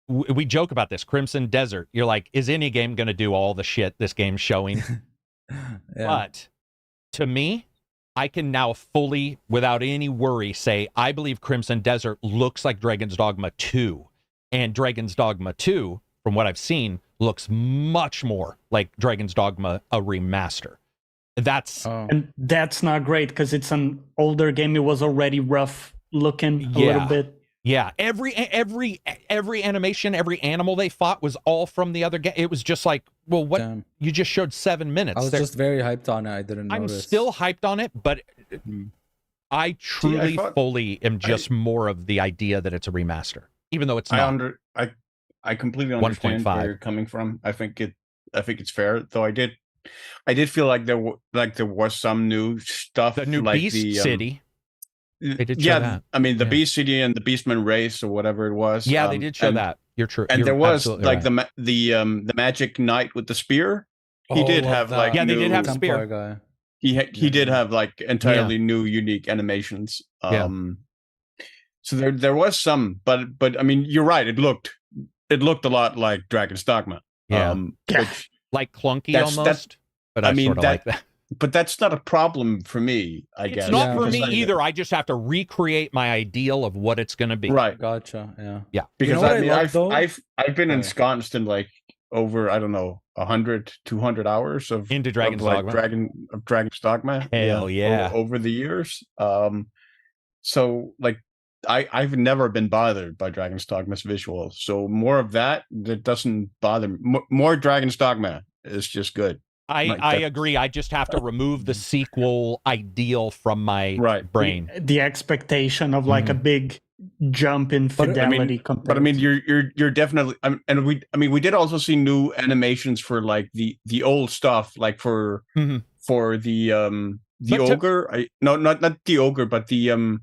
we joke about this. Crimson Desert. You're like, is any game going to do all the shit this game's showing? But to me, I can now fully, without any worry, say I believe Crimson Desert looks like Dragon's Dogma 2. And Dragon's Dogma 2, from what I've seen, looks much more like Dragon's Dogma, a remaster. And that's not great because it's an older game. It was already rough looking a little bit. Yeah, every animation, every animal they fought was all from the other game. It was just like, well, what? Damn. You just showed 7 minutes. I was just very hyped on it. I didn't notice. I'm still hyped on it, but I truly, fully am just more of the idea that it's a remaster, even though it's not. I completely understand where you're coming from. I think it's fair, though. I did feel like there was some new stuff, the new like Beast City. They did show that. I mean the Beast City and the Beastman race or whatever it was. Yeah, they did show that. You're true. And there was like right. the Magic Knight with the spear. He did have like they did have a spear guy. He did have like entirely new unique animations. So there was some, but I mean you're right. It looked a lot like Dragon's Dogma. Which, like clunky almost. But I mean sort of like that. But that's not a problem for me, I guess. It's not for me either. I just have to recreate my ideal of what it's going to be. Right. Gotcha. Yeah. Because I've been ensconced in like over, I don't know, 100, 200 hours of into Dragon's Dogma. Dragon's Dogma. Hell yeah. Over the years. So like I've never been bothered by Dragon's Dogma's visuals. So more of that doesn't bother me. More Dragon's Dogma is just good. I agree. I just have to remove the sequel ideal from my brain. The expectation of like a big jump in fidelity. But I mean, you're definitely. We did also see new animations for like the old stuff, like for the ogre. Not the ogre, but the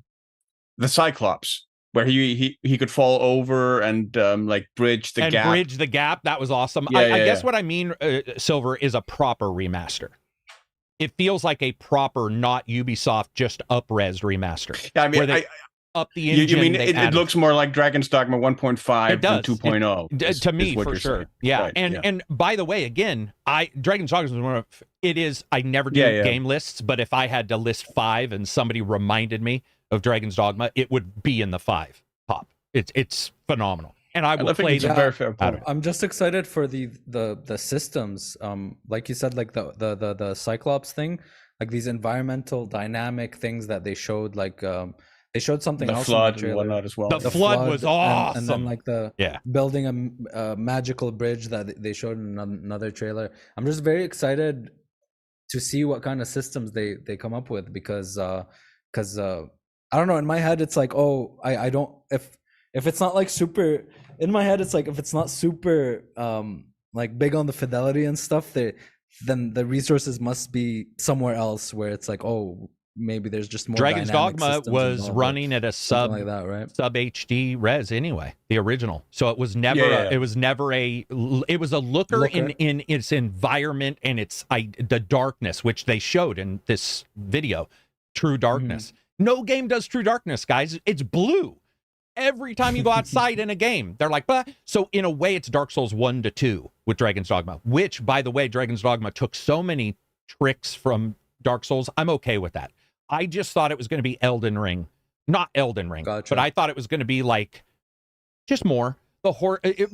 Cyclops, where he could fall over and like bridge the gap. Bridge the gap. That was awesome. I guess what I mean, Silver, is a proper remaster. It feels like a proper, not Ubisoft, just up-res remaster. Yeah, I mean, they up the engine. You mean it looks more like Dragon's Dogma 1.5 than 2.0? To me, for sure. Saying. Yeah, right, and by the way, again, Dragon's Dogma is one of it is. I never do game lists, but if I had to list 5 and somebody reminded me of Dragon's Dogma, it would be in the 5 top. It's phenomenal, and I will play a very fair point. I'm just excited for the systems. Like you said, like the Cyclops thing, like these environmental dynamic things that they showed. Like They showed something The else flood in the and trailer. whatnot as well. The flood was awesome. And then like the Yeah. building a magical bridge that they showed in another trailer. I'm just very excited to see what kind of systems they come up with because I don't know, in my head it's like, oh, I don't, if it's not like super, in my head it's like, if it's not super like big on the fidelity and stuff, then the resources must be somewhere else where it's like, oh, maybe there's just more Dragon's dynamic Dogma systems was involved, running at a sub like that, right? sub HD res anyway, the original. So it was never it was never it was a looker in its environment and its the darkness, which they showed in this video. True darkness. No game does true darkness, guys. It's blue. Every time you go outside in a game, they're like, bah. So in a way, it's Dark Souls 1 to 2 with Dragon's Dogma, which, by the way, Dragon's Dogma took so many tricks from Dark Souls. I'm okay with that. I just thought it was going to be Elden Ring. Not Elden Ring, but I thought it was going to be like just more.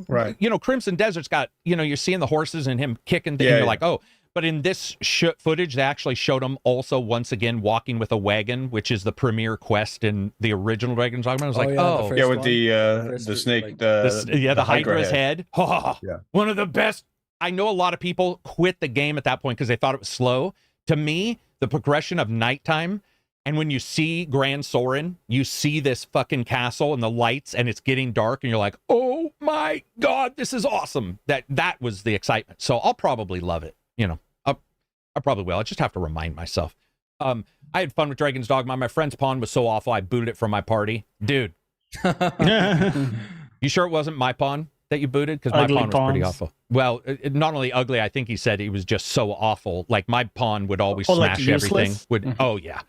Right. You know, Crimson Desert's got, you know, you're seeing the horses and him kicking, and you're like, oh. But in this footage, they actually showed him also once again walking with a wagon, which is the premier quest in the original Dragon's Dogma. I was like, with the snake, the Hydra's head. Yeah. One of the best. I know a lot of people quit the game at that point because they thought it was slow. To me, the progression of nighttime, and when you see Grand Soren, you see this fucking castle and the lights, and it's getting dark, and you're like, oh my God, this is awesome. That was the excitement. So I'll probably love it. You know, I probably will. I just have to remind myself. I had fun with Dragon's Dogma. My friend's pawn was so awful, I booted it from my party. Dude. You sure it wasn't my pawn that you booted? Because my pawn was pretty awful. Well, not only ugly, I think he said he was just so awful. Like, my pawn would always smash everything. Oh, yeah.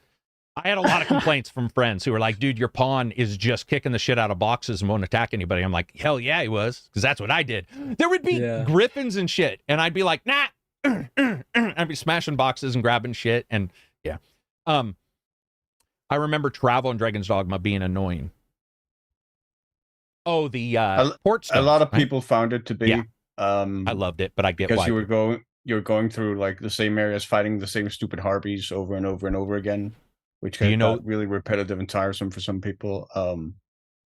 I had a lot of complaints from friends who were like, dude, your pawn is just kicking the shit out of boxes and won't attack anybody. I'm like, hell yeah, he was, because that's what I did. There would be griffins and shit, and I'd be like, nah. I'd be smashing boxes and grabbing shit, and yeah. I remember travel in Dragon's Dogma being annoying. Oh, the port stones, a lot of people found it to be. Yeah. I loved it, but I get because why. you were going through like the same areas, fighting the same stupid harpies over and over and over again, which got really repetitive and tiresome for some people.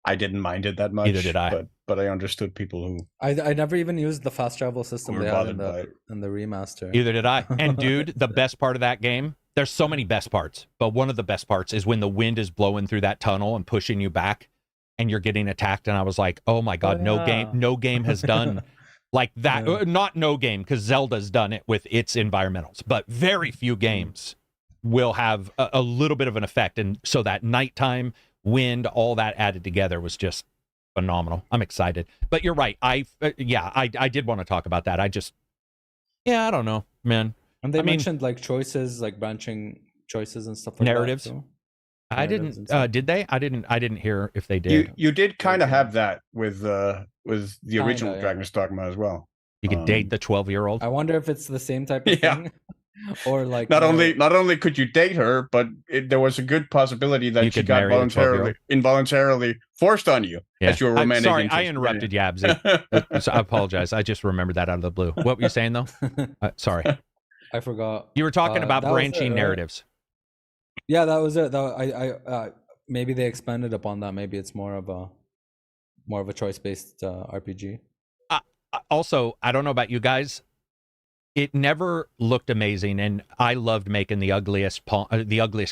I didn't mind it that much. Neither did I. But I understood people who I never even used the fast travel system they had in the remaster. Either did I. And dude, the best part of that game, there's so many best parts, but one of the best parts is when the wind is blowing through that tunnel and pushing you back and you're getting attacked. And I was like, oh my God, no game has done like that. Not no game, because Zelda's done it with its environmentals, but very few games will have a little bit of an effect. And so that nighttime wind, all that added together was just phenomenal. I'm excited. But you're right. I did want to talk about that. I don't know, man. And they mentioned like choices, like branching choices and stuff like narratives. That. I didn't. Did they? I didn't hear if they did. You did kind of have that with the original Dragon's Dogma as well. You could date the 12-year-old. I wonder if it's the same type of thing. Or like not only could you date her, but there was a good possibility that she got involuntarily forced on you as your romantic. Sorry, I interrupted you, Abzy. So I apologize. I just remembered that out of the blue. What were you saying though? Sorry, I forgot. You were talking about branching narratives. Yeah, that was it. I maybe they expanded upon that. Maybe it's more of a choice-based RPG. Also, I don't know about you guys. It never looked amazing, and I loved making the ugliest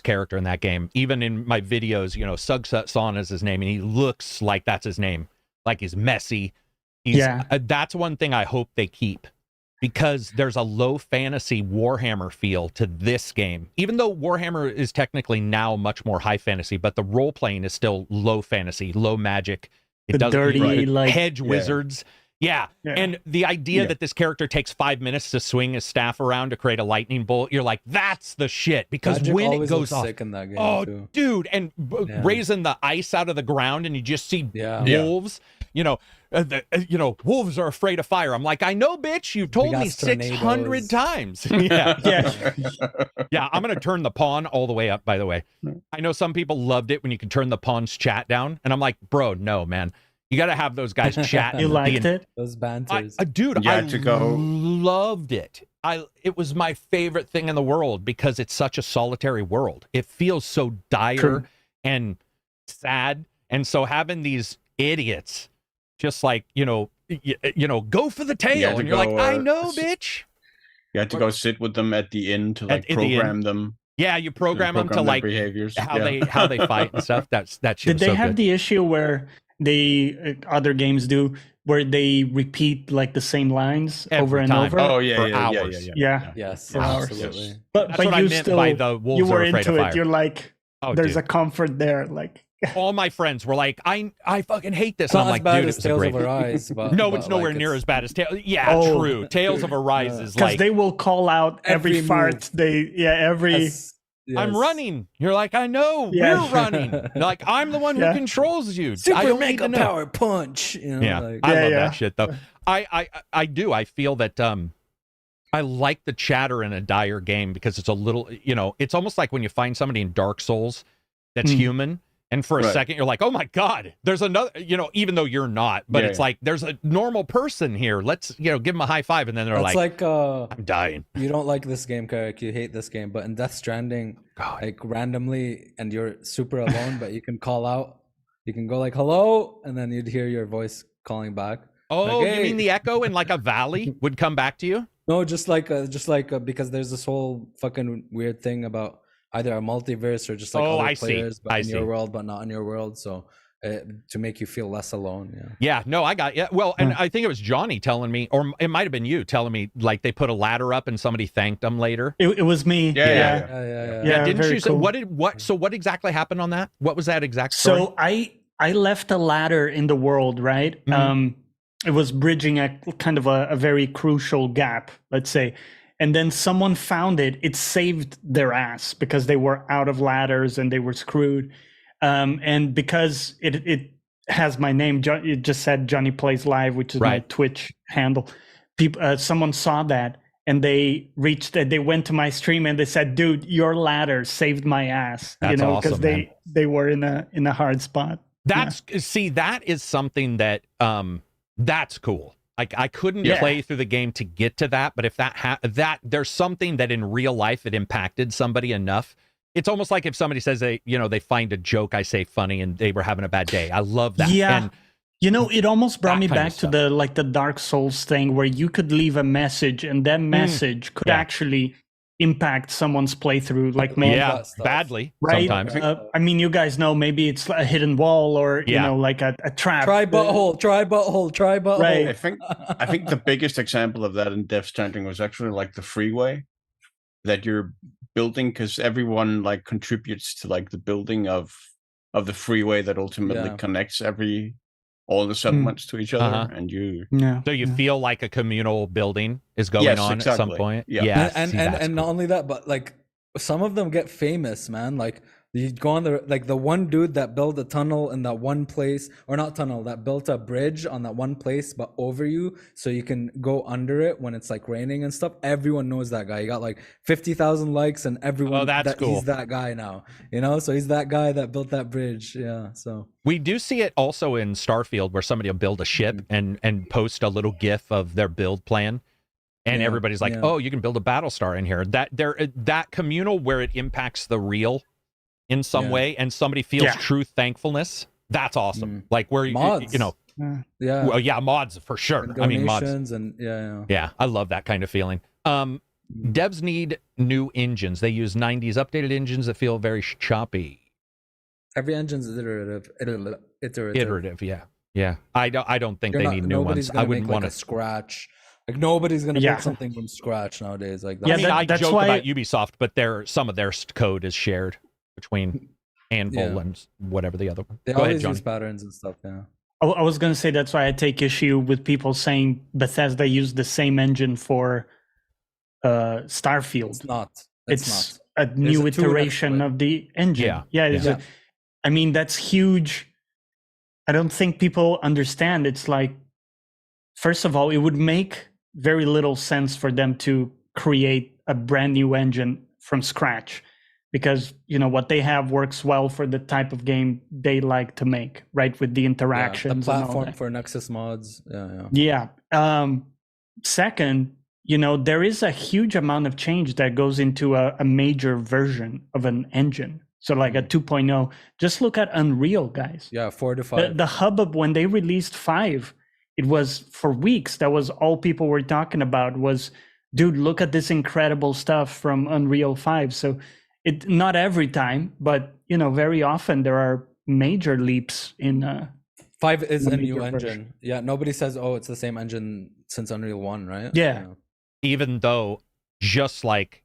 character in that game. Even in my videos, you know, Sugsan is his name, and he looks like that's his name. Like he's messy. That's one thing I hope they keep, because there's a low fantasy Warhammer feel to this game. Even though Warhammer is technically now much more high fantasy, but the role playing is still low fantasy, low magic. It doesn't dirty like hedge wizards. Yeah. And the idea that this character takes 5 minutes to swing his staff around to create a lightning bolt, you're like, that's the shit. Because Magic when it goes off, sick in that game too. Dude, and raising the ice out of the ground, and you just see wolves. You know, wolves are afraid of fire. I'm like, I know, bitch. You've told me 600 times. Yeah. I'm gonna turn the pawn all the way up. By the way, I know some people loved it when you could turn the pawn's chat down, and I'm like, bro, no, man. You got to have those guys chat. You liked it? Those banters. Dude, I loved it. It was my favorite thing in the world because it's such a solitary world. It feels so dire and sad. And so having these idiots just like, go for the tail. to And you're like, go, I know, bitch. You had to go sit with them at the inn to like At the program inn. them. Yeah, you program them to their like behaviors. how they fight and stuff. That shit Did was they so have good. the issue where other games do, where they repeat like the same lines Every over and time. over? Oh yeah, For yeah, hours. Yeah. Yes, For hours. absolutely. Yes. But That's what I you meant still by the wolves you were are afraid into of it. fire. You're like, Oh, there's dude. a comfort there. Like, All my friends were like, I fucking hate this. It's And not I'm as like, bad dude, as it was a Tales great. of Arise, but No, but, it's nowhere like, near it's- as bad as Tales. Yeah, Oh. true. Tales of Arise is because like, they will call out every Every fart. move. Every. Yes, I'm yes. running. You're like, I know, Yeah. we're running. Like, I'm the one who Yeah. controls you. I Super don't need mega to know. power punch. Yeah, Like, I love Yeah. that shit though. I do. I feel that I like the chatter in a dire game because it's a little, it's almost like when you find somebody in Dark Souls that's human, and for a Right. second you're like, oh my god, there's another, even though you're not, but Yeah, it's yeah. like there's a normal person here. Let's, give them a high five, and then they're that's like, like I'm dying. you don't like this game, Karak. You hate this game, but in Death Stranding, God. like randomly, and you're super alone, but you can call out. You can go like hello, and then you'd hear your voice calling back. Oh, Like, you hey. mean the echo in like a valley would come back to you? No, just like because there's this whole fucking weird thing about either a multiverse or just like Oh, other I see. players, but I in your see. world, but not in your world. So to make you feel less alone. Yeah. Yeah, no, I got, yeah. Well, and I think it was Johnny telling me, or it might have been you telling me, like they put a ladder up and somebody thanked them later. It was me. Yeah. Yeah, didn't very you say cool. what exactly happened on that? What was that exact story? So I left a ladder in the world, right? Mhm. It was bridging a kind of a very crucial gap, let's say. And then someone found it. It saved their ass because they were out of ladders and they were screwed. And because it has my name, it just said Johnny Plays Live, which is my Right. Twitch handle. Someone saw that and they went to my stream and they said, "Dude, your ladder saved my ass." That's because awesome, man. they were in a hard spot. See, that is something that that's cool. Like I couldn't Yeah. play through the game to get to that, but if that there's something that in real life it impacted somebody enough. It's almost like if somebody says they find a joke I say funny and they were having a bad day. I love that. Yeah. And It almost brought that me kind of back to stuff. the Dark Souls thing where you could leave a message and that message could Yeah. actually impact someone's playthrough. Like maybe, yeah, that stuff. badly right? sometimes. I mean, you guys know maybe it's a hidden wall or Yeah. like a trap. Try butthole. Try butthole. Try butthole. Right. I think the biggest example of that in Death Stranding was actually like the freeway that you're building, because everyone like contributes to like the building of the freeway that ultimately Yeah. connects all the settlements to each other, Uh-huh. and you Yeah. So you feel like a communal building is going Yes, on at some exactly. point. Yeah. and see, and, that's and cool. not only that, but like some of them get famous, man. Like you go on the one dude that built a tunnel in that one place, or not tunnel, that built a bridge on that one place but over you so you can go under it when it's like raining and stuff. Everyone knows that guy. He got like 50,000 likes and everyone that's cool. he's that guy now. So he's that guy that built that bridge. Yeah. So We do see it also in Starfield where somebody will build a ship and post a little GIF of their build plan. And Yeah, everybody's like, yeah. "Oh, you can build a Battlestar in here." That communal where it impacts the real in some Yeah. way, and somebody feels Yeah. true thankfulness. That's awesome. Like where Mods. Yeah. well, yeah, mods for sure. I mean, mods. Donations and yeah. Yeah, I love that kind of feeling. Devs need new engines. They use 90s updated engines that feel very choppy. Every engine's iterative. Iterative, yeah. I don't think they need new nobody's ones. gonna I wouldn't make, like, want a to. scratch. Like nobody's gonna Yeah. build something from scratch nowadays. Like I Yeah, mean, I that's joke why- about Ubisoft, but some of their code is shared between Anvil Yeah. and whatever the other one. they Go ahead, always Johnny. use patterns and stuff. Yeah. I was going to say that's why I take issue with people saying Bethesda used the same engine for Starfield. It's not. It's not. a new a tool next iteration to it. of the engine. Yeah, Yeah. I mean, that's huge. I don't think people understand. It's like, first of all, it would make very little sense for them to create a brand new engine from scratch because, what they have works well for the type of game they like to make, right? With the Yeah, interactions. the and all platform that. for Nexus mods. Yeah. Yeah. Second, there is a huge amount of change that goes into a major version of an engine. So like a 2.0. Just look at Unreal, guys. Yeah, 4 to 5. The hubbub when they released 5, it was for weeks. That was all people were talking about was, dude, look at this incredible stuff from Unreal 5. So it not every time, but very often there are major leaps in 5 is a new major engine. version. Yeah, nobody says, oh, it's the same engine since Unreal 1, right? Yeah. Even though, just like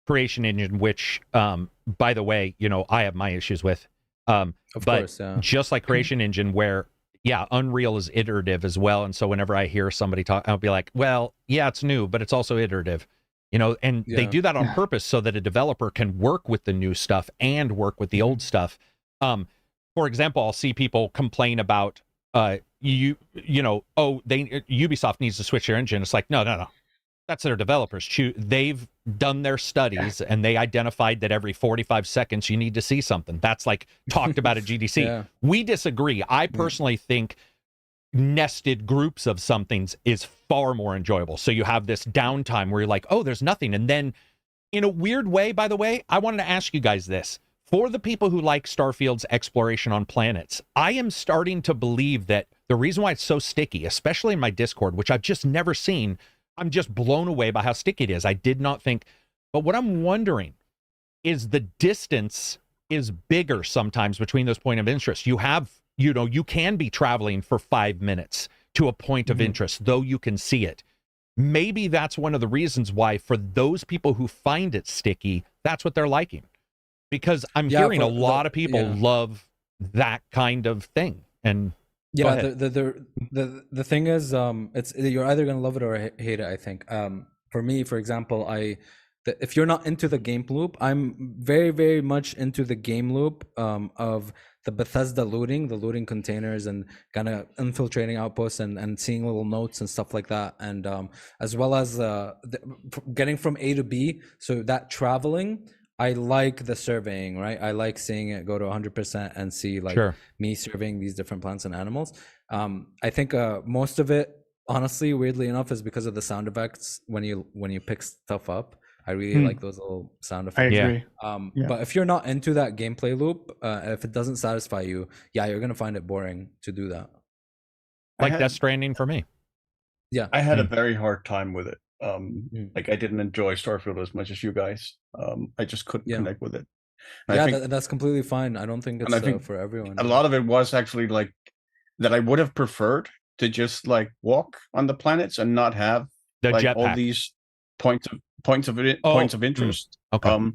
Creation Engine, which, by the way, I have my issues with. Of but course, yeah. just like Creation Engine, where, yeah, Unreal is iterative as well. And so whenever I hear somebody talk, I'll be like, well, yeah, it's new, but it's also iterative. And they do that on purpose so that a developer can work with the new stuff and work with the old stuff. For example, I'll see people complain about, Ubisoft needs to switch their engine. It's like, no. That's their developers. They've done their studies and they identified that every 45 seconds you need to see something. That's like talked about at GDC. Yeah. We disagree. I personally think nested groups of somethings is far more enjoyable. So you have this downtime where you're like, oh, there's nothing. And then in a weird way, by the way, I wanted to ask you guys this. For the people who like Starfield's exploration on planets, I am starting to believe that the reason why it's so sticky, especially in my Discord, which I've just never seen, I'm just blown away by how sticky it is. I did not think, but what I'm wondering is the distance is bigger sometimes between those points of interest. You have, you can be traveling for 5 minutes to a point of interest, though you can see it. Maybe that's one of the reasons why for those people who find it sticky, that's what they're liking. Because I'm hearing a lot of people love that kind of thing. And yeah, the thing is, you're either gonna love it or hate it. I think. For me, for example, if you're not into the game loop, I'm very, very much into the game loop of the Bethesda looting, the looting containers, and kind of infiltrating outposts and seeing little notes and stuff like that, and as well as getting from A to B. So that traveling. I like the surveying, right? I like seeing it go to 100% and see me surveying these different plants and animals. I think most of it, honestly, weirdly enough, is because of the sound effects when you pick stuff up. I really like those little sound effects. I agree. But if you're not into that gameplay loop, if it doesn't satisfy you, you're gonna find it boring to do that. Like Death Stranding for me. Yeah, I had a very hard time with it. Like I didn't enjoy Starfield as much as you guys. I just couldn't connect with it. And I think, that's completely fine. I don't think it's for everyone. A lot of it was actually like that I would have preferred to just like walk on the planets and not have the like jetpack. all these points of interest. Okay.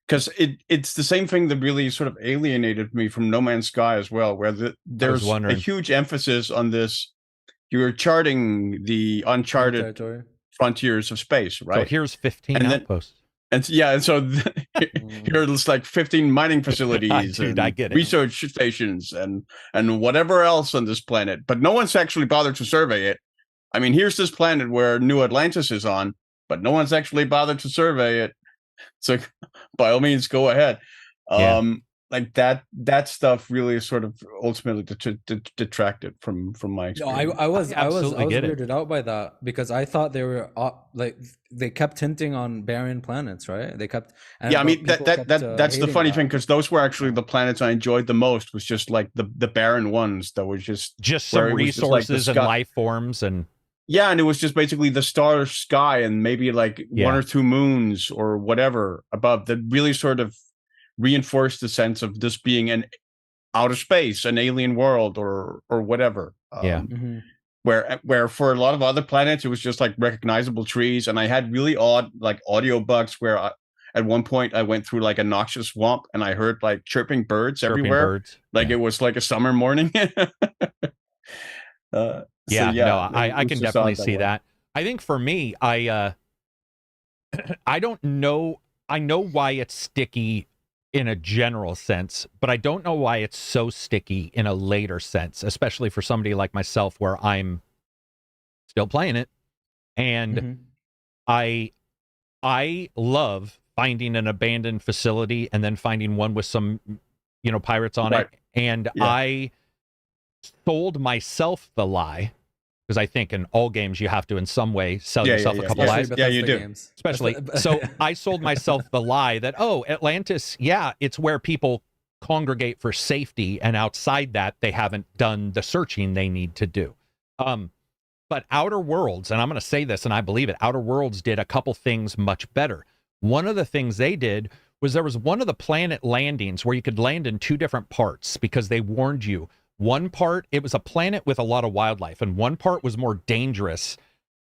Because it's the same thing that really sort of alienated me from No Man's Sky as well, where there's a huge emphasis on this. You're charting the uncharted frontiers of space, right? So here's 15 outposts. And so here's like 15 mining facilities Dude, and I get it. research stations and whatever else on this planet, but no one's actually bothered to survey it. I mean, here's this planet where New Atlantis is on, but no one's actually bothered to survey it. So by all means, go ahead. Like that stuff really sort of ultimately detracted from my experience. I was get weirded out by that because I thought they were like they kept hinting on barren planets, right? They kept. I mean that's the funny thing, because those were actually the planets I enjoyed the most. Was just like the barren ones that was just some resources and life forms and. Yeah, and it was just basically the star sky and maybe like one or two moons or whatever above that really sort of reinforced the sense of this being an outer space, an alien world or whatever. Where for a lot of other planets, it was just like recognizable trees. And I had really odd like audio bugs where at one point I went through like a noxious swamp and I heard like chirping birds everywhere. It was like a summer morning. I can definitely see that. I think for me, I don't know. I know why it's sticky in a general sense, but I don't know why it's so sticky in a later sense, especially for somebody like myself where I'm still playing it. And I love finding an abandoned facility and then finding one with some, pirates on it. And I sold myself the lie because I think in all games you have to in some way sell Yeah, yourself yeah, a couple yeah. lies. Especially Yeah, you Bethesda do. games. Especially, so I sold myself the lie that, oh, Atlantis, yeah, it's where people congregate for safety, and outside that, they haven't done the searching they need to do. But Outer Worlds, and I'm going to say this, and I believe it, Outer Worlds did a couple things much better. One of the things they did was there was one of the planet landings where you could land in two different parts because they warned you. One part, it was a planet with a lot of wildlife, and one part was more dangerous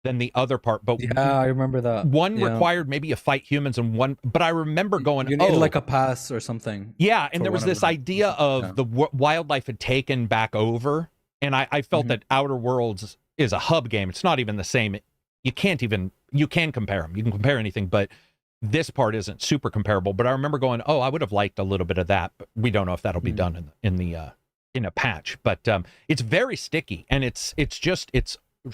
than the other part. But Yeah, I remember that. one Yeah. required maybe you fight humans, and one. But I remember going, You need oh, like a pass or something. yeah, and for there was one of this them. idea of Yeah. the wildlife had taken back over, and I felt Mhm. that Outer Worlds is a hub game. It's not even the same. You can compare them. You can compare anything, but this part isn't super comparable. But I remember going, oh, I would have liked a little bit of that, but we don't know if that'll be done in a patch. But it's very sticky, and it's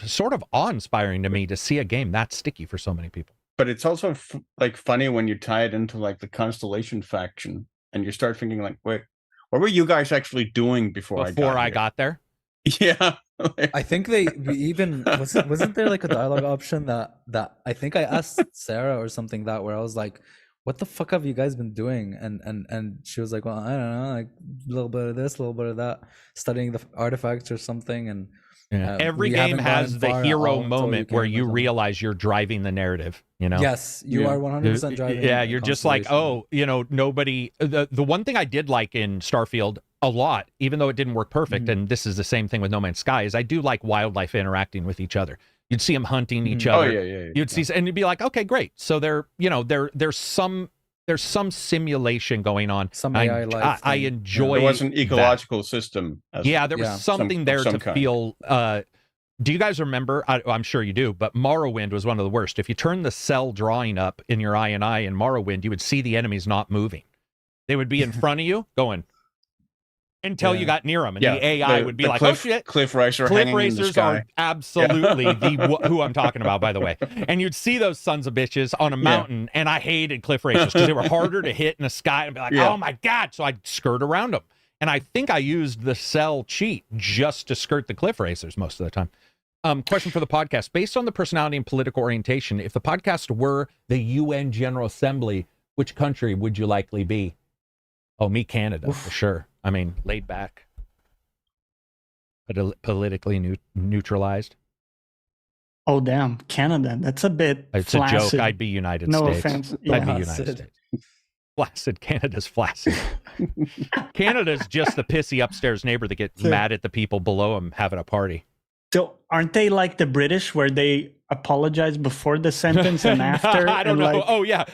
sort of awe-inspiring to me to see a game that sticky for so many people. But it's also like funny when you tie it into like the Constellation faction, and you start thinking like, wait, what were you guys actually doing before I got there? Yeah. I think we even wasn't there like a dialogue option that I think I asked Sarah or something that where I was like, what the fuck have you guys been doing? And she was like, well, I don't know, like a little bit of this, a little bit of that, studying the artifacts or something. And Every we game haven't has gotten the far at hero all until moment where came you with them. realize you're driving the narrative, you know? Yes, you Yeah. are 100% driving. Yeah, a you're just like, Constellation. oh, you know, nobody. The one thing I did like in Starfield a lot, even though it didn't work perfect, and this is the same thing with No Man's Sky, is I do like wildlife interacting with each other. You'd see them hunting each Oh other. yeah. You'd see, and you'd be like, okay, great. So there's some simulation going on. Some AI life I thing. enjoy. There was an that. ecological system. Yeah, there was Yeah. something Of there some to kind. feel. Do you guys remember? I'm sure you do, but Morrowind was one of the worst. If you turn the cell drawing up in your eye and in Morrowind, you would see the enemies not moving. They would be in front of you going until you got near them, and the AI would be like, oh shit. Cliff Racer Cliff hanging in the racers sky. are absolutely who I'm talking about, by the way. And you'd see those sons of bitches on a mountain, and I hated cliff racers because they were harder to hit in the sky, and be like, oh my God. So I'd skirt around them. And I think I used the cell cheat just to skirt the cliff racers most of the time. Question for the podcast. Based on the personality and political orientation, if the podcast were the UN General Assembly, which country would you likely be? Oh, me, Canada, for sure. I mean, laid back, but politically neutralized. Oh damn, Canada. That's a bit. It's flaccid. a joke. I'd be United No States. offense. I'd Yeah. be United States. Flaccid. Canada's flaccid. Canada's just the pissy upstairs neighbor that gets mad at the people below him having a party. So aren't they like the British where they apologize before the sentence and after? I don't and know. like- Oh yeah.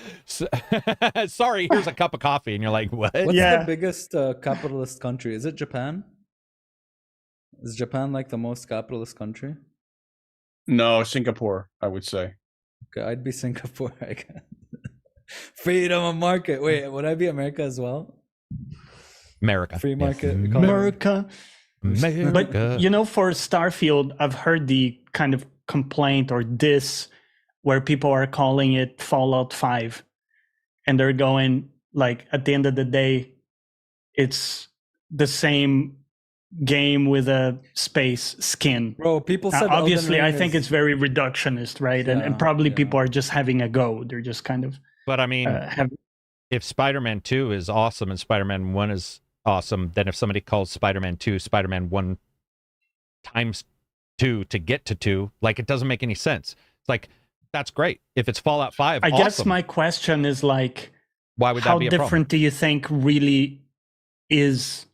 Sorry. Here's a cup of coffee, and you're like, what? What's Yeah. the biggest capitalist country? Is it Japan? Is Japan like the most capitalist country? No, Singapore, I would say. Okay, I'd be Singapore. I guess. Freedom of market. Wait, would I be America as well? America. Free market. Yes. America. America. But you know, for Starfield, I've heard the kind of complaint or diss where people are calling it Fallout 5, and they're going like, at the end of the day, it's the same game with a space skin. Bro, people Now, said obviously, Elden I Ring think is- it's very reductionist, right? And Yeah, probably yeah. people are just having a go. They're just kind of But I mean, if Spider-Man 2 is awesome and Spider-Man 1 is awesome, then if somebody calls Spider-Man 2 Spider-Man 1 times 2 to get to 2, like, it doesn't make any sense. It's like, that's great. If it's Fallout 5, I awesome. guess my question is like, Why would that how be a different problem? do you think really is,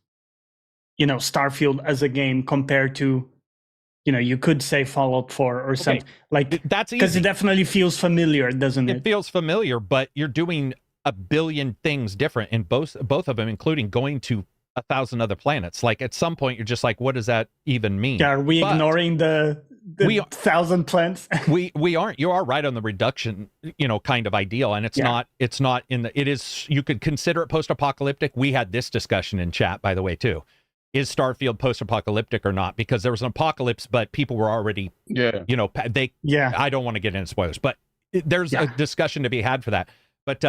you know, Starfield as a game compared to, you know, you could say Fallout 4 or something like, That's because easy. it definitely feels familiar, doesn't It it? feels familiar, but you're doing a billion things different in both of them, including going to 1,000 other planets. Like, at some point, you're just like, what does that even mean? Yeah, are we But ignoring the we- 1,000 plants? we aren't. You are right on the reduction, you know, kind of ideal, and it's not in the. It is. You could consider it post-apocalyptic. We had this discussion in chat, by the way, too. Is Starfield post-apocalyptic or not? Because there was an apocalypse, but people were already, you know, they. Yeah. I don't want to get into spoilers, but there's a discussion to be had for that. But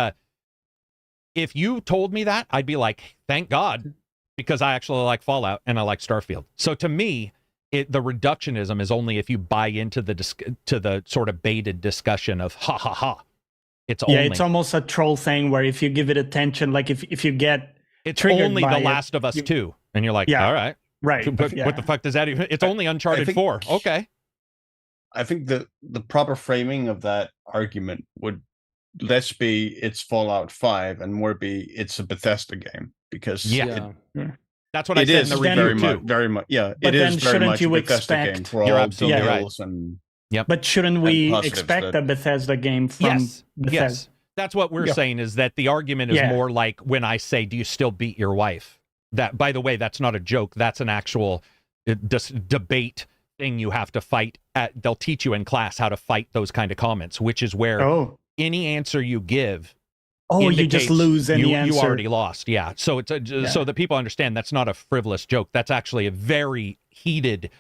if you told me that, I'd be like, thank God, because I actually like Fallout and I like Starfield. So to me, the reductionism is only if you buy into to the sort of baited discussion of ha ha ha. It's almost a troll thing where if you give it attention, like if you get it's triggered only by The Last of Us 2, and you're like, all right, but what the fuck does that even? It's only Uncharted 4. Okay. I think the proper framing of that argument would less be it's Fallout 5 and more be it's a Bethesda game, because that's what I said in the review too. Very much, yeah. But it is very much a Bethesda expect, game for you're all absolutely details right. and But shouldn't we expect that, a Bethesda game from Bethesda? Yes. That's what we're saying, is that the argument is more like when I say, do you still beat your wife? That, by the way, that's not a joke. That's an actual debate thing you have to fight at. They'll teach you in class how to fight those kind of comments, which is where any answer you give you just lose any answer. You already lost. Yeah. So it's so that people understand that's not a frivolous joke. That's actually a very heated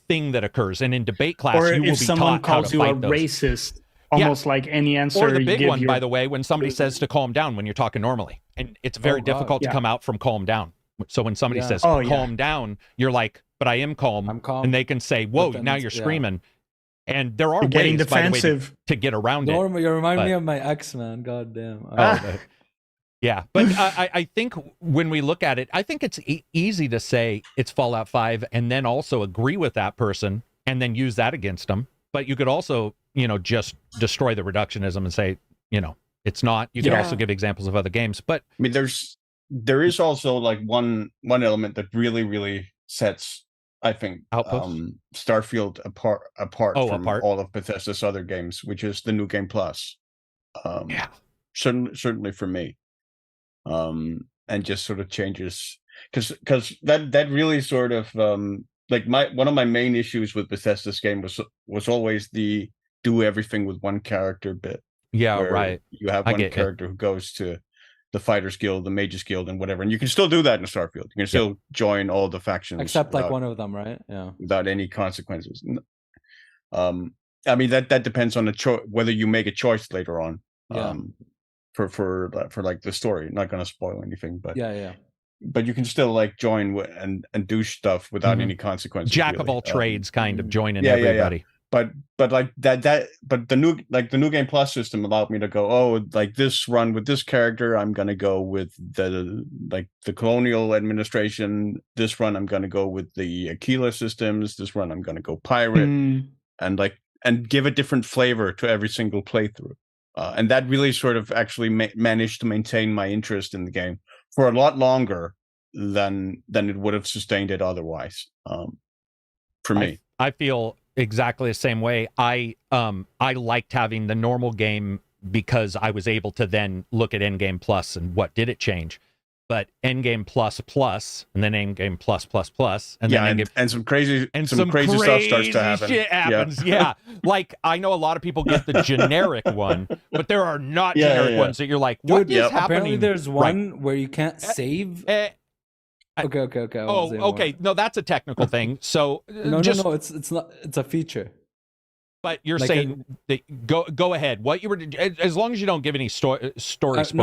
thing that occurs. And in debate class, or you will be if someone taught how calls to you a fight those. racist, almost like any answer. Or the big one, by the way, when somebody says to calm down when you're talking normally, and it's very difficult to come out from calm down. So when somebody says calm down, you're like, but I am calm. I'm calm. And they can say, whoa, now you're screaming. And there are getting ways, defensive. by the way, to get around it. You remind me of my ex, man. God damn. Yeah, but I think when we look at it, I think it's easy to say it's Fallout 5 and then also agree with that person and then use that against them. But you could also, just destroy the reductionism and say, it's not. You could also give examples of other games. But I mean, there is also one element that really, really sets, I think, Starfield apart from all of Bethesda's other games, which is the New Game Plus. Certainly for me. And just sort of changes, because that really sort of one of my main issues with Bethesda's game was always the do everything with one character bit. Yeah, right. You have one character who goes to the Fighters Guild, the Mages Guild, and whatever, and you can still do that in Starfield. You can still join all the factions, except one of them, right? Yeah, without any consequences. I mean that depends on whether you make a choice later on. Yeah. For the story, not going to spoil anything, but but you can still join and do stuff without any consequences. Jack of all trades, kind of joining everybody. But the new Game Plus system allowed me to go, this run with this character, I'm going to go with the colonial administration. This run I'm going to go with the Aquila systems. This run I'm going to go pirate, and give a different flavor to every single playthrough. And that really sort of actually managed to maintain my interest in the game for a lot longer than it would have sustained it otherwise. For me, I feel exactly the same way. I liked having the normal game because I was able to then look at Endgame Plus and what did it change. But Endgame Plus, and then Endgame Plus, and then Endgame, and some crazy stuff starts to happen. Shit happens, yeah. I know a lot of people get the generic one, but there are not generic ones that you're like, what is happening? Apparently, there's one where you can't save. Okay. Okay. No, that's a technical thing. So no, it's not. It's a feature. But you're saying that go ahead. What you were, as long as you don't give any story spoilers.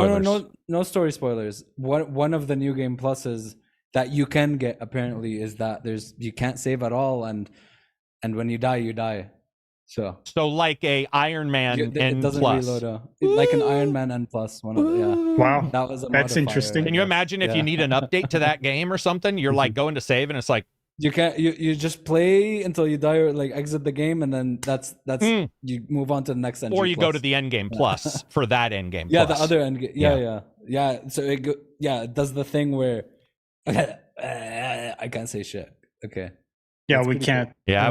No story spoilers. One of the new game pluses that you can get apparently is that you can't save at all, and when you die, you die. So like a Iron Man N+. Reload like an Iron Man N+. Wow, that was that's interesting. Can you imagine if you need an update to that game or something? You're going to save, and it's like. You can't. You just play until you die or exit the game, and then that's you move on to the next. Or you go to the end game plus for that end game. Yeah, the other end game. Yeah. So it does the thing where I can't say shit. Okay. Yeah, we can't. Cool. Yeah,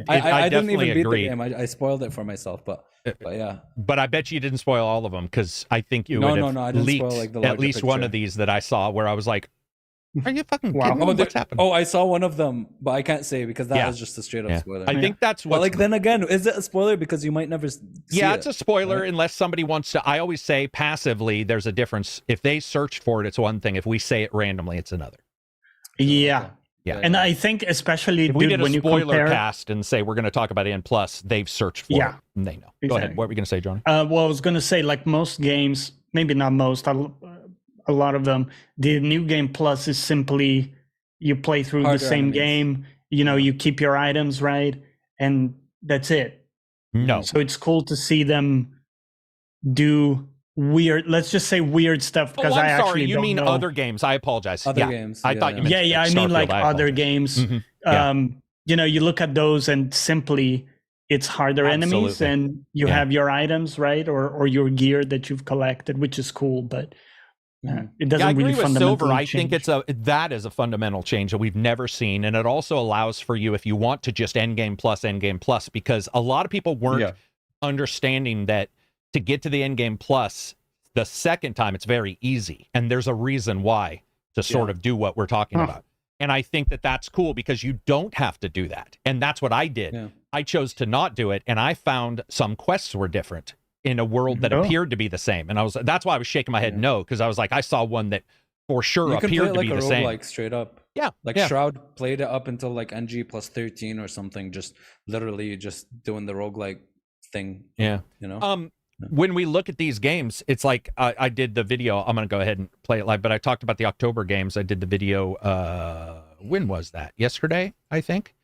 I didn't even beat agree. the game. I spoiled it for myself, but yeah. But I bet you didn't spoil all of them, because I think you would have leaked spoil, at least one of these that I saw where I was like. Are you fucking kidding me? What's happening? Oh, I saw one of them, but I can't say because that was just a straight up spoiler. I think that's what. Then again, is it a spoiler because you might never? It's a spoiler unless somebody wants to. I always say passively. There's a difference. If they searched for it, it's one thing. If we say it randomly, it's another. Yeah. And I think especially if we did a spoiler cast and say we're going to talk about N+, they've searched for it and they know. Exactly. Go ahead. What were we going to say, Johnny? Well, I was going to say, most games, maybe not most, a lot of them, the new game plus is simply you play through the same game you keep your items right, and that's it. No. So it's cool to see them do weird, let's just say weird stuff, because I'm I sorry. actually You don't mean know. other games? I apologize. Other yeah. games. I thought you meant Yeah, I mean like Starfield. I other apologize. games. Mhm. Yeah. You look at those and simply it's harder enemies, Absolutely. and you Yeah. have your items right, or your gear that you've collected, which is cool, but it doesn't I agree really with fundamentally Silver. I change. think that is a fundamental change that we've never seen, and it also allows for you, if you want to, just endgame plus, because a lot of people weren't understanding that to get to the endgame plus the second time it's very easy, and there's a reason why to sort of do what we're talking about. And I think that that's cool because you don't have to do that, and that's what I did. Yeah. I chose to not do it, and I found some quests were different in a world that appeared to be the same, and that's why I was shaking my head no, because I was like, I saw one that for sure you can play appeared it to like be a the same. roguelike straight up. Yeah, Like Shroud played it up until like NG plus 13 or something, just literally just doing the roguelike thing. Yeah. When we look at these games, it's like I did the video. I'm going to go ahead and play it live, but I talked about the October games. I did the video. When was that? Yesterday, I think.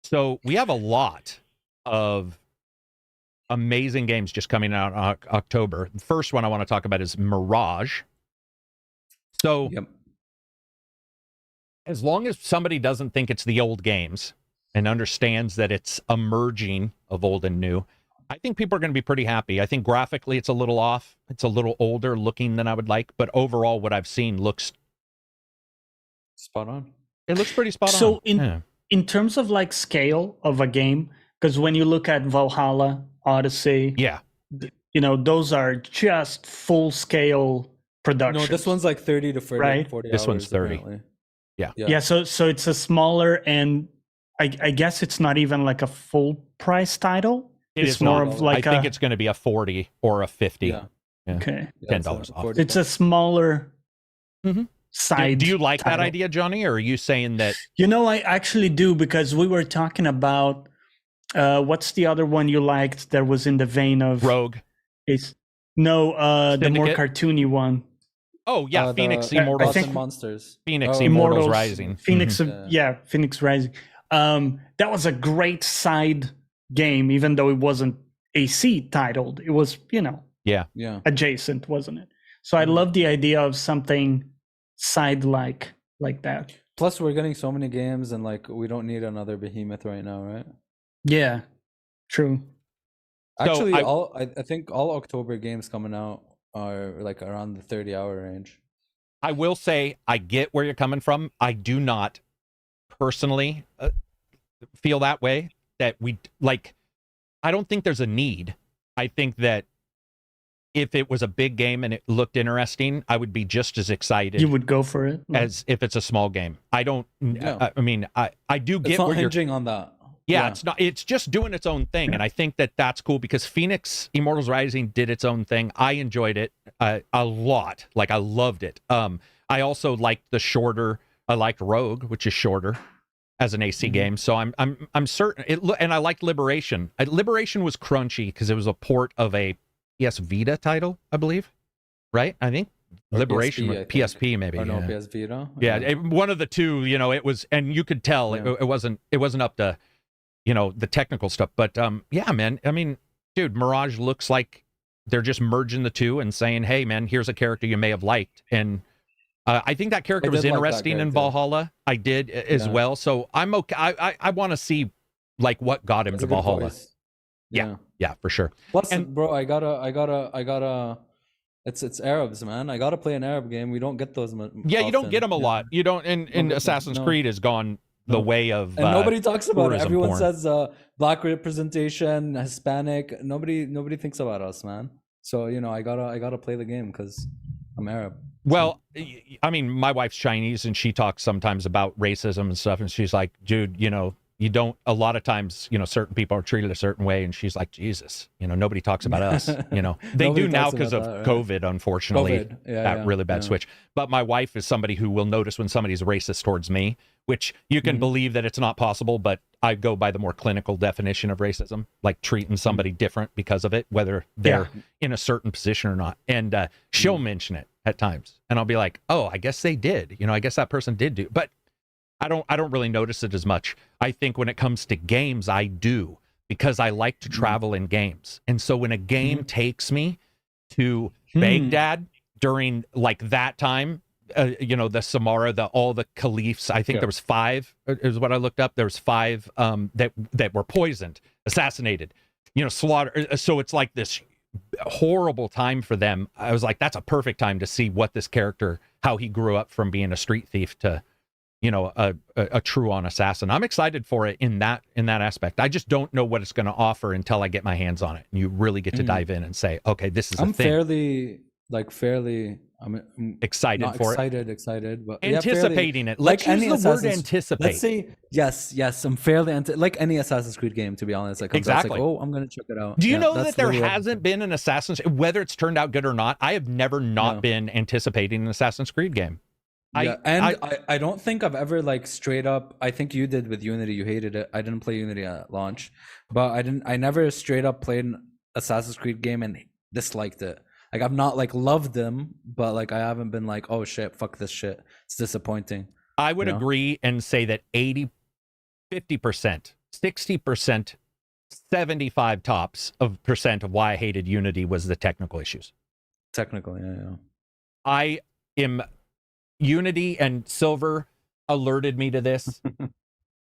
So we have a lot of amazing games just coming out in October. The first one I want to talk about is Mirage. So as long as somebody doesn't think it's the old games and understands that it's a merging of old and new, I think people are going to be pretty happy. I think graphically it's a little off. It's a little older looking than I would like, but overall what I've seen looks spot on. It looks pretty spot on. So in terms of like scale of a game, because when you look at Valhalla, Odyssey, those are just full scale productions. No, this one's like 30 to 40, right? 40 this hours, one's 30. Apparently. Yeah. So it's a smaller, and I guess it's not even like a full price title. It's more not. of like I think it's going to be a 40 or a 50. Yeah. Okay. $10 off. It's a smaller side. Do you like title. that idea, Johnny, or are you saying that? I actually do, because we were talking about what's the other one you liked that was in the vein of Rogue? The more cartoony one. Oh yeah, Phoenix Immortals. Monsters. Phoenix Immortals Rising. Phoenix, Phoenix Rising. That was a great side game, even though it wasn't AC titled. It was, adjacent, wasn't it? So I love the idea of something side like that. Plus, we're getting so many games, and like we don't need another behemoth right now, right? Yeah, true. Actually, I think all October games coming out are like around the 30-hour range. I will say I get where you're coming from. I do not personally feel that way. That I don't think there's a need. I think that if it was a big game and it looked interesting, I would be just as excited. You would go for it as if it's a small game. I don't. I mean, I do get it's not where hinging on that. Yeah, it's not. It's just doing its own thing, and I think that that's cool because Phoenix Immortals Rising did its own thing. I enjoyed it a lot. Like I loved it. I also liked the shorter. I liked Rogue, which is shorter as an AC game. So I'm certain it. And I liked Liberation. Liberation was crunchy because it was a port of a PS Vita title, I believe. Right? I think Or Liberation, PSP maybe. Or no, PS Vita. Yeah, one of the two. It was, and you could tell it wasn't up to. The technical stuff, but yeah, man. I mean, dude, Mirage looks like they're just merging the two and saying, "Hey, man, here's a character you may have liked." And I think that character was interesting in Valhalla. I did as well, so I'm okay. I want to see like what got him to Valhalla. Yeah, for sure. Plus, bro, I gotta. It's Arabs, man. I gotta play an Arab game. We don't get those. You don't get them a lot. You don't. And Assassin's Creed has gone the way of and nobody talks about it. Everyone porn. says black representation, Hispanic. Nobody thinks about us, man. So I gotta play the game because I'm Arab. Well, I mean, my wife's Chinese and she talks sometimes about racism and stuff, and she's like, dude, you don't, a lot of times, you know, certain people are treated a certain way. And she's like, Jesus, you know, nobody talks about us, you know, they do now because of COVID, unfortunately, that really bad switch. But my wife is somebody who will notice when somebody's racist towards me, which you can believe that it's not possible, but I go by the more clinical definition of racism, like treating somebody different because of it, whether they're in a certain position or not. And she'll mention it at times and I'll be like, oh, I guess they did, you know, I guess that person did do, but I don't really notice it as much. I think when it comes to games, I do, because I like to travel in games. And so when a game takes me to Baghdad during like that time, you know, the Samara, all the caliphs, I think there was 5 is what I looked up. There was 5 that were poisoned, assassinated, you know, slaughtered. So it's like this horrible time for them. I was like, that's a perfect time to see what this character, how he grew up from being a street thief to, you know, a true on assassin. I'm excited for it in that aspect. I just don't know what it's going to offer until I get my hands on it, and you really get to dive in and say, okay, this is a thing. I'm excited not for excited, but anticipating it. Like Let's use the word anticipate. Let's say yes. I'm fairly like any Assassin's Creed game, to be honest. Like exactly. Like, oh, I'm gonna check it out. Do you know that there hasn't been an Assassin's, whether it's turned out good or not? I have never been anticipating an Assassin's Creed game. I don't think I've ever like straight up. I think you did with Unity. You hated it. I didn't play Unity at launch, but I never straight up played an Assassin's Creed game and disliked it. Like I've not like loved them, but like I haven't been like, oh shit, fuck this shit. It's disappointing. I would agree and say that 50%, 60%, 75 tops of percent of why I hated Unity was the technical issues. Technically, yeah. I am Unity, and Silver alerted me to this.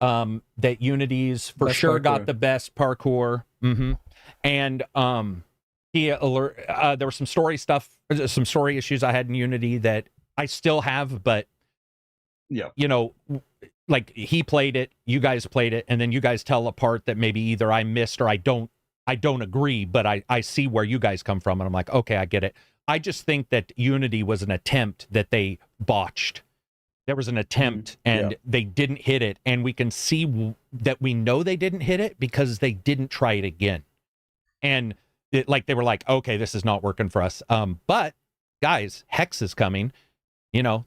That Unity's for best sure parkour. got the best parkour. And there were some story issues I had in Unity that I still have, but you know, like he played it, you guys played it, and then you guys tell a part that maybe either I missed or I don't agree, but I see where you guys come from, and I'm like, okay, I get it. I just think that Unity was an attempt that they botched. There was an attempt and they didn't hit it, and we can see that we know they didn't hit it because they didn't try it again. And they were like, okay, this is not working for us. But guys, Hex is coming. You know,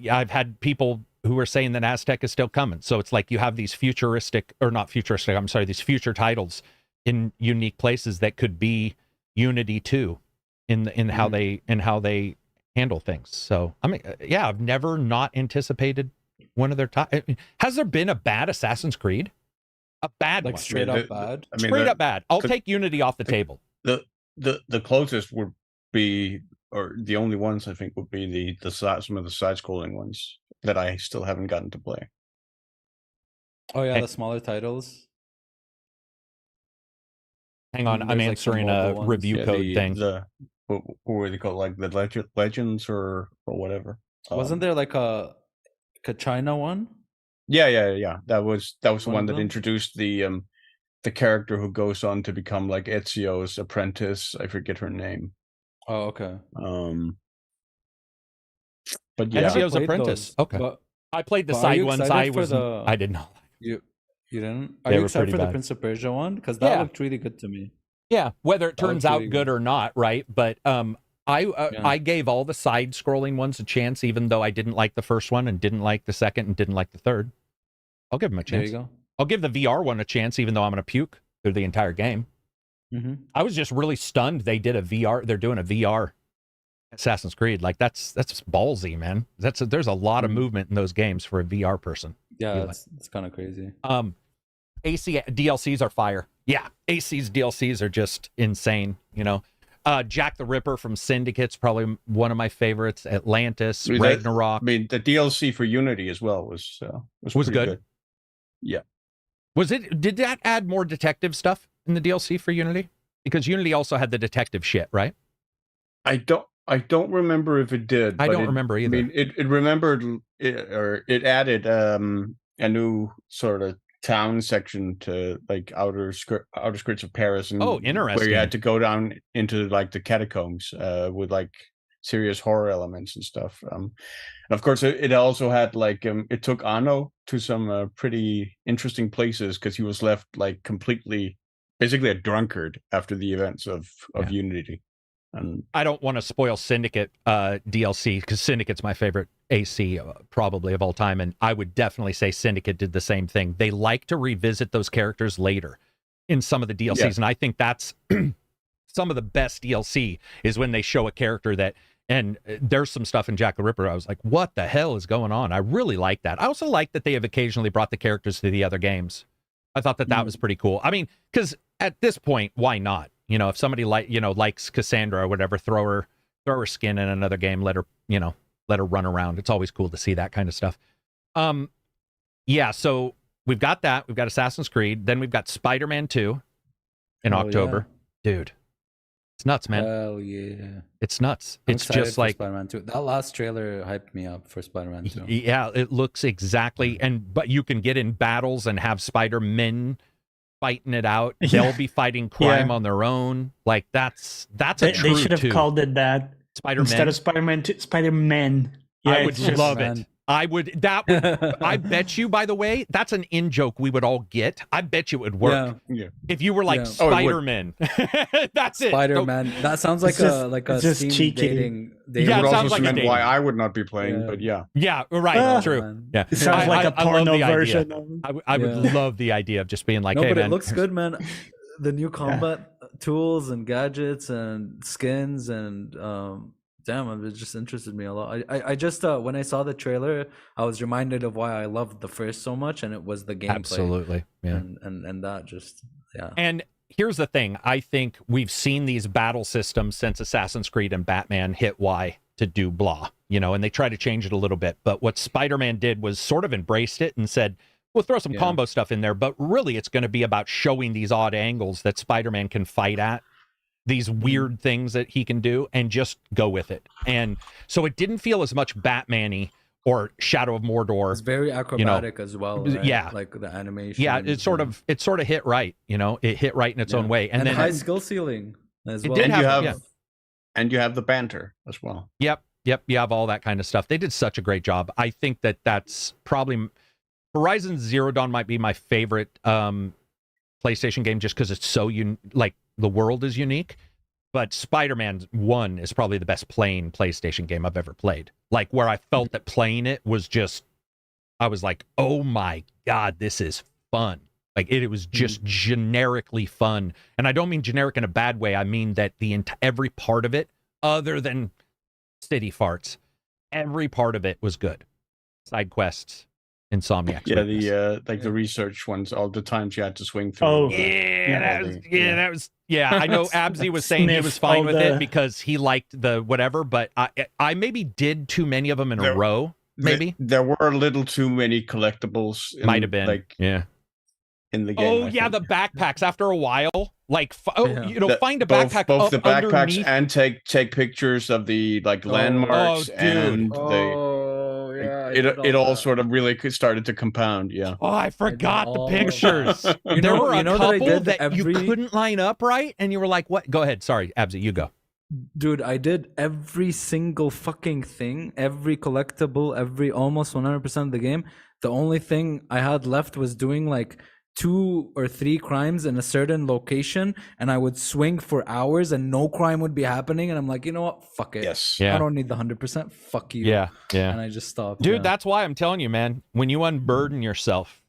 I've had people who are saying that Aztec is still coming. So it's like you have these these future titles in unique places that could be Unity 2 in how they handle things. So I mean, I've never not anticipated one of their has there been a bad Assassin's Creed? A bad one. Straight up bad. I mean, straight up bad. I'll take Unity off the table. The closest would be, or the only ones I think would be some of the side-scrolling ones that I still haven't gotten to play. Oh yeah, the smaller titles. Hang on, I'm answering a review code thing. What were they called? Like the Legends or whatever. Wasn't there like a China one? Yeah. That was the one that introduced the character who goes on to become like Ezio's apprentice. I forget her name. Oh, okay. But yeah, Ezio's apprentice. Okay. I played the side ones. I didn't know. You didn't? Are you excited for the Prince of Persia one? Because that looked really good to me. Yeah, whether it turns out good or not, right? But I gave all the side-scrolling ones a chance, even though I didn't like the first one and didn't like the second and didn't like the third. I'll give them a chance. There you go. I'll give the VR one a chance, even though I'm going to puke through the entire game. I was just really stunned they did a VR. They're doing a VR Assassin's Creed. Like that's ballsy, man. There's a lot of movement in those games for a VR person. Yeah, it's kind of crazy. AC DLCs are fire. Yeah, AC's DLCs are just insane. You know, Jack the Ripper from Syndicate's probably one of my favorites. Atlantis, Ragnarok. I mean, the DLC for Unity as well was good. Yeah. Did that add more detective stuff in the DLC for Unity? Because Unity also had the detective shit, right? I don't remember if it did. I don't remember either. I mean, it added a new sort of town section to like outer skirts of Paris, and interesting, where you had to go down into like the catacombs with like serious horror elements and stuff. And of course, it also had like it took Anno to some pretty interesting places because he was left like basically a drunkard after the events of Unity. And I don't want to spoil Syndicate DLC because Syndicate's my favorite AC probably of all time, and I would definitely say Syndicate did the same thing. They like to revisit those characters later in some of the DLCs, and I think that's some of the best DLC is when they show a character that And there's some stuff in Jack the Ripper. I was like, what the hell is going on? I really like that. I also like that they have occasionally brought the characters to the other games. I thought that was pretty cool. I mean, because at this point, why not? You know, if somebody likes Cassandra or whatever, throw her skin in another game, let her run around. It's always cool to see that kind of stuff. Yeah, so we've got that. We've got Assassin's Creed. Then we've got Spider-Man 2 in October. Yeah. Dude, it's nuts, man. Hell yeah. It's nuts. I'm it's just like Spider-Man 2. That last trailer hyped me up for Spider-Man 2. Yeah, it looks exactly, but you can get in battles and have Spider-Men fighting it out. They'll be fighting crime on their own. Like that's a true. They should have called it that. Spider-Man. Instead of Spider-Man 2, Spider-Man. Yeah, I would love it. I bet you, by the way, that's an in-joke we would all get. I bet you it would work. Yeah. If you were like Spider-Man. That's it. Spider-Man. That sounds like a Steam cheeky. dating. Yeah, it would sounds also like meant why I would not be playing, but yeah. Yeah, right. True. Man. Yeah. It sounds like a porno version. I would love the idea of just being like, no, hey, but man. It looks good, man. The new combat tools and gadgets and skins and damn, it just interested me a lot. I just when I saw the trailer, I was reminded of why I loved the first so much, and it was the gameplay. Absolutely, yeah. And that just And here's the thing: I think we've seen these battle systems since Assassin's Creed and Batman hit Y to do blah, and they try to change it a little bit. But what Spider-Man did was sort of embraced it and said, we'll throw some combo stuff in there, but really it's going to be about showing these odd angles that Spider-Man can fight at, these weird things that he can do, and just go with it. And so it didn't feel as much Batman-y or Shadow of Mordor. It's very acrobatic as well, right? Yeah. Like the animation. Yeah, it sort of hit right, it hit right in its own way. And then high skill ceiling as well. And you have the banter as well. Yep, you have all that kind of stuff. They did such a great job. I think that's probably Horizon Zero Dawn might be my favorite PlayStation game just because it's so the world is unique. But Spider-Man 1 is probably the best plain PlayStation game I've ever played. Like, where I felt that playing it was just, I was like, oh my God, this is fun. Like, it was just generically fun. And I don't mean generic in a bad way. I mean that every part of it, other than city farts, every part of it was good. Side quests, Insomniac. Yeah, the research ones, all the times you had to swing through. Oh, that was. I know Absy was saying he was fine with it because he liked the whatever, but I maybe did too many of them in a row. Maybe there were a little too many collectibles. Might have been in the game. Oh yeah, the backpacks. After a while, find a backpack. Both the backpacks underneath. and take pictures of the landmarks and it all sort of really started to compound. Yeah. Oh, I forgot the pictures. There were a couple that you couldn't line up right, and you were like, "What?" Go ahead. Sorry, Absy, you go. Dude, I did every single fucking thing, every collectible, almost 100% of the game. The only thing I had left was doing 2 or 3 crimes in a certain location, and I would swing for hours and no crime would be happening, and I'm like, you know what, fuck it. Yes. I don't need the 100%. Fuck you. Yeah. And I just stopped. Dude, that's why I'm telling you, man, when you unburden yourself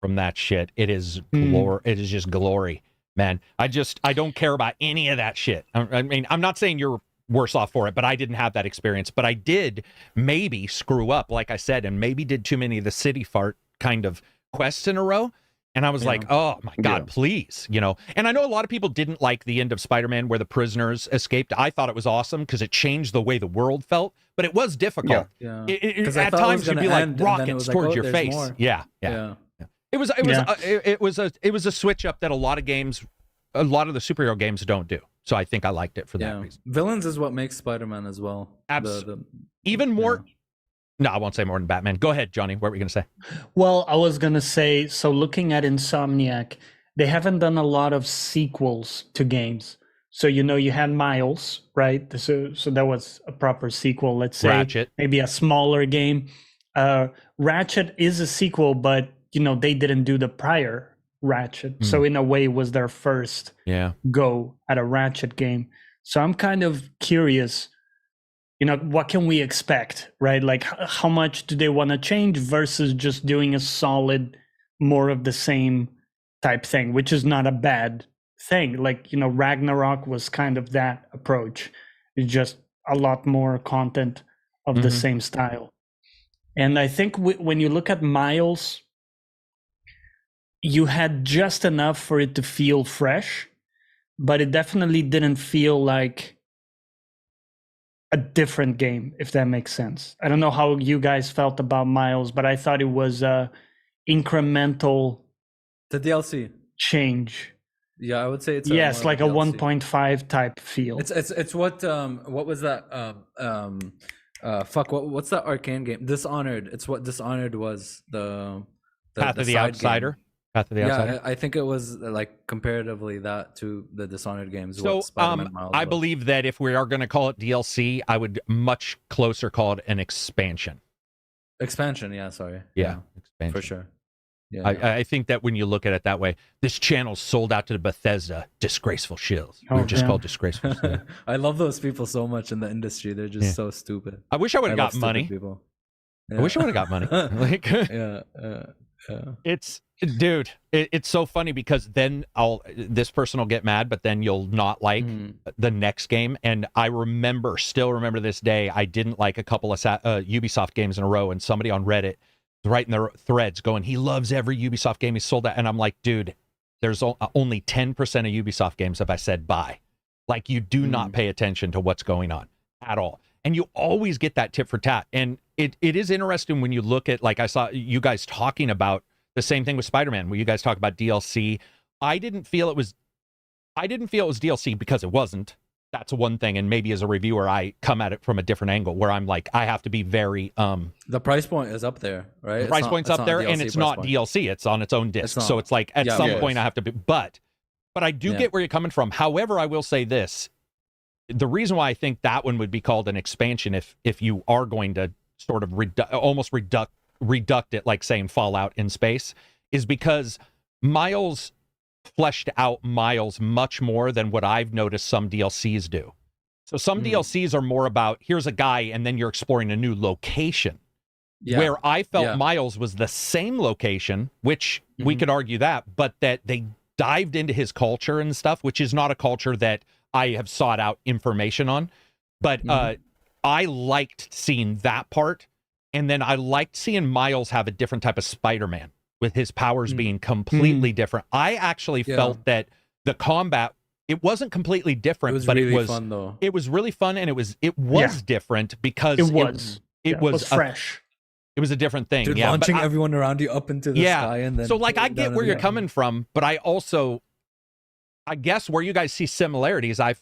from that shit, it is glory. It is just glory, man. I don't care about any of that shit. I mean, I'm not saying you're worse off for it, but I didn't have that experience. But I did maybe screw up, like I said, and maybe did too many of the city fart kind of quests in a row. And I was like, oh my God, please, And I know a lot of people didn't like the end of Spider-Man where the prisoners escaped. I thought it was awesome because it changed the way the world felt, but it was difficult. Yeah. At times you'd be like rockets towards your face. More. Yeah. It was a switch up that a lot of the superhero games don't do. So I think I liked it for that reason. Villains is what makes Spider-Man as well. Absolutely. Even more. Yeah. No, I won't say more than Batman. Go ahead, Johnny. What were you going to say? Well, I was going to say, so looking at Insomniac, they haven't done a lot of sequels to games. So, you had Miles, right? So that was a proper sequel, let's say. Ratchet. Maybe a smaller game. Ratchet is a sequel, but, they didn't do the prior Ratchet. So in a way, it was their first go at a Ratchet game. So I'm kind of curious, what can we expect, right? Like, how much do they want to change versus just doing a solid, more of the same type thing, which is not a bad thing. Like, Ragnarok was kind of that approach. It's just a lot more content of the same style. And I think when you look at Miles, you had just enough for it to feel fresh, but it definitely didn't feel like a different game, if that makes sense. I don't know how you guys felt about Miles, but I thought it was a incremental The DLC. change. Yeah, I would say it's Yes, more like of a 1.5 type feel. It's what was that fuck, what's that arcane game? Dishonored. It's what Dishonored was, the Path of the side Outsider. game. Path of the Outsider. Yeah, I think it was like comparatively that to the Dishonored games. So what Spider-Man Miles I was. believe that if we are going to call it DLC, I would much closer call it an expansion. Expansion, yeah, sorry. Yeah, expansion. For sure. Yeah. I think that when you look at it that way, this channel's sold out to the Bethesda disgraceful shills. Oh, We're just yeah. called disgraceful shills. I love those people so much in the industry. They're just so stupid. I wish I would have love got stupid money. People. I wish I would have got money. Like, Yeah. it's dude, it's so funny because then this person will get mad, but then you'll not like the next game. And I still remember this day, I didn't like a couple of Ubisoft games in a row, and somebody on Reddit right in their threads going, he loves every Ubisoft game he's sold out. And I'm like, dude, there's only 10% of Ubisoft games have I said buy. Like, you do not pay attention to what's going on at all. And you always get that tit for tat. And it is interesting when you look at, like, I saw you guys talking about the same thing with Spider-Man, where you guys talk about DLC. I didn't feel it was DLC because it wasn't. That's one thing. And maybe as a reviewer, I come at it from a different angle where I'm like, I have to be very the price point is up there, right? The price point's up there, and it's not DLC. It's on its own disc. So it's like at some point I have to be, but I do get where you're coming from. However, I will say this. The reason why I think that one would be called an expansion, if you are going to sort of almost reduct it, like saying Fallout in space, is because Miles fleshed out Miles much more than what I've noticed some DLCs do. So some DLCs are more about, here's a guy and then you're exploring a new location. Where I felt Miles was the same location, which we could argue that, but that they dived into his culture and stuff, which is not a culture that I have sought out information on. But I liked seeing that part. And then I liked seeing Miles have a different type of Spider-Man with his powers being completely different. I actually felt that the combat, it wasn't completely different, but really it was fun, though. It was really fun, and it was different because it was fresh. It was a different thing. Dude, launching everyone around you up into the sky, and then so like I get where you're coming from, but I guess where you guys see similarities, I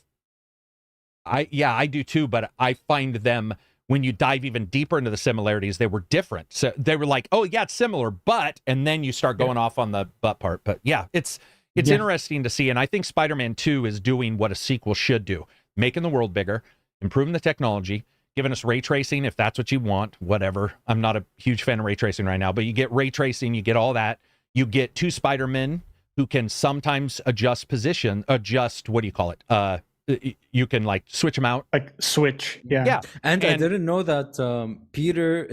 do too, but I find them, when you dive even deeper into the similarities, they were different. So they were like, oh yeah, it's similar, but, and then you start going off on the but part. But yeah, it's interesting to see. And I think Spider-Man 2 is doing what a sequel should do, making the world bigger, improving the technology, giving us ray tracing, if that's what you want, whatever. I'm not a huge fan of ray tracing right now, but you get ray tracing, you get all that. You get two Spider-Men who can sometimes adjust, what do you call it? You can like switch them out, like switch. Yeah. And I didn't know that Peter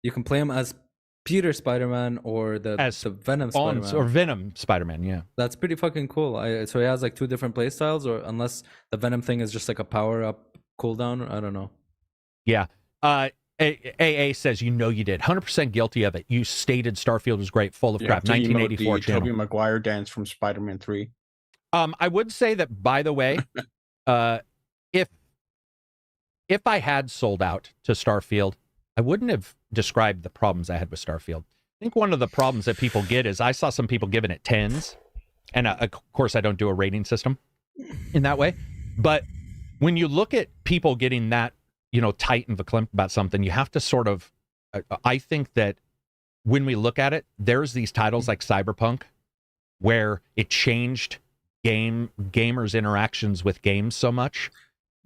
you can play him as Peter Spider-Man or the Venom Spider-Man. Or Venom Spider-Man. Yeah, that's pretty fucking cool. So he has like two different play styles, or unless the Venom thing is just like a power up cooldown, I don't know. Yeah. AA says, you did 100% guilty of it. You stated Starfield was great, full of crap. 1984 the Tobey Maguire dance from Spider-Man 3. I would say that, by the way, if I had sold out to Starfield, I wouldn't have described the problems I had with Starfield. I think one of the problems that people get is I saw some people giving it 10s, and of course I don't do a rating system in that way. But when you look at people getting that, tight and verklempt about something, you have to sort of, I think that when we look at it, there's these titles like Cyberpunk where it changed gamers' interactions with games so much.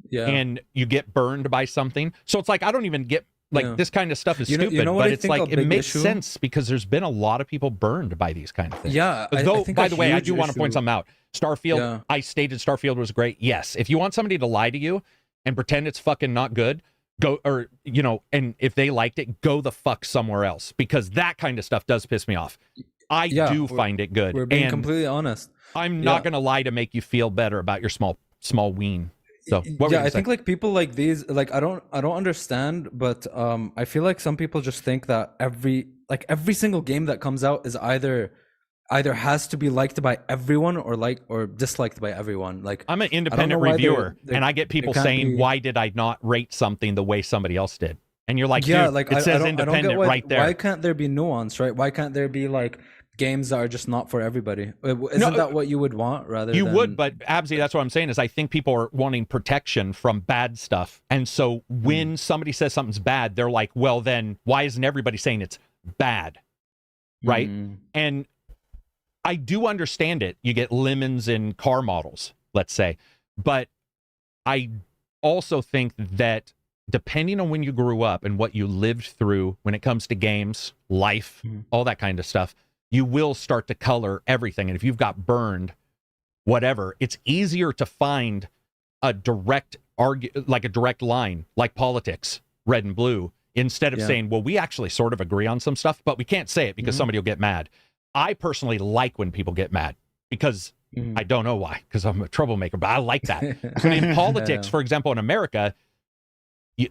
Yeah. And you get burned by something. So it's like, I don't even get, like, this kind of stuff is stupid, but it's like, it makes sense because there's been a lot of people burned by these kind of things. Yeah. Though, by the way, I do want to point something out. Starfield, I stated Starfield was great. Yes. If you want somebody to lie to you and pretend it's fucking not good, go, or, and if they liked it, go the fuck somewhere else, because that kind of stuff does piss me off. I do find it good. We're being completely honest. I'm not going to lie to make you feel better about your small ween. So what were Yeah, you I think like people like these, like I don't understand, but I feel like some people just think that every single game that comes out is either has to be liked by everyone or disliked by everyone. Like I'm an I don't know independent why reviewer, there and I get people can't saying, be- "Why did I not rate something the way somebody else did?" And you're like, yeah, "Dude, like it says I don't get independent why right there." why can't there be nuance, right? Why can't there be like games that are just not for everybody? Isn't No, that what you would want rather you than would, but Absy, that's what I'm saying is I think people are wanting protection from bad stuff. And so when somebody says something's bad, they're like, well, then why isn't everybody saying it's bad? Right? And I do understand it. You get lemons in car models, let's say. But I also think that depending on when you grew up and what you lived through when it comes to games, life, all that kind of stuff, you will start to color everything. And if you've got burned, whatever, it's easier to find a direct line, like politics, red and blue, instead of saying, well, we actually sort of agree on some stuff, but we can't say it because somebody will get mad. I personally like when people get mad because I don't know why, because I'm a troublemaker, but I like that. But in politics, for example, in America,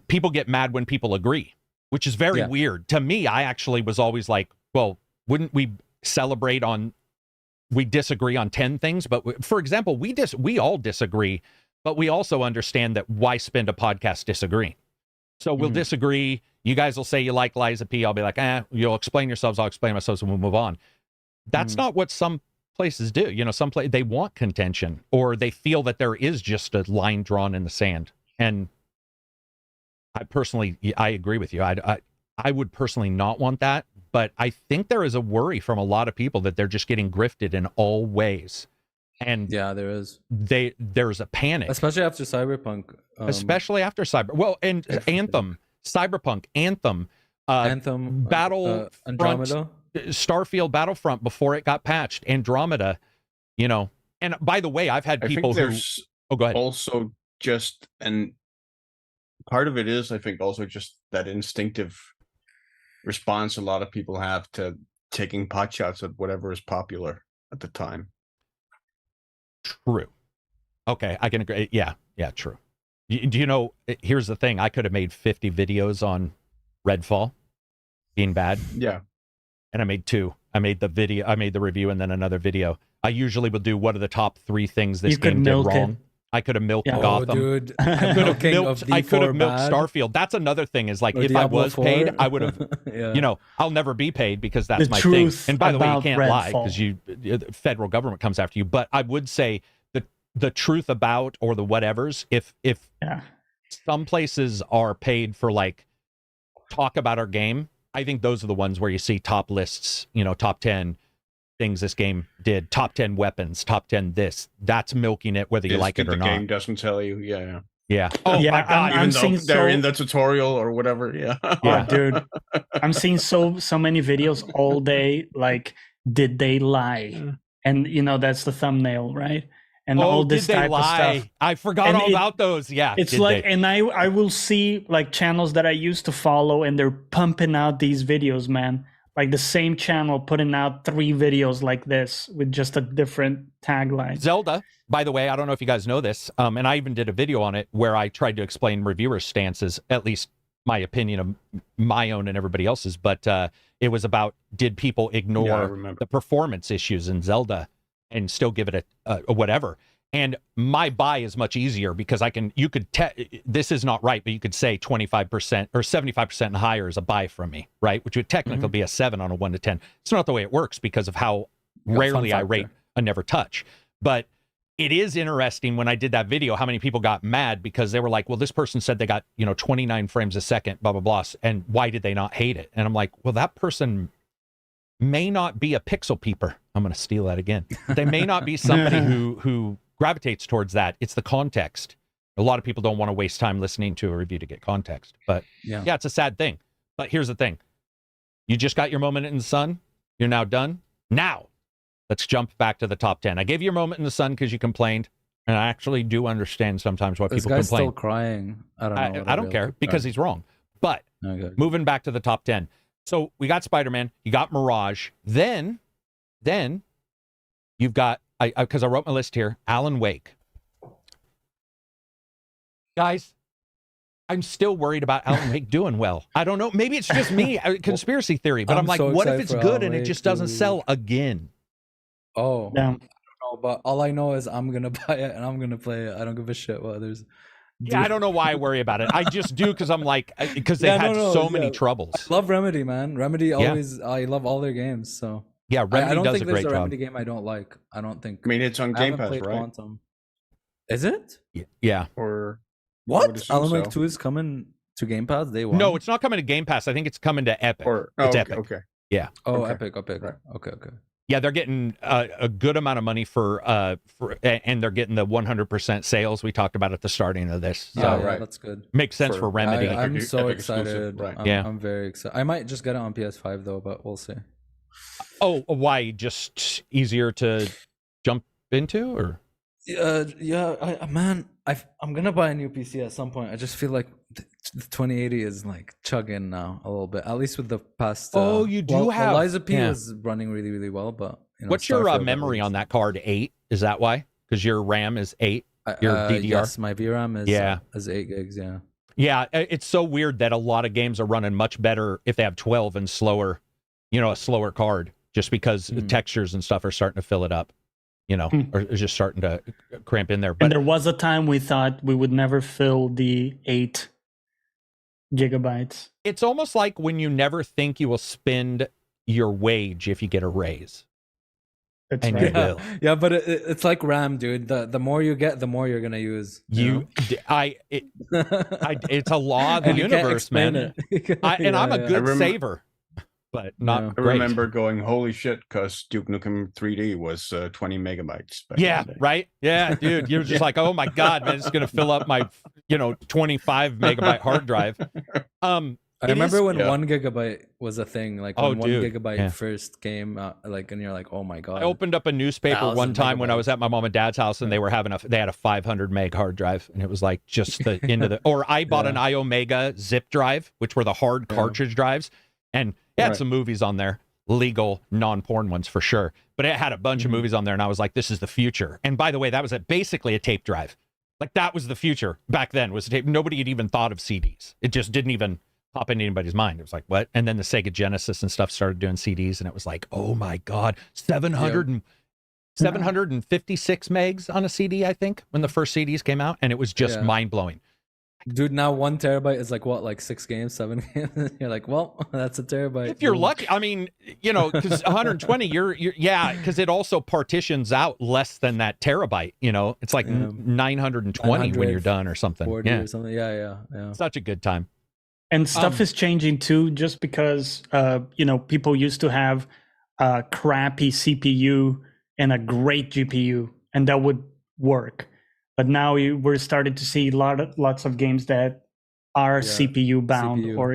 people get mad when people agree, which is very weird. To me, I actually was always like, well, wouldn't we celebrate we disagree on 10 things? But for example, we all disagree, but we also understand that why spend a podcast disagreeing? So we'll disagree. You guys will say you like Liza P. I'll be like, you'll explain yourselves. I'll explain myself, and we'll move on. That's not what some places do. You know, they want contention, or they feel that there is just a line drawn in the sand. And I agree with you. I would personally not want that, but I think there is a worry from a lot of people that they're just getting grifted in all ways. And yeah, there is. There's a panic, especially after Cyberpunk. And Anthem, Cyberpunk, Anthem, Andromeda, Starfield, Battlefront before it got patched, Andromeda. You know, and by the way, I've had people who. Oh, go ahead. Also, just and part of it is, I think, also just that instinctive response a lot of people have to taking pot shots at whatever is popular at the time. True. Okay, I can agree. Yeah, true. Do you know, here's the thing. I could have made 50 videos on Redfall being bad. Yeah. And I made 2. I made the review and then another video. I usually would do what are the top 3 things this game did wrong. I could have milked Gotham. Oh, dude. I could have milked Starfield. That's another thing is like, if Diablo I was 4. paid, I would have, you know, I'll never be paid because that's my thing. And by the way, you can't lie because the federal government comes after you. But I would say the truth about, or the whatevers, if some places are paid for like talk about our game, I think those are the ones where you see top lists, you know, top 10 things this game did, top 10 weapons, top 10 this. That's milking it, whether you like it or not. The game doesn't tell you. Yeah. Oh my God! Even though they're in the tutorial or whatever. Yeah. Oh, dude, I'm seeing so many videos all day. Like, did they lie? And you know, that's the thumbnail, right? And all this type of stuff. I forgot all about those. Yeah, it's like, and I will see like channels that I used to follow, and they're pumping out these videos, man. Like the same channel putting out 3 videos like this with just a different tagline. Zelda, by the way, I don't know if you guys know this, and I even did a video on it where I tried to explain reviewers' stances, at least my opinion of my own and everybody else's. But it was about, did people ignore the performance issues in Zelda and still give it a whatever? And my buy is much easier because this is not right, but you could say 25% or 75% and higher is a buy from me, right? Which would technically be a 7 on a 1 to 10. It's not the way it works because of how rarely I rate a never touch. But it is interesting when I did that video, how many people got mad because they were like, well, this person said they got, 29 frames a second, blah, blah, blah. And why did they not hate it? And I'm like, well, that person may not be a pixel peeper. I'm going to steal that again. They may not be somebody who gravitates towards that. It's the context. A lot of people don't want to waste time listening to a review to get context. But yeah, it's a sad thing. But here's the thing. You just got your moment in the sun. You're now done. Now, let's jump back to the top 10. I gave you your moment in the sun because you complained. And I actually do understand sometimes why people complain. This guy's still crying. I don't know. I don't care because he's wrong. But moving back to the top 10. So we got Spider-Man. You got Mirage. Then you've got, because I wrote my list here, Alan Wake. Guys, I'm still worried about Alan Wake doing well. I don't know. Maybe it's just me, conspiracy theory. But I'm like, so what if excited it's for good Alan and it Wake, just doesn't dude. sell again? Oh, Yeah. I don't know, but all I know is I'm gonna buy it and I'm gonna play it. I don't give a shit what others do. Yeah, I don't know why I worry about it. I just do because I'm like, because they've Yeah, had no, so many yeah. troubles. I love Remedy, man. Remedy always. I love all their games. So Yeah, Remedy I don't does think a there's great a job. Remedy game I don't like. I don't think. I mean, it's on I Game haven't Pass, played right? Quantum. Is it? Yeah. Or I What? would assume Alan Wake so. 2 is coming to Game Pass day one? No, it's not coming to Game Pass. I think it's coming to Epic. Or It's okay, Epic. okay. Yeah. Oh, okay. Epic. Right. Okay. Yeah, they're getting a good amount of money for and they're getting the 100% sales we talked about at the starting of this. So Yeah, right. that's good. makes sense for Remedy. I'm Epic so exclusive, excited. right. I'm very excited. I might just get it on PS5 though, but we'll see. Oh, why? Just easier to jump into, or? Man, I'm gonna buy a new PC at some point. I just feel like the 2080 is like chugging now a little bit, at least with the past. You do have Eliza P is running really, really well, but what's your memory on that card? 8? Is that why? Because your RAM is 8. Your DDR. Yes, my VRAM is is 8 gigs. Yeah. Yeah, it's so weird that a lot of games are running much better if they have 12 and slower. A slower card, just because the textures and stuff are starting to fill it up. Or just starting to cramp in there. But And there was a time we thought we would never fill the 8 gigabytes. it's almost like when you never think you will spend your wage if you get a raise. That's And right. you will. Yeah, but it's like RAM, dude. The more you get, the more you're gonna use. It's a law of the And you can't universe, explain man. it. I'm a good remember- saver, but not Yeah. I great. remember going, holy shit, because Duke Nukem 3D was 20 megabytes. Back Yeah, in the day. right. Yeah, dude, you're just like, oh my god, man, it's gonna fill up my 25 megabyte hard drive. I remember when Yeah. 1 gigabyte was a thing, like Oh, when 1 dude, gigabyte yeah. first came out, like, and you're like, oh my god. I opened up a newspaper 1,000 one time when I was megabytes. at my mom and dad's house, and they were they had a 500 meg hard drive, and it was like just the end of the. Or I bought an iOmega zip drive, which were the hard cartridge drives, and it had Right. some movies on there, legal non-porn ones for sure, but it had a bunch of movies on there, and I was like, this is the future. And by the way, that was basically a tape drive. Like that was the future back then. Was tape. Nobody had even thought of CDs. It just didn't even pop into anybody's mind. It was like, what? And then the Sega Genesis and stuff started doing CDs, and it was like, oh my god, 756 megs on a CD, I think, when the first CDs came out, and it was just Yeah. mind-blowing. Dude, now 1 terabyte is like what, like 6 games, 7 games? You're like, well, that's a terabyte. If you're Boom. lucky, I mean, because 120, because it also partitions out less than that terabyte. It's like 920 when you're done or something. 40 Yeah, or something. Yeah. such a good time. And stuff is changing too, just because people used to have a crappy CPU and a great GPU, and that would work. But now we're starting to see lots of games that are CPU bound, CPU, or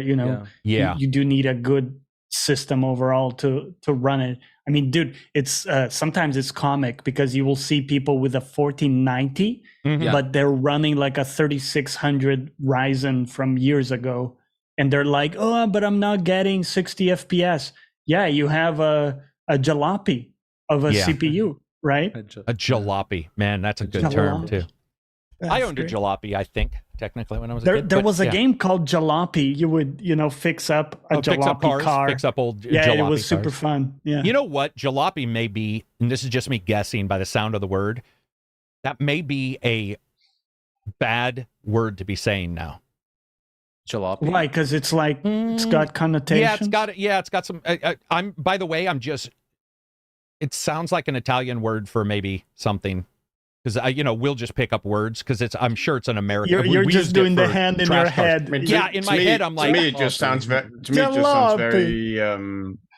Yeah. you do need a good system overall to run it. I mean, dude, it's sometimes it's comic because you will see people with a 1490, Mhm. but they're running like a 3600 Ryzen from years ago, and they're like, oh, but I'm not getting 60 FPS. Yeah, you have a jalopy of a Yeah. CPU, right? A jalopy, man, that's a good term too. I owned a jalopy, I think, technically, when I was a kid. There but was a yeah. game called Jalopy. You would, fix up a Fix up jalopy cars, car. fix up old Yeah, jalopy it was super cars. fun. Yeah. You know what? Jalopy may be, and this is just me guessing by the sound of the word, that may be a bad word to be saying now. Jalopy. Why? Because it's like it's got connotations. Yeah, it's got some. I'm. By the way, I'm just. It sounds like an Italian word for maybe something, because we'll just pick up words because I'm sure it's an American. You're we just used it doing the for hand in trash your cars. head. I mean, Yeah, in my head, I'm like, to me, it just sounds very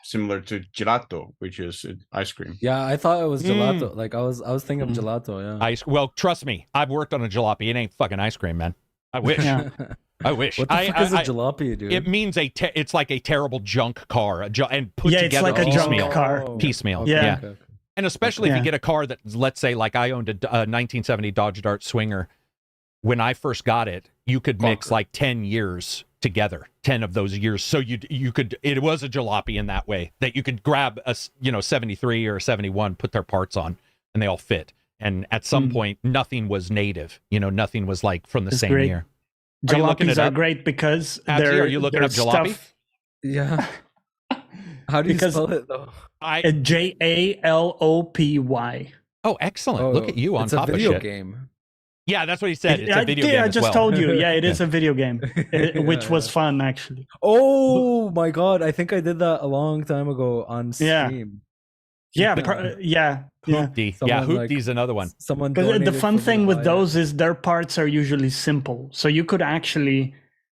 similar to gelato, which is ice cream. Yeah, I thought it was gelato. Like I was thinking of gelato. Yeah. Well, trust me, I've worked on a jalopy. It ain't fucking ice cream, man. I wish. Yeah. I wish. What the fuck is a jalopy, dude? It means it's like a terrible junk car, and put Yeah, it's together like a junk piecemeal. car. Piecemeal. Okay, Yeah. okay. And especially if Yeah. you get a car that, let's say, like I owned a 1970 Dodge Dart Swinger. When I first got it, you could mix like 10 years together, 10 of those years. So you could, it was a jalopy in that way, that you could grab a 73 or a 71, put their parts on, and they all fit. And at some point, nothing was native. You know, nothing was like from the It's same great. year. Are you looking Jalopies it are up? great because Abzi, are you looking they're up jalopy? stuff- Yeah. How do you Because- spell it though? Jalopy. Oh, excellent. Look at you on it's top a video of shit. game. Yeah, that's what he said. It's a video game I as just well. told you. Yeah, it is a video game, which was fun actually. Oh my god! I think I did that a long time ago on Yeah. Steam. Yeah, Yeah. Hoopty. Someone, Yeah, Hoopty's another one. Someone. Because the donated fun for me thing to with buy it. those is their parts are usually simple, so you could actually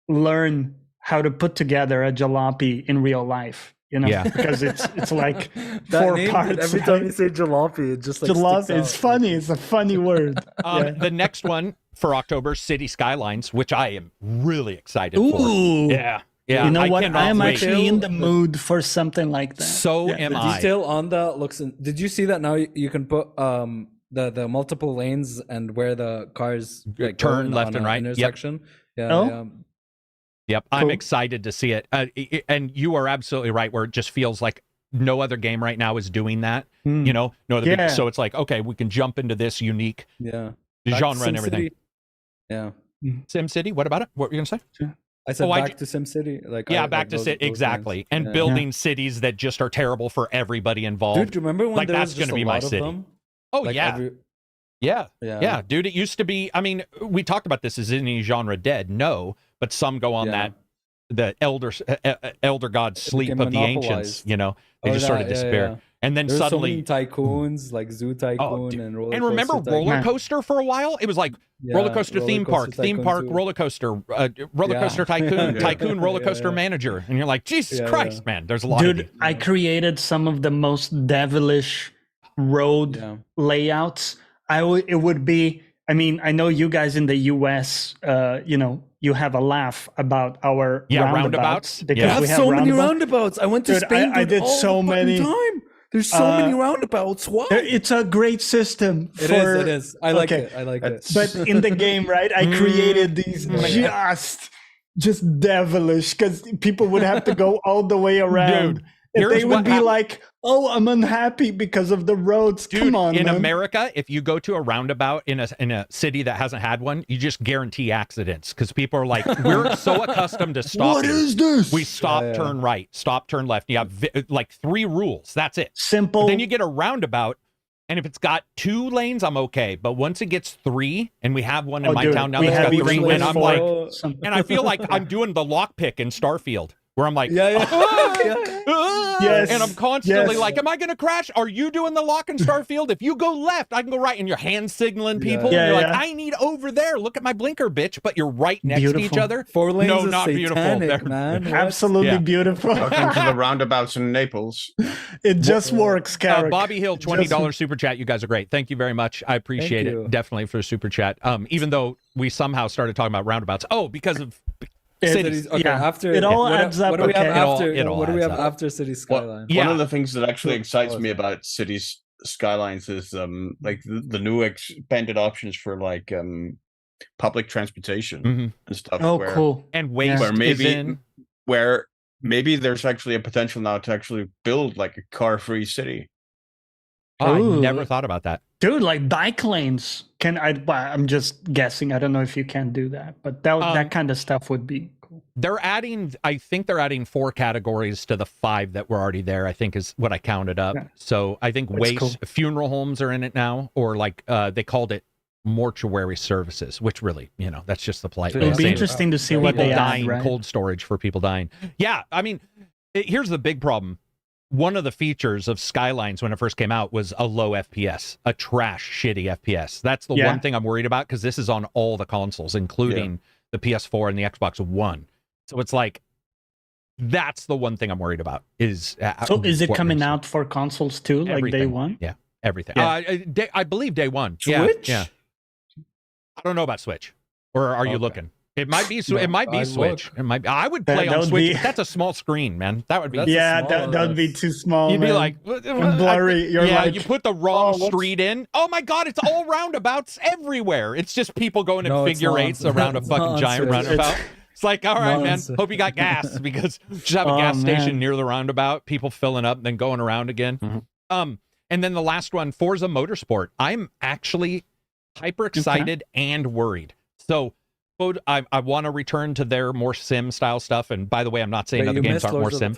learn how to put together a jalopy in real life. You know, Yeah. because it's like That 4 name, parts. Every time you say jalopy, it just like jalopy, sticks it's out. funny. It's a funny word. Yeah. The next one for October, City Skylines, which I am really excited for. Ooh. Yeah. Yeah. You know what? cannot I am wait. actually in the mood for something like that. So am The I. detail on that looks. Did you see that? Now you can put the multiple lanes and where the cars like Turn go left on and a right. Yep. intersection. Yeah. Oh. Yeah. Yep, I'm Cool. excited to see it. And you are absolutely right, where it just feels like no other game right now is doing that. Hmm. You know, no other Yeah. so it's like, okay, we can jump into this unique Yeah. Back to genre and everything. SimCity. Yeah. SimCity, what about it? What were you gonna say? I said Oh, I back to SimCity. Like Yeah, I, back like to those- City, those exactly. lines. And Yeah. building cities that just are terrible for everybody involved. Dude, do you remember when Like, there that's was just gonna be a my lot of city. them? Oh Like yeah. every- Yeah. yeah. Yeah, dude, it used to be, I mean, we talked about this, is any genre dead? No, but some go on Yeah. the elder god sleep became of the ancients, monopolized. you know, they Or just sort of that, yeah, despair. yeah. And then There were so suddenly, many tycoons, like Zoo Tycoon dude. and Roller and remember Coaster Roller Tycoon. Coaster for a while? It was like Yeah, Roller Coaster Theme Park, Theme Tycoon Park, too. Roller Coaster, Roller Yeah. Coaster Tycoon, Yeah. Tycoon, Roller Yeah, Coaster yeah. Manager. And you're like, Jesus Yeah, Christ, yeah. man, there's a lot of Dude, these. I created some of the most devilish road Yeah. layouts. It would be. I mean, I know you guys in the U.S. You know, you have a laugh about our roundabouts. because Yeah. I we have have so many roundabouts. roundabouts. I went to Dude, Spain. I dude, did all so the fucking many. time. There's so many roundabouts. Why? It's a great system. It for, is. It is. I like okay. it. I like it. But in the game, right, I created these just devilish because people would have to go all the way around. Dude, and here's they would what be hap- like, "Oh, I'm unhappy because of the roads." Dude, Come on, in man. America, if you go to a roundabout in a city that hasn't had one, you just guarantee accidents because people are like, we're so accustomed to stopping. What is this? We stop, Yeah, yeah. turn right, stop, turn left. You have like 3 rules. That's it. Simple. But then you get a roundabout, and if it's got 2 lanes, I'm okay. But once it gets 3, and we have one in my town now we that's have got each 3, lane and I'm for like, something. and I feel like I'm doing the lockpick in Starfield, where I'm like, Yeah, yeah. "Ah, Yeah. ah," Yes, and I'm constantly yes. like, am I going to crash? Are you doing the lock in Starfield? If you go left, I can go right, and you're hand signaling people. Yeah, and you're yeah. like, I need over there. Look at my blinker, bitch. But you're right next to each Beautiful. other. 4 lanes No, is not beautiful. satanic, They're- man. What? Absolutely Yeah. beautiful. Welcome to the roundabouts in Naples. It just works, Karak. Bobby Hill, $20 super chat. You guys are great. Thank you very much. I appreciate you. it definitely for the super chat. Even though we somehow started talking about roundabouts. Oh, because of cities. Okay, Yeah. after It all what, adds up, What do we have okay. after? It all what do we adds have up. after City Skyline? Yeah. One of the things that actually Cool. excites me about cities skylines is like the new expanded options for like public transportation Mhm. and stuff. Oh, where, cool. And waste Where maybe is in. where maybe there's actually a potential now to actually build like a car-free city. Oh, I Ooh. never thought about that. Dude, like bike lanes. I'm just guessing. I don't know if you can do that, but that kind of stuff would be cool. I think they're adding 4 categories to the 5 that were already there, I think is what I counted up. Yeah. So I think That's waste, cool. funeral homes are in it now, or like they called it mortuary services, which really, that's just the polite way It'll of be saying interesting to see people what they dying, add, right? cold storage for people dying. Yeah, I mean, here's the big problem. One of the features of Skylines when it first came out was a low FPS, a trash, shitty FPS. That's the Yeah. one thing I'm worried about because this is on all the consoles, including the PS4 and the Xbox One. So it's like, that's the one thing I'm worried about. Is So is it what coming makes out for consoles too, like day Everything. one? Yeah, everything. Yeah. I believe day one. Switch? Yeah. I don't know about Switch. Or are you Okay. looking? It might be. No, it might be I'd Switch. look. It might. I would That play on would Switch. be- But that's a small screen, man. That would be. That's a Yeah, small- that would be too small. You'd be man. like, And blurry. You're yeah, like, you put the wrong oh, what's- street in. Oh my God, it's all roundabouts everywhere. It's just people going in No, it's figure not. eights around a It's fucking not giant nonsense. roundabout. It's like, all right, man. Nonsense. Hope you got gas because just have a Oh, gas station man. near the roundabout, people filling up, then going around again. Mhm. And And then the last one, Forza Motorsport. I'm actually hyper excited and worried. So I want to return to their more sim style stuff. And by the way, I'm not saying other games aren't more sim.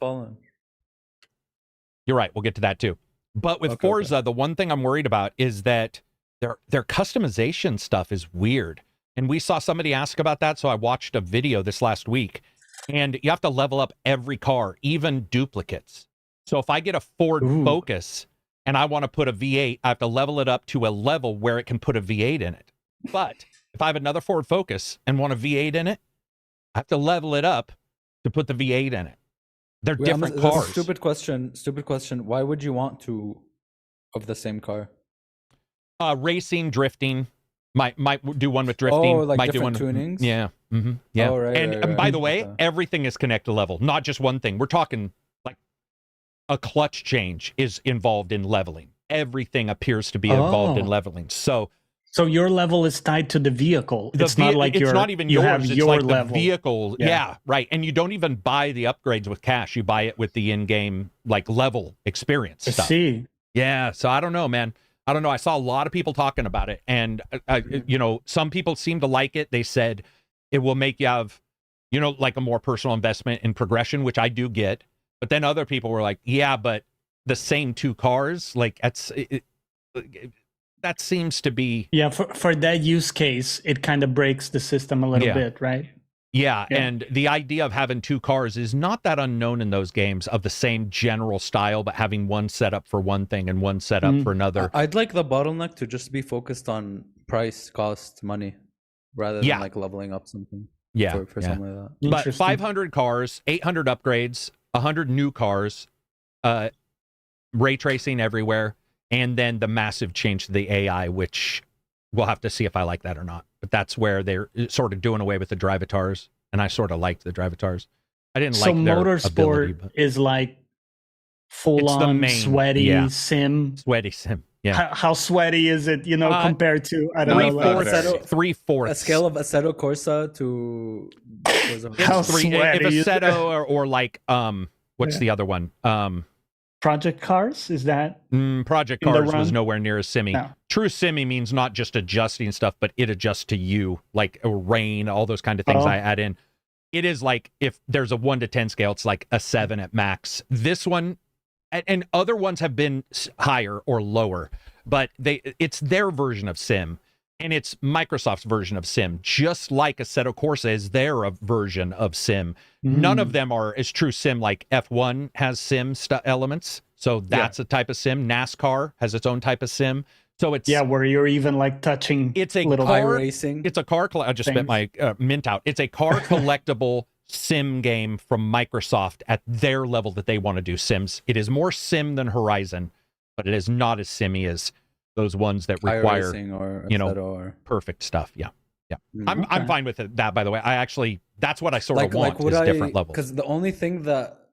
You're right. We'll get to that too. But with Forza, the one thing I'm worried about is that their customization stuff is weird. And we saw somebody ask about that, so I watched a video this last week. And you have to level up every car, even duplicates. So if I get a Ford Focus and I want to put a V8, I have to level it up to a level where it can put a V8 in it. But if I have another Ford Focus and want a V8 in it, I have to level it up to put the V8 in it. They're different cars. Stupid question. Why would you want two of the same car? Racing, drifting. Might do one with drifting. Oh, like might different do one, tunings? Yeah. Mm-hmm, yeah. Oh, right, and by the way, everything is connected level, not just one thing. We're talking like a clutch change is involved in leveling. Everything appears to be involved in leveling. So your level is tied to the vehicle. It's not like it's not even yours. It's like level. The vehicle. Yeah, right. And you don't even buy the upgrades with cash. You buy it with the in-game like level experience stuff. I see. Yeah. So I don't know, man. I don't know. I saw a lot of people talking about it, and some people seem to like it. They said it will make you have, like a more personal investment in progression, which I do get. But then other people were like, yeah, but the same two cars, like that seems to be for that use case, it kind of breaks the system a little bit, right? Yeah, and the idea of having two cars is not that unknown in those games of the same general style, but having one setup for one thing and one setup for another. I'd like the bottleneck to just be focused on price, cost, money, rather than like leveling up something. For something like that. But 500 cars, 800 upgrades, 100 new cars, ray tracing everywhere, and then the massive change to the AI, which we'll have to see if I like that or not. But that's where they're sort of doing away with the drivatars, and I sort of liked the drivatars. I didn't like their ability. Motorsport is like full-on sweaty sim. Sweaty sim. Yeah. How sweaty is it? Compared to I don't know, three-fourths. A scale of Assetto Corsa to how sweaty if Assetto or like what's the other one? Project Cars, is that? Project Cars was nowhere near as simmy. No. True simmy means not just adjusting stuff, but it adjusts to you, like rain, all those kind of things I add in. It is like if there's a 1 to 10 scale, it's like a 7 at max. This one, and other ones have been higher or lower, but it's their version of sim, and it's Microsoft's version of sim, just like Assetto Corsa is their version of sim. None of them is true sim. Like F1 has sim elements, so that's a type of sim. NASCAR has its own type of sim. So it's where you're even like touching. It's a little car racing. It's a car. I just spit my mint out. It's a car collectible sim game from Microsoft at their level that they want to do sims. It is more sim than Horizon, but it is not as simmy as those ones that require perfect stuff. Yeah. I'm fine with that. By the way, that's what I sort of want is different levels. Because the only thing that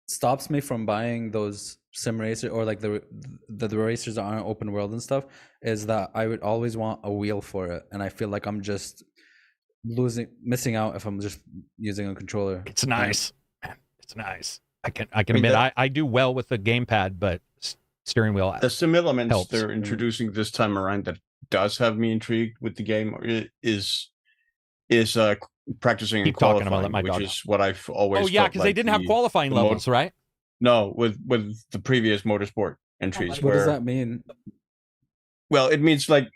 stops me from buying those sim racers or like the racers that aren't open world and stuff is that I would always want a wheel for it, and I feel like I'm just missing out if I'm just using a controller. It's nice. It's nice. I can admit I do well with the gamepad, but steering wheel. The sim elements they're introducing this time around that does have me intrigued with the game is practicing and qualifying, which is what I've always. Oh yeah, because they didn't have qualifying levels, right? No, with the previous motorsport entries. What does that mean? Well, it means like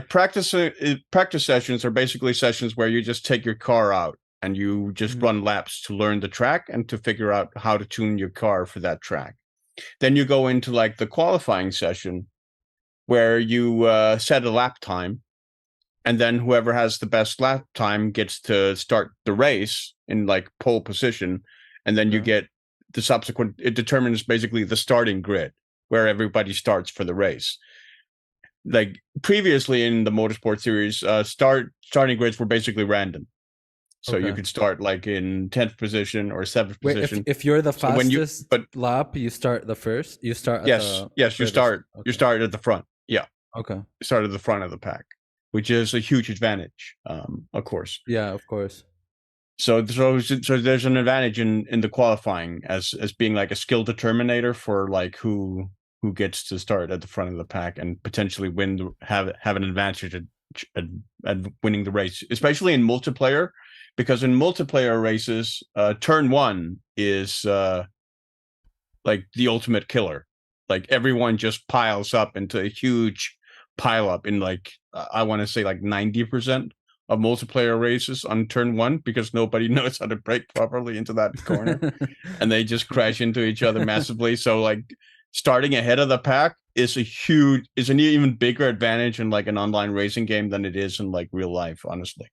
practice sessions are basically sessions where you just take your car out and you just run laps to learn the track and to figure out how to tune your car for that track. Then you go into like the qualifying session where you set a lap time, and then whoever has the best lap time gets to start the race in like pole position, and then you get the subsequent. It determines basically the starting grid where everybody starts for the race. Like previously in the motorsport series, starting grids were basically random. So you could start like in 10th position or 7th position. If you're the fastest lap, you start the first. You start. You start. Okay. You start at the front. Yeah. Okay. You start at the front of the pack, which is a huge advantage. Of course. Yeah, of course. So there's an advantage in the qualifying as being like a skill determinator for like who who gets to start at the front of the pack and potentially have an advantage at winning the race, especially in multiplayer, because in multiplayer races, turn one is like the ultimate killer. Like everyone just piles up into a huge pile up in like I want to say like 90% of multiplayer races on turn one, because nobody knows how to brake properly into that corner and they just crash into each other massively. So like starting ahead of the pack is an even bigger advantage in like an online racing game than it is in like real life, honestly.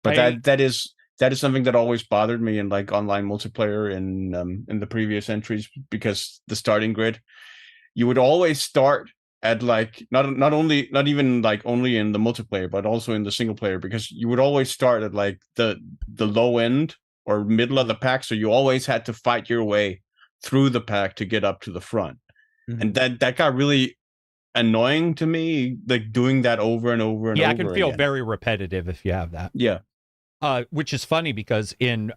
But that is something that always bothered me in like online multiplayer in the previous entries, because the starting grid, you would always start at like not even like only in the multiplayer, but also in the single player, because you would always start at like the low end or middle of the pack, so you always had to fight your way through the pack to get up to the front. And that got really annoying to me, like doing that over and over and over. Yeah, it can feel again. very repetitive if you have that. Yeah. Which is funny because in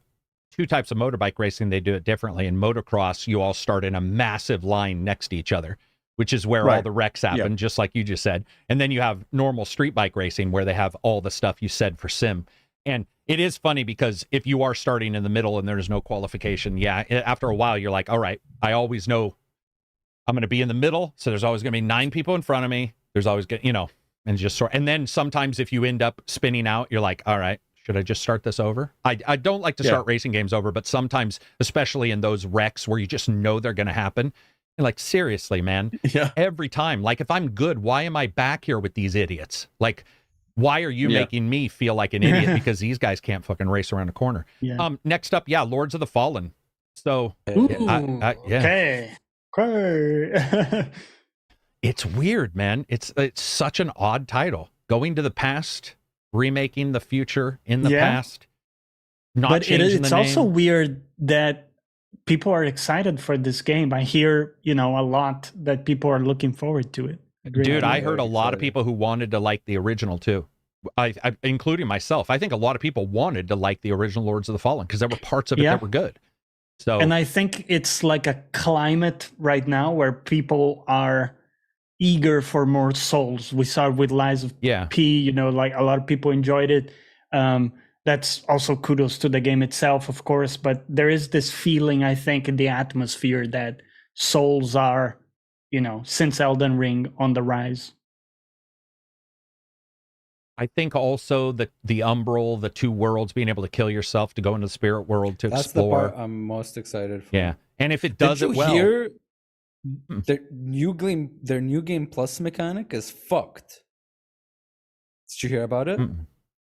two types of motorbike racing, they do it differently. In motocross, you all start in a massive line next to each other, which is where all the wrecks happen, just like you just said. And then you have normal street bike racing where they have all the stuff you said for sim. And it is funny because if you are starting in the middle and there's no qualification, after a while, you're like, all right, I always know I'm going to be in the middle. So there's always going to be 9 people in front of me. There's always, and just sort. And then sometimes if you end up spinning out, you're like, all right, should I just start this over? I don't like to start racing games over, but sometimes, especially in those wrecks where you just know they're going to happen, you're like, seriously, man, every time. Like, if I'm good, why am I back here with these idiots? Like, why are you making me feel like an idiot because these guys can't fucking race around a corner? Next up, Lords of the Fallen. So, okay. It's weird, man. It's such an odd title. Going to the past, remaking the future in the past. Not changing the name. It's also weird that people are excited for this game. I hear, a lot that people are looking forward to it. Dude, I heard a lot of people who wanted to like the original too. I including myself. I think a lot of people wanted to like the original Lords of the Fallen because there were parts of it that were good. So, and I think it's like a climate right now where people are eager for more Souls. We saw it with Lies of P, like a lot of people enjoyed it. That's also kudos to the game itself, of course, but there is this feeling, I think, in the atmosphere that Souls are, since Elden Ring, on the rise. I think also the Umbral, the two worlds, being able to kill yourself to go into the spirit world to explore. That's the part I'm most excited for. Yeah, and if it does it well. Hear their new game plus mechanic is fucked. Did you hear about it?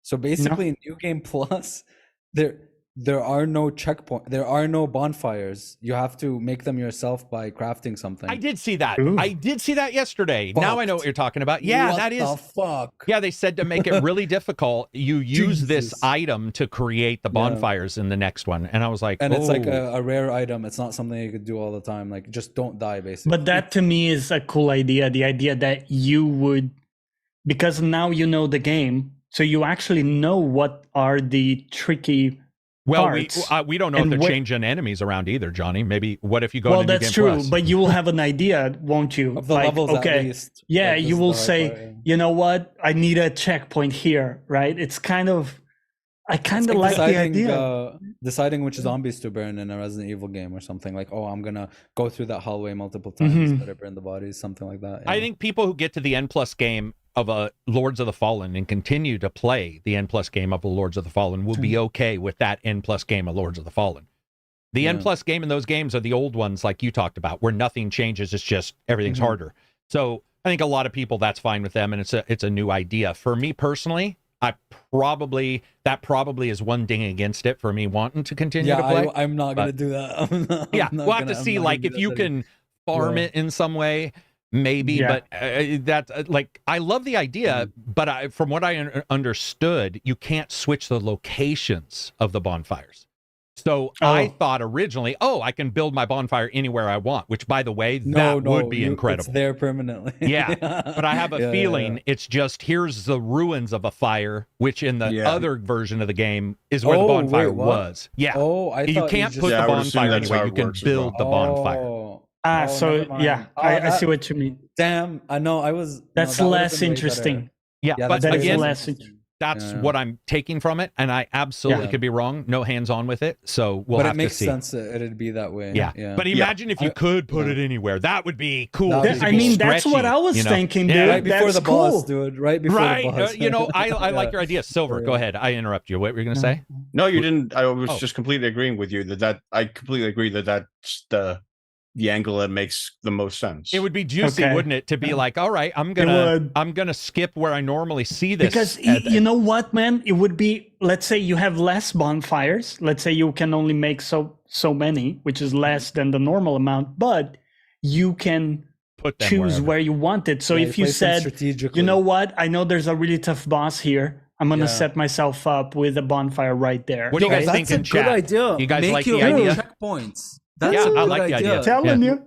So basically, in New Game Plus, there are no checkpoints. There are no bonfires. You have to make them yourself by crafting something. I did see that. Ooh. I did see that yesterday. Fucked. Now I know what you're talking about. Yeah, that is. What the fuck? Yeah, they said to make it really difficult, you use this item to create the bonfires in the next one. And I was like, and it's like a rare item. It's not something you could do all the time. Like, just don't die, basically. But that to me is a cool idea. The idea that you would, because now you know the game, so you actually know what are the tricky parts. We don't know if they're changing enemies around either, Johnny. Maybe what if you go into New Game that's true, Plus? but you will have an idea, won't you? Of the levels, at least. Yeah, Like, you will say, you know what? I need a checkpoint here, right? It's kind of, I kind of like the idea. Deciding which zombies to burn in a Resident Evil game or something. Like, oh, I'm going to go through that hallway multiple times, better burn the bodies, something like that. I think people who get to the N Plus game of Lords of the Fallen and continue to play the N Plus game of the Lords of the Fallen will be okay with that N Plus game of Lords of the Fallen. The N Plus game in those games are the old ones like you talked about, where nothing changes, it's just everything's harder. So I think a lot of people, that's fine with them, and it's a new idea. For me personally, that probably is one ding against it for me wanting to continue to play. I'm not going to do that. We'll have to see like if you can farm it in some way. Maybe, but I love the idea, but from what I understood, you can't switch the locations of the bonfires. So I thought originally, I can build my bonfire anywhere I want, which, by the way, that would be incredible. It's there permanently. But I have a feeling it's just, here's the ruins of a fire, which in the other version of the game is where the bonfire was. Yeah. I thought you can't put the bonfire anywhere. You can build the bonfire. Ah, Oh, so never mind. yeah, Oh, I see that- what you mean. Damn, I know. I was. That's that would've less been way better. interesting. Yeah, Yeah, but that is again, less that's Yeah. what I'm taking from it, and I absolutely Yeah. could be wrong. No hands on with it, so we'll but have it makes to see. sense that it'd be that way. Yeah. Yeah. But imagine if you I- could put yeah. it anywhere. That would be cool. That would It'd be I be mean, that's what stretchy, I was you know? thinking, dude. Yeah. right before That's the boss, cool. dude. Right before Right. the boss. You know, I like Yeah. your idea. Silver, go Yeah. ahead. I interrupt you. What were you going to say? No, you didn't. I was Oh. just completely agreeing with you that I completely agree that that's the angle that makes the most sense. It would be juicy, Okay. wouldn't it, to be Yeah. like, all right, I'm would. gonna skip where I normally see this. Because at- you know what, man? It would be, let's say you have less bonfires. Let's say you can only make so many, which is less than the normal amount, but you can put them choose wherever. where you want it. So Yeah, if you place them said, strategically. you know what, I know there's a really tough boss here. I'm gonna Yeah. set myself up with a bonfire right there. What do you guys right? think That's a in good chat? idea. You guys Make like your the own idea? checkpoints. That's Yeah, a I good like the idea. Telling you.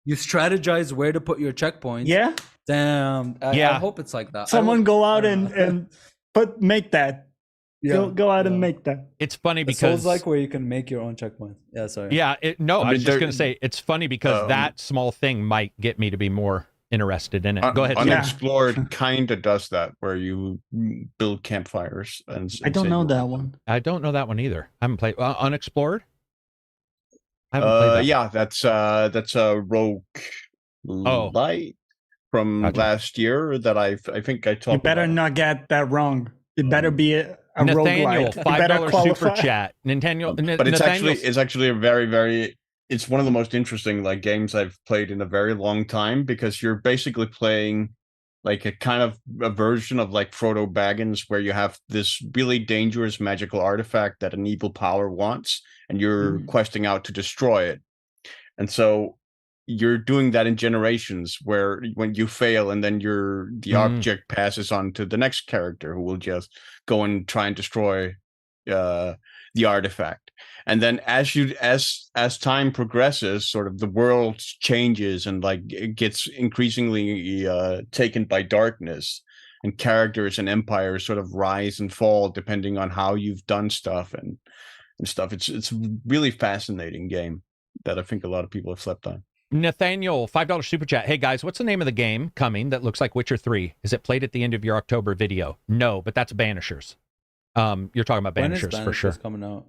You strategize where to put your checkpoints. Yeah. Damn. I Yeah. hope it's like that. I Someone hope- go out I and don't know. make that. Yeah, Go out and yeah. make that. It's funny It sounds because like where you can make your own checkpoints. Yeah, sorry. yeah, no, I mean, was just there- gonna say it's funny because that small thing might get me to be more interested in it. Go ahead. Yeah. Unexplored kind of does that, where you build campfires. And I don't say know you that want one. I don't know that one either. I haven't played Unexplored. I haven't played that. Yeah, that's a rogue Oh. light from Gotcha. last year that I think I talked. You better about. not get that wrong. It better be a Nathaniel, roguelite. You better $5 super qualify. chat. Nintendo, But it's Nathaniel's- actually a very it's one of the most interesting like games I've played in a very long time, because you're basically playing like a kind of a version of like Frodo Baggins, where you have this really dangerous magical artifact that an evil power wants, and you're questing out to destroy it. And so you're doing that in generations, where when you fail, and then the object passes on to the next character, who will just go and try and destroy the artifact. And then as time progresses, sort of the world changes, and like it gets increasingly taken by darkness, and characters and empires sort of rise and fall depending on how you've done stuff and stuff. It's a really fascinating game that I think a lot of people have slept on. Nathaniel, $5 super chat. Hey guys, what's the name of the game coming that looks like Witcher 3? Is it played at the end of your October video? No, but that's Banishers. You're talking about When is Banishers for sure. coming out?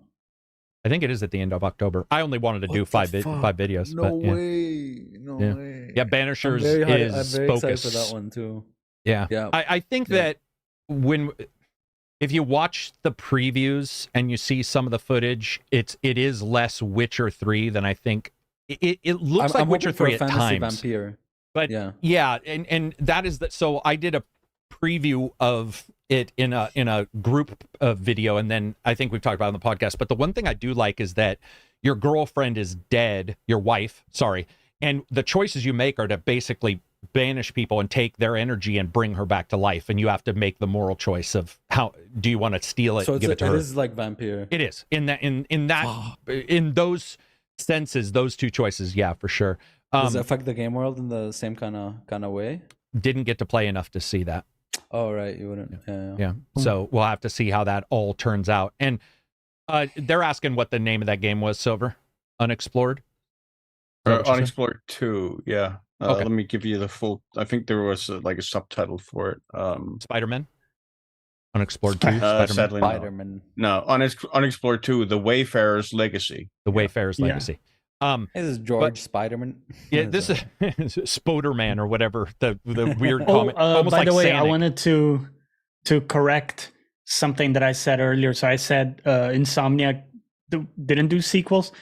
I think it is at the end of October. I only wanted to do five videos. No but, yeah. way. No Yeah. way. Yeah, Banishers I'm very is excited focus. for that one too. Yeah. Yeah. I think Yeah. that if you watch the previews and you see some of the footage, it is less Witcher 3 than I think. It looks like I'm Witcher hoping for 3 a at fantasy times. vampire. But Yeah. and that is that. So I did a preview of it in a group video, and then I think we've talked about it on the podcast. But the one thing I do like is that your girlfriend is dead, your wife, sorry, and the choices you make are to basically banish people and take their energy and bring her back to life, and you have to make the moral choice of how do you want to steal it, So and give it to her. it is like vampire. It is in those senses, those two choices, yeah, for sure. Does it affect the game world in the same kind of way? Didn't get to play enough to see that. Oh right, you wouldn't. Yeah. Yeah. So we'll have to see how that all turns out. And they're asking what the name of that game was, Silver. Unexplored? Is that what you said? Unexplored 2, yeah. Okay. Let me give you the full. I think there was like a subtitle for it. Spider-Man? Unexplored 2? Spider-Man? Sadly, no. Spider-Man. No, Unexplored 2, The Wayfarer's Legacy. The Wayfarer's Yeah. Legacy. This is George Spider-Man. Yeah, this is Spoderman or whatever, the weird Oh, comment. Almost by like the way, I Sanic. wanted to correct something that I said earlier. So I said Insomniac didn't do sequels.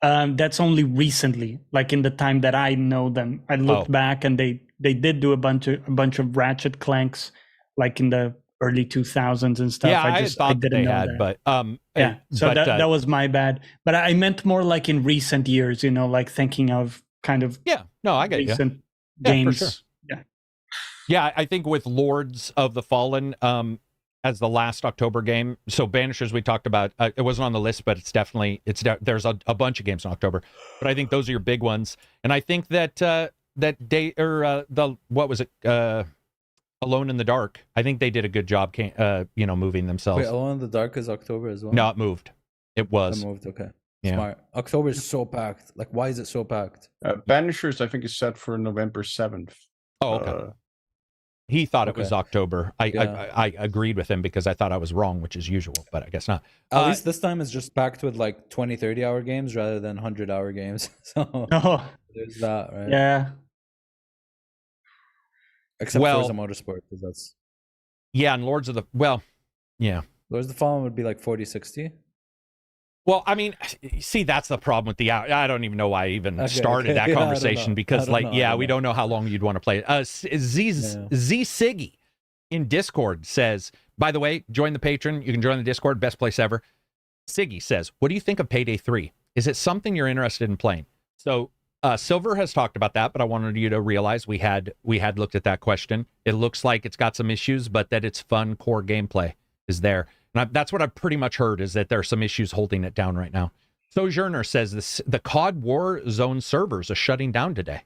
That's only recently, like in the time that I know them. I looked back, and they did do a bunch of Ratchet Clanks, like in the early 2000s and stuff. Yeah, I thought didn't they know had, that. but Yeah, so but, that was my bad. But I meant more like in recent years, like thinking of kind of yeah, no, I get you. recent Yeah, for games. sure. Yeah. Yeah, I think with Lords of the Fallen as the last October game. So Banishers we talked about. It wasn't on the list, but it's definitely there's a bunch of games in October. But I think those are your big ones. And I think that what was it? Alone in the Dark. I think they did a good job, moving themselves. Wait, Alone in the Dark is October as well. No, it moved. It was. It moved. Okay. Yeah. Smart. October is so packed. Like, why is it so packed? Banishers, I think, is set for November 7th. Oh, okay. He thought it was Okay. October. I agreed with him because I thought I was wrong, which is usual, but I guess not. At least this time is just packed with like 20, 30-hour games rather than 100-hour games. So Oh, there's that, right? yeah. Except Well- Forza Motorsport, because that's Yeah, and Lords of the yeah. Lords of the Fallen would be like 40, 60. Well, I mean, see, that's the problem with the hour. I don't even know why I even started that Yeah, I don't conversation know. because, I don't know. we don't know how long you'd want to play it. Z Siggy in Discord says, by the way, join the Patreon. You can join the Discord, best place ever. Siggy says, what do you think of Payday 3? Is it something you're interested in playing? So Silver has talked about that, but I wanted you to realize we had looked at that question. It looks like it's got some issues, but that its fun core gameplay is there. And that's what I've pretty much heard, is that there are some issues holding it down right now. Sojourner says the COD War Zone servers are shutting down today.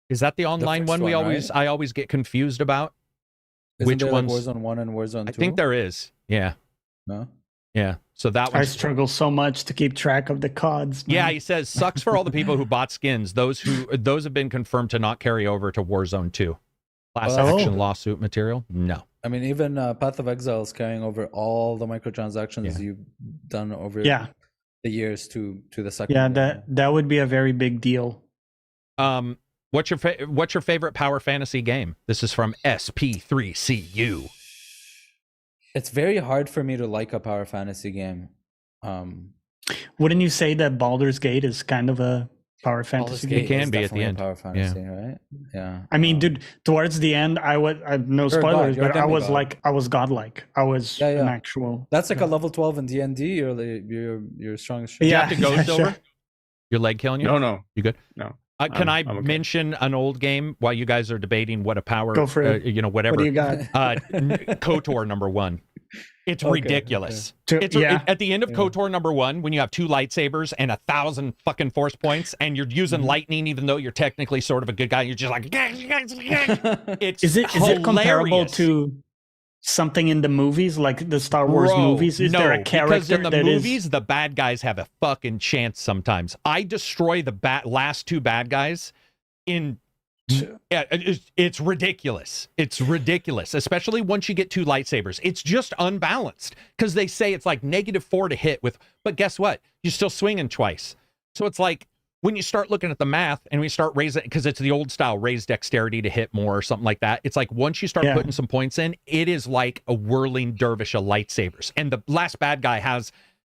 Is that the online first one one, right? I always get confused about? Isn't Which there ones? like Warzone 1 and Warzone 2? I think there is. Yeah. No? Yeah. So that I one's struggle so much to keep track of the CODs. Man. Yeah, he says sucks for all the people who bought skins. Those have been confirmed to not carry over to Warzone 2. Class Oh. action lawsuit material? No. I mean, even Path of Exile is carrying over all the microtransactions Yeah. you've done over Yeah. the years to the second. Yeah, game. that would be a very big deal. What's your favorite Power Fantasy game? This is from SP3CU. It's very hard for me to like a Power Fantasy game. Wouldn't you say that Baldur's Gate is kind of a Power Baldur's Fantasy Gate game? can is be at the definitely a end. Power Fantasy, right? Yeah. I mean, dude, towards the end, I no You're a god, spoilers, you're a but I was demigod. like, I was godlike. I was Yeah, yeah. an actual. That's like a level 12 in D&D. You're strong as shit. Do you Yeah, have to go, yeah, Silver? sure. Your leg killing you? No. You good? No. Can I I'm okay. mention an old game while you guys are debating what a power, Go for it. whatever. What do you got? KOTOR #1. It's Okay, ridiculous. okay. It's Yeah. at the end of KOTOR #1 when you have 2 lightsabers and 1,000 fucking force points and you're using lightning even though you're technically sort of a good guy. You're just like, it's Is it comparable hilarious. to something in the movies, like the Star Wars Bro, movies? Is there a because character in the that is? movies the bad guys have a fucking chance sometimes. I destroy the last 2 bad guys in yeah, it's ridiculous. It's ridiculous, especially once you get 2 lightsabers. It's just unbalanced because they say it's like -4 to hit with, but guess what? You're still swinging twice. So it's like when you start looking at the math and we start raising, because it's the old style, raise dexterity to hit more or something like that. It's like once you start putting some points in, it is like a whirling dervish of lightsabers. And the last bad guy has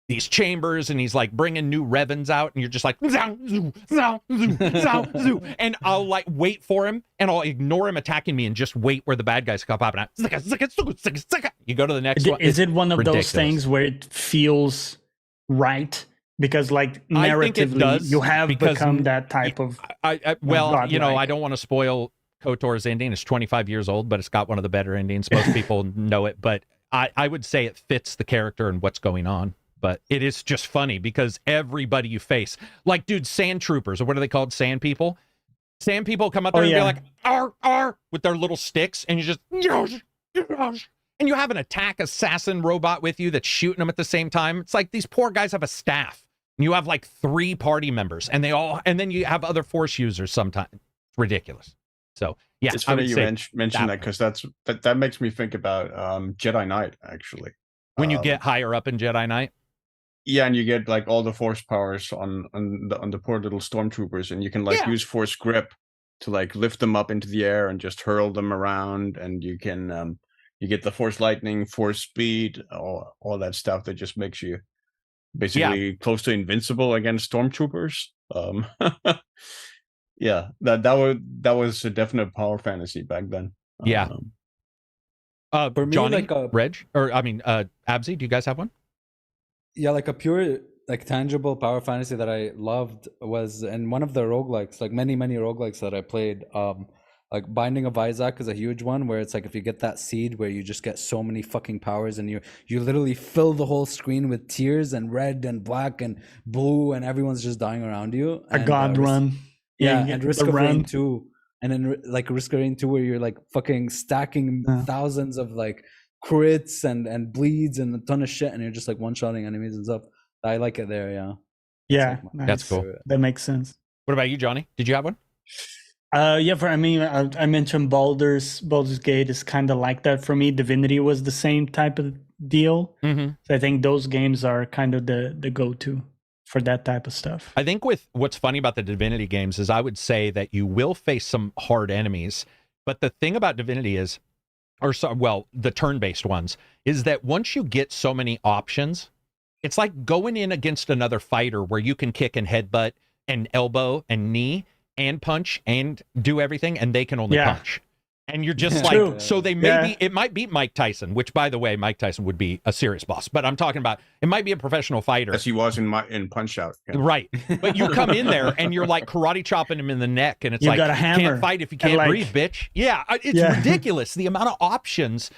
these chambers and he's like bringing new Revens out and you're just like zow, zoo, zow, zoo, zow, zoo. And I'll like wait for him and I'll ignore him attacking me and just wait where the bad guys come up and you go to the next one. Is it one of ridiculous. those things where it feels right? Because like I think it narratively, does, you have because become that type of. Well, godlike. I don't want to spoil KOTOR's ending. It's 25 years old, but it's got one of the better endings. Most people know it, but I would say it fits the character and what's going on. But it is just funny because everybody you face, like, dude, sand troopers, or what are they called? Sand people? Sand people come out there and be like, "Arr," with their little sticks, and you just, and you have an attack assassin robot with you that's shooting them at the same time. It's like these poor guys have a staff. And you have like 3 party members, and then you have other force users sometimes. It's ridiculous. So, yeah. It's I funny would you say mentioned that because that makes me think about Jedi Knight, actually. when you get higher up in Jedi Knight. Yeah, and you get like all the force powers on the poor little stormtroopers, and you can like use force grip to like lift them up into the air and just hurl them around, and you can you get the force lightning, force speed, all that stuff that just makes you basically close to invincible against stormtroopers. Yeah, that was a definite power fantasy back then. Yeah. For me, Johnny, like a- Reg, or I mean, Abzi, do you guys have one? Yeah, like a pure, like tangible power fantasy that I loved was in one of the roguelikes, like many roguelikes that I played. Like Binding of Isaac is a huge one where it's like if you get that seed where you just get so many fucking powers and you literally fill the whole screen with tears and red and black and blue and everyone's just dying around you. A god run. Yeah, you and get Risk the of Rain run. 2. And then like Risk of Rain 2 where you're like fucking stacking thousands of like crits and bleeds and a ton of shit and you're just like one-shotting enemies and stuff. I like it there. Yeah. Yeah, like my That's nice. cool. That makes sense. What about you, Johnny? Did you have one? Yeah, I mentioned Baldur's Gate is kind of like that for me. Divinity was the same type of deal. Mm-hmm. So I think those games are kind of the go-to for that type of stuff. I think with what's funny about the Divinity games is I would say that you will face some hard enemies, but the thing about Divinity is, the turn-based ones, is that once you get so many options, it's like going in against another fighter where you can kick and headbutt and elbow and knee and punch and do everything, and they can only punch. And you're just like, True. so they it might beat Mike Tyson, which, by the way, Mike Tyson would be a serious boss. But I'm talking about, it might be a professional fighter. As he was in Punch Out. Yeah. Right. But you come in there and you're like karate chopping him in the neck, and it's You like, got a you hammer can't fight if you can't and, breathe, bitch. Yeah, it's ridiculous. The amount of options.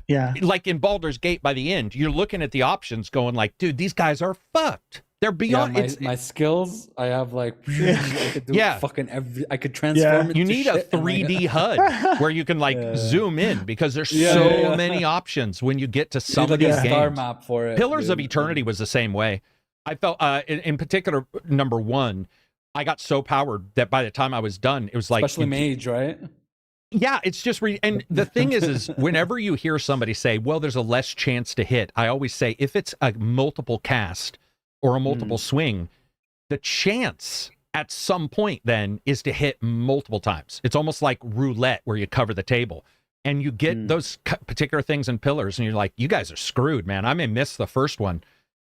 Yeah. Like in Baldur's Gate, by the end, you're looking at the options going like, dude, these guys are fucked. They're beyond. My skills, I have like, I could do fucking I could transform into You need a shit and, 3D HUD where you can like zoom in, because there's so many options when you get to some of these a star games. map for it. Pillars of Eternity was the same way. I felt, in particular, number 1, I got so powered that by the time I was done, it was like, especially mage, right? Yeah, it's just and the thing is whenever you hear somebody say, well, there's a less chance to hit, I always say, if it's a multiple cast or a multiple swing, the chance at some point then is to hit multiple times. It's almost like roulette where you cover the table, and you get those particular things in Pillars, and you're like, you guys are screwed, man. I may miss the first one,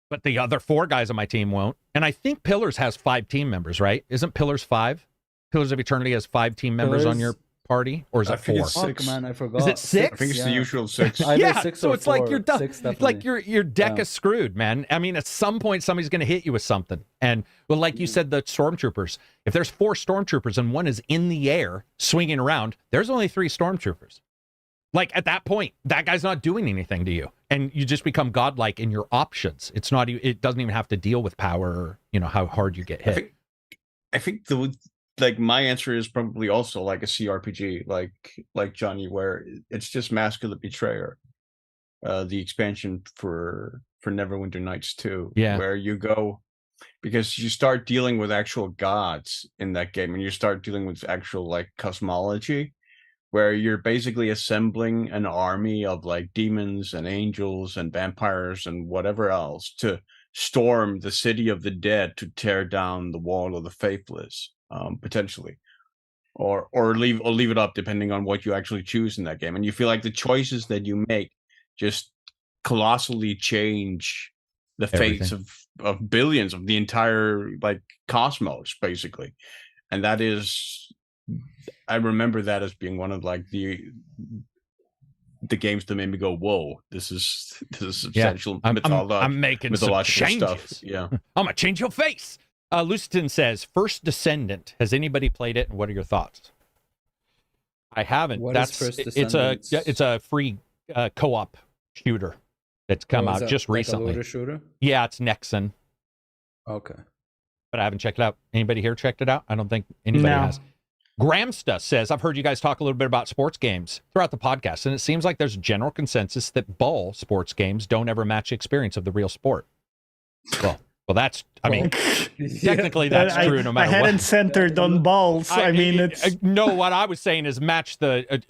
but the other 4 guys on my team won't. And I think Pillars has 5 team members, right? Isn't Pillars 5? Pillars of Eternity has 5 team members on your party, or is it 4? It's 6. Man, I forgot. Is it 6? I think it's the usual 6. Yeah, 6 so or it's like 4. you're done. 6, like your deck is screwed, man. I mean, at some point somebody's going to hit you with something. And well, like you said, the stormtroopers. If there's 4 stormtroopers and one is in the air swinging around, there's only 3 stormtroopers. Like at that point, that guy's not doing anything to you, and you just become godlike in your options. It's not. It doesn't even have to deal with power or how hard you get hit. I think like my answer is probably also like a CRPG, like Johnny, where it's just Mask of the Betrayer, the expansion for Neverwinter Nights 2, where you go, because you start dealing with actual gods in that game, and you start dealing with actual like cosmology, where you're basically assembling an army of like demons and angels and vampires and whatever else to storm the city of the dead, to tear down the wall of the faithless. Potentially, or leave it up, depending on what you actually choose in that game. And you feel like the choices that you make just colossally change the fates of billions of the entire like cosmos, basically. And that is, I remember that as being one of like the games that made me go, "Whoa, this is substantial." I'm making mythological some changes. Stuff. Yeah, I'm gonna change your face. Luciton says, First Descendant. Has anybody played it, and what are your thoughts? I haven't. Is First Descendant? It's a free co-op shooter that's come out just recently. Like a looter shooter? Yeah, it's Nexon. Okay. But I haven't checked it out. Anybody here checked it out? I don't think anybody has. Gramsta says, I've heard you guys talk a little bit about sports games throughout the podcast, and it seems like there's a general consensus that ball sports games don't ever match the experience of the real sport. Well, that's, I mean, technically that's true no matter what. I hadn't centered on balls. I mean, it's... No, what I was saying is match the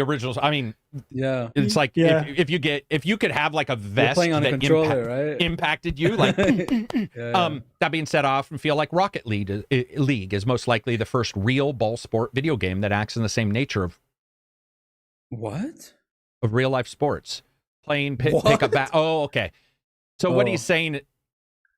originals. I mean, it's like if you could have like a vest that impacted you, like, that being said, I often feel like Rocket League is most likely the first real ball sport video game that acts in the same nature of real life sports. Playing pick up bat. Oh, okay. So what he's saying...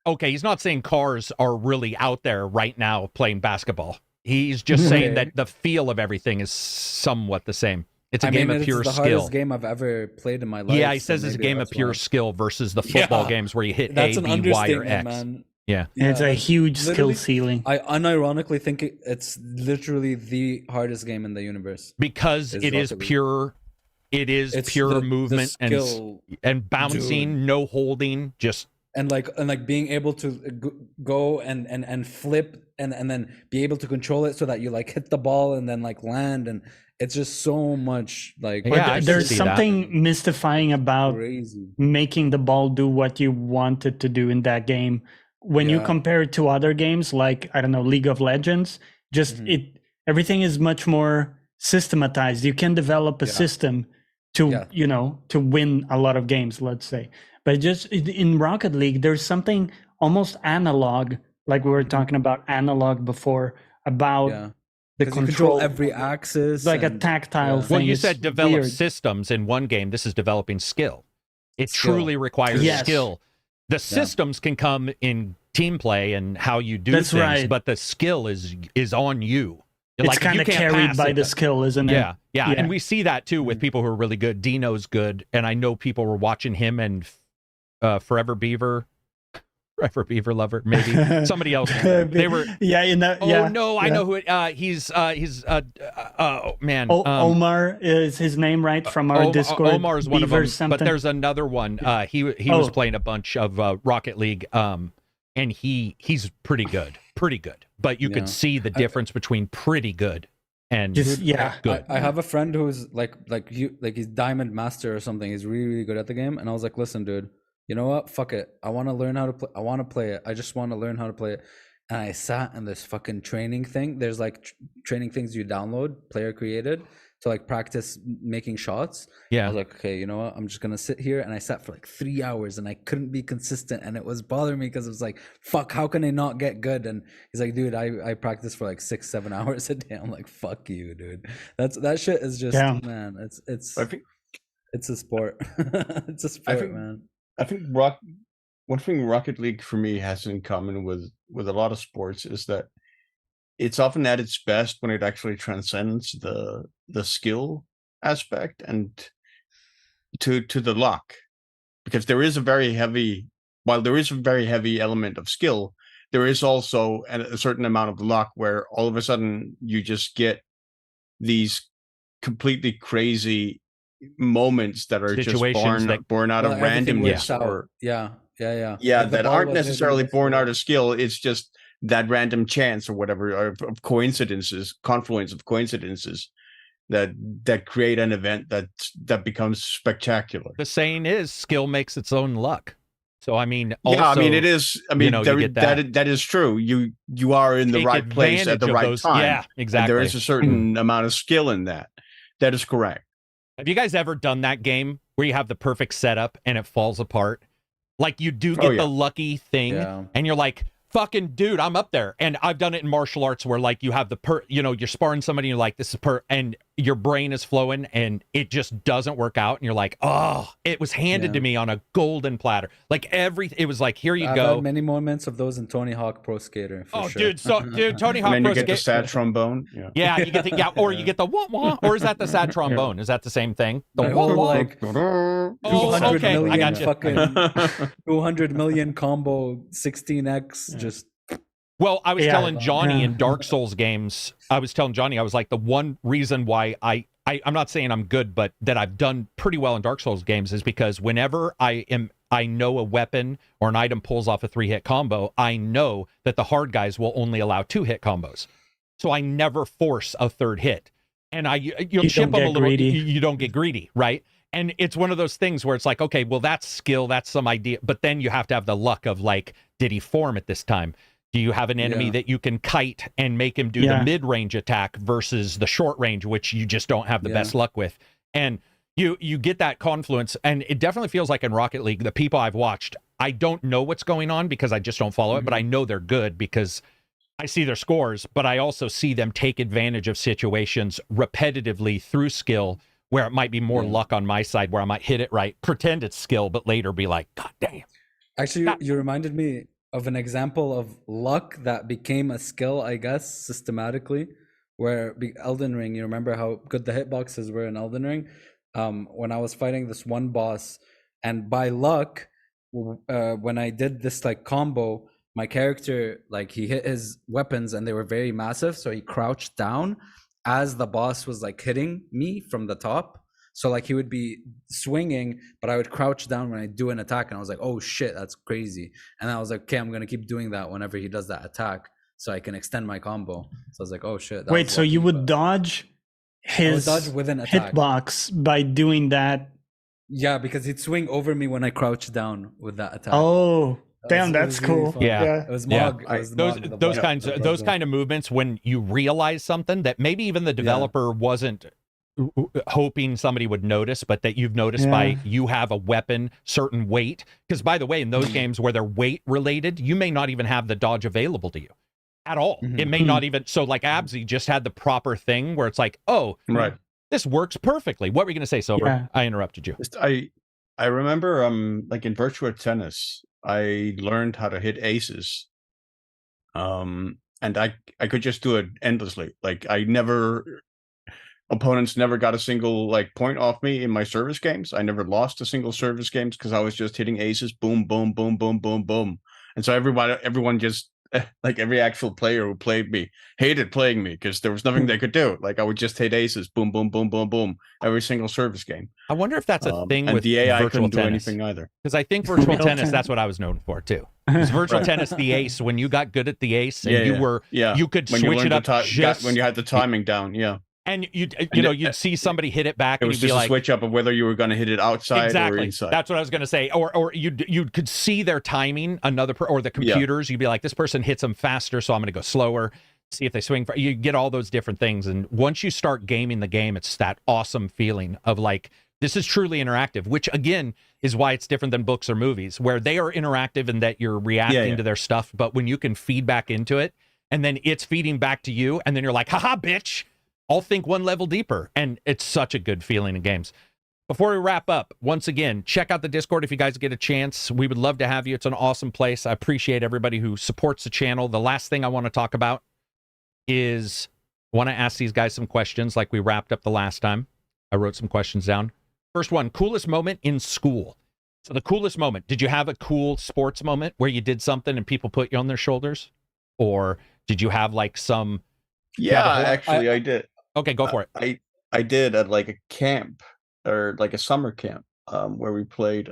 Okay, he's not saying cars are really out there right now playing basketball. He's just saying that the feel of everything is somewhat the same. It's a game of pure skill. It's the hardest game I've ever played in my life. Yeah, he says it's a game of pure skill versus the football games where you hit A, B, Y, or X. Man. Yeah, it's a huge skill ceiling. I unironically think it's literally the hardest game in the universe because it is pure. It is pure movement and bouncing, no holding, just. And being able to go and flip and then be able to control it so that you like hit the ball and then like land, and it's just so much like Yeah, I But can there's see that. something mystifying about crazy. making the ball do what you want it to do in that game. When you Yeah. compare it to other games like, I don't know, League of Legends, just Mhm. everything is much more systematized. You can develop a Yeah. system to Yeah. to win a lot of games, let's say. But just in Rocket League, there's something almost analog, like we were Mhm. talking about analog before, about Yeah. the Because you control control every of it. axis. It's like a and tactile yeah. thing. Well, you It's said develop weird. systems in one game. This is developing skill. It Skill. truly requires Yes. skill. The systems can come in team play and how you do That's things, right. but the skill is on you. It's Like, if kind you of can't carried pass by it, the skill, isn't it? yeah, yeah, Yeah. and we see that too with Mhm. people who are really good. Dino's good, and I know people were watching him and Forever Beaver lover, maybe somebody else. They were. Yeah, in that. Oh Yeah, no, I yeah. know who it. He's oh man. Omar is his name, right? From our Discord. Omar is one of Beaver them, something. but there's another one. He was Oh. playing a bunch of Rocket League, and he's pretty good, But you Yeah. could see the difference between pretty good and Just yeah. good. I have a friend who's like he's Diamond Master or something. He's really, really good at the game. And I was like, listen, dude, you know what? Fuck it. I want to learn how to play. I want to play it. I just want to learn how to play it. And I sat in this fucking training thing. There's like training things you download, player created, to like practice making shots. I Yeah, was like, okay, you know what? I'm just gonna sit here, and I sat for like 3 hours, and I couldn't be consistent, and it was bothering me because it was like, fuck, how can I not get good? And he's like, dude, I practice for like 6-7 hours a day. I'm like, fuck you, dude. That shit is just Yeah. man. It's I think it's a sport. It's a I sport, think man. I think one thing Rocket League for me has in common with a lot of sports is that it's often at its best when it actually transcends the skill aspect and to the luck, because there is a very heavy while there is a very heavy element of skill, there is also a certain amount of luck where all of a sudden you just get these completely crazy moments that are just situations that born out of Everything works randomness out. or Yeah. yeah, Like the that ball aren't wasn't hitting necessarily this born way. out of skill. It's just that random chance or whatever of coincidences, confluence of coincidences that create an event that becomes spectacular. the saying is skill makes its own luck. So I mean, Yeah, I mean also, it is. I mean, you get that. that is true. You are in the Take right place at advantage the of right those. time. Yeah, And there exactly. is a certain amount of skill in that. That is correct. Have you guys ever done that game where you have the perfect setup and it falls apart? Like, you do get the lucky thing, Yeah. and you're like, fucking dude, I'm up there. And I've done it in martial arts where, like, you have you're sparring somebody, and you're like, this is and your brain is flowing, and it just doesn't work out, and you're like, oh, it was handed to me on a golden platter. Like, it was like, here you I've go. had many moments of those in Tony Hawk Pro Skater. For sure. Dude, Tony Hawk And then Pro you get the Skater. sad trombone. Yeah. Yeah, you get the or you get the wah wah, or is that the sad trombone? Is that the same thing? The My wah whole, wah. like, 200 okay, I million got you. fucking 200 million combo 16x just Well, I was Yeah. telling Johnny Yeah. in Dark Souls games, I was like, the one reason why I'm not saying I'm good, but that I've done pretty well in Dark Souls games is because whenever I know a weapon or an item pulls off a 3-hit combo, I know that the hard guys will only allow 2-hit combos. So I never force a 3rd hit. And you'll chip them a little. You don't get greedy, right? And it's one of those things where it's like, okay, well, that's skill, that's some idea. But then you have to have the luck of, like, did he form at this time? Do you have an enemy that you can kite and make him do the mid-range attack versus the short range, which you just don't have the best luck with? And you get that confluence, and it definitely feels like in Rocket League, the people I've watched, I don't know what's going on because I just don't follow it, but I know they're good because I see their scores, but I also see them take advantage of situations repetitively through skill where it might be more luck on my side, where I might hit it right, pretend it's skill, but later be like, God damn. Actually, you reminded me of an example of luck that became a skill, I guess, systematically, where Elden Ring, you remember how good the hitboxes were in Elden Ring? When I was fighting this one boss, and by luck, when I did this like combo, my character, like, he hit his weapons and they were very massive, so he crouched down as the boss was like hitting me from the top. So like he would be swinging, but I would crouch down when I do an attack, and I was like, oh shit, that's crazy. And I was like, okay, I'm gonna keep doing that whenever he does that attack so I can extend my combo. So I was like, oh shit. Wait, so you would dodge his dodge with an attack. hitbox by doing that. Yeah, because he'd swing over me when I crouched down with that attack. Oh, damn, It that's was really cool. fun. Yeah. It was Yeah. Mog. It was those Mog, the those bug- kinds the of those bug. kind of movements when you realize something that maybe even the developer wasn't hoping somebody would notice, but that you've noticed by you have a weapon certain weight. Because by the way, in those games where they're weight related, you may not even have the dodge available to you at all. It may not even, so like Absy just had the proper thing where it's like, oh, Right. this works perfectly. What were you going to say, Silver? Yeah. I interrupted you. Just, I remember like in virtual tennis, I learned how to hit aces. And I could just do it endlessly. Like opponents never got a single like point off me in my service games. I never lost a single service games because I was just hitting aces, boom, boom, boom, boom, boom, boom. And so everyone just like every actual player who played me hated playing me because there was nothing they could do. Like I would just hit aces, boom, boom, boom, boom, boom, every single service game. I wonder if that's a thing and with the AI virtual couldn't do tennis. anything either. Because I think virtual tennis, that's what I was known for too. Because virtual Right. tennis, the ace, when you got good at the ace and you could when switch it learned up just when you had the timing down, and you'd see somebody hit it back it and was you'd be just a like, switch up of whether you were going to hit it outside exactly. or inside. That's what I was going to say. Or you could see their timing, or the computers. You'd be like, this person hits them faster, so I'm going to go slower. See if they swing. You get all those different things, and once you start gaming the game, it's that awesome feeling of like, this is truly interactive, which again is why it's different than books or movies, where they are interactive in that you're reacting to their stuff. But when you can feed back into it, and then it's feeding back to you, and then you're like, haha, bitch, I'll think one level deeper. And it's such a good feeling in games. Before we wrap up, once again, check out the Discord if you guys get a chance. We would love to have you. It's an awesome place. I appreciate everybody who supports the channel. The last thing I want to talk about is I want to ask these guys some questions like we wrapped up the last time. I wrote some questions down. First one, coolest moment in school. So the coolest moment, did you have a cool sports moment where you did something and people put you on their shoulders? Or did you have like some... Yeah, actually, I did. Okay, go for it. I did at like a camp or like a summer camp where we played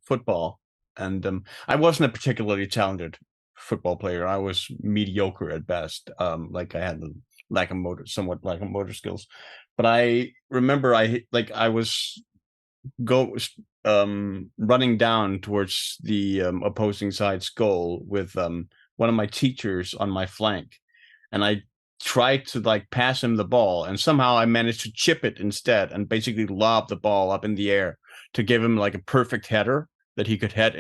football. And I wasn't a particularly talented football player. I was mediocre at best. Like I had somewhat lack of motor skills. But I remember I was running down towards the opposing side's goal with one of my teachers on my flank, and I tried to like pass him the ball, and somehow I managed to chip it instead and basically lob the ball up in the air to give him like a perfect header that he could head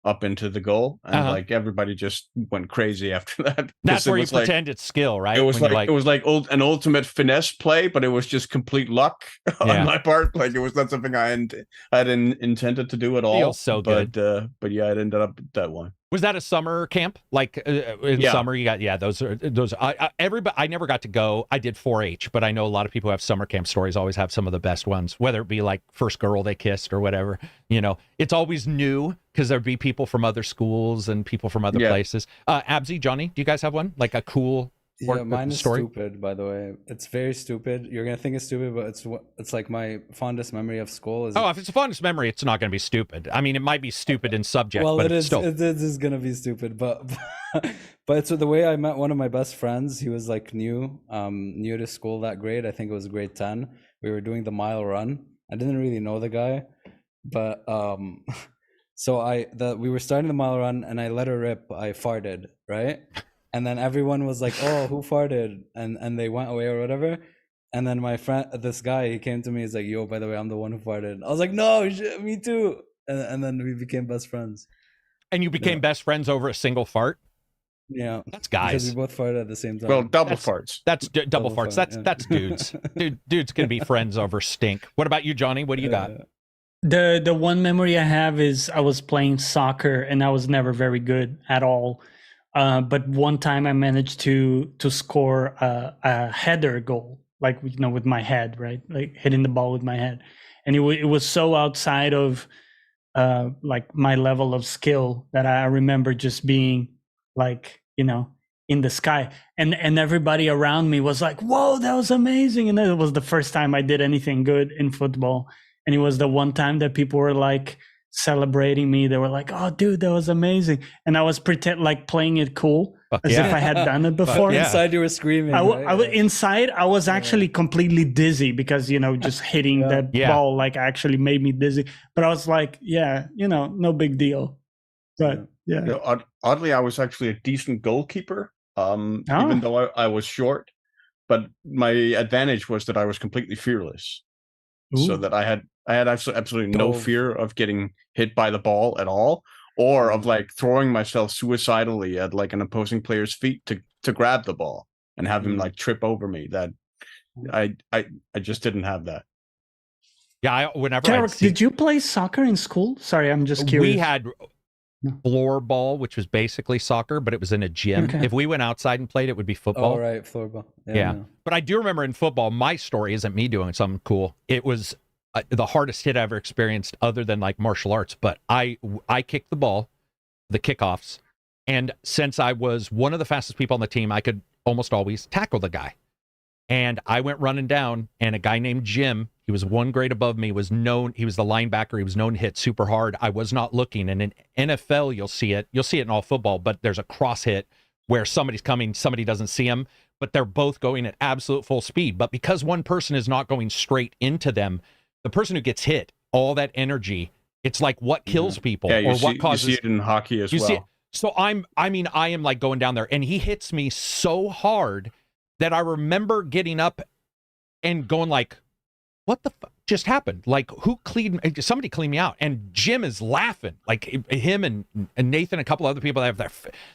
up into the goal, and like everybody just went crazy after that. That's where you pretend it's skill, right? It was an ultimate finesse play, but it was just complete luck on my part. Like it was not something I hadn't intended to do at all. Feels so good. But yeah, it ended up that one. Was that a summer camp? Like in summer, you got those. Everybody. I never got to go. I did 4-H, but I know a lot of people who have summer camp stories always have some of the best ones. Whether it be like first girl they kissed or whatever, it's always new because there'd be people from other schools and people from other places. Absy, Johnny, do you guys have one like a cool? Mine is story? stupid, by the way. It's very stupid. You're gonna think it's stupid, but it's like my fondest memory of school is. Oh, if it's a fondest memory, it's not gonna be stupid. I mean, it might be stupid in subject, well, but it is. Still... It is gonna be stupid, but it's the way I met one of my best friends. He was like new to school that grade. I think it was grade 10. We were doing the mile run. I didn't really know the guy, but so we were starting the mile run, and I let her rip. I farted, right? And then everyone was like, "Oh, who farted?" And they went away or whatever. And then my friend, this guy, he came to me. He's like, "Yo, by the way, I'm the one who farted." I was like, "No, shit, me too." And then we became best friends. And you became best friends over a single fart? Yeah, that's guys. Because we both farted at the same time. Well, double farts. That's double farts. That's dudes. Dudes can be friends over stink. What about you, Johnny? What do you got? The one memory I have is I was playing soccer and I was never very good at all. But one time I managed to score a header goal, like with my head, right, like hitting the ball with my head, and it was so outside of like my level of skill that I remember just being like in the sky, and everybody around me was like, "Whoa, that was amazing!" And it was the first time I did anything good in football, and it was the one time that people were like celebrating me. They were like, "Oh dude, that was amazing." And I was playing it cool, Fuck as if yeah. I had done it before. yeah. Inside you were screaming. right? Inside, I was actually completely dizzy because, just hitting that Yeah. ball like actually made me dizzy. But I was like, no big deal. But yeah. You know, oddly, I was actually a decent goalkeeper, even though I was short. But my advantage was that I was completely fearless, so Ooh. that I had absolutely no Dove. fear of getting hit by the ball at all, or of like throwing myself suicidally at like an opposing player's feet to grab the ball and have him like trip over me. That I just didn't have that. Yeah, whenever Karak, did you play soccer in school? Sorry, I'm just curious. we had floor ball, which was basically soccer, but it was in a gym. Okay. If we went outside and played, it would be football. Oh, right, floorball. Yeah. But I do remember in football, my story isn't me doing something cool. It was the hardest hit I ever experienced other than like martial arts. But I kicked the ball, the kickoffs. And since I was one of the fastest people on the team, I could almost always tackle the guy. And I went running down, and a guy named Jim, he was one grade above me, he was the linebacker. He was known to hit super hard. I was not looking. And in NFL, you'll see it in all football, but there's a cross hit where somebody's coming, somebody doesn't see him, but they're both going at absolute full speed. But because one person is not going straight into them, the person who gets hit, all that energy, it's like what kills people or what causes. You see it in hockey as well. See it. So I am like going down there, and he hits me so hard that I remember getting up and going like, what the fuck just happened? Like, somebody cleaned me out. And Jim is laughing, like him and Nathan, a couple other people,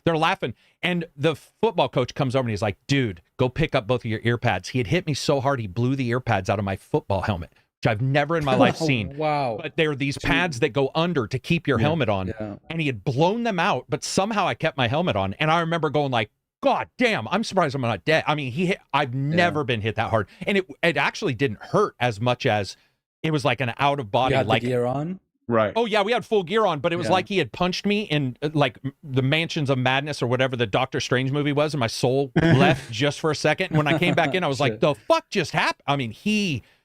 they're laughing. And the football coach comes over and he's like, dude, go pick up both of your ear pads. He had hit me so hard, he blew the ear pads out of my football helmet, which I've never in my life seen. Wow. But they're these pads that go under to keep your helmet on. Yeah. And he had blown them out, but somehow I kept my helmet on. And I remember going like, God damn, I'm surprised I'm not dead. I mean, I've never been hit that hard. And it actually didn't hurt as much as it was like an out of body. You had like the gear on? Right. Oh yeah, we had full gear on, but it was like he had punched me in like the Mansions of Madness or whatever the Doctor Strange movie was, and my soul left just for a second. And when I came back in, I was like, the fuck just happened? I mean,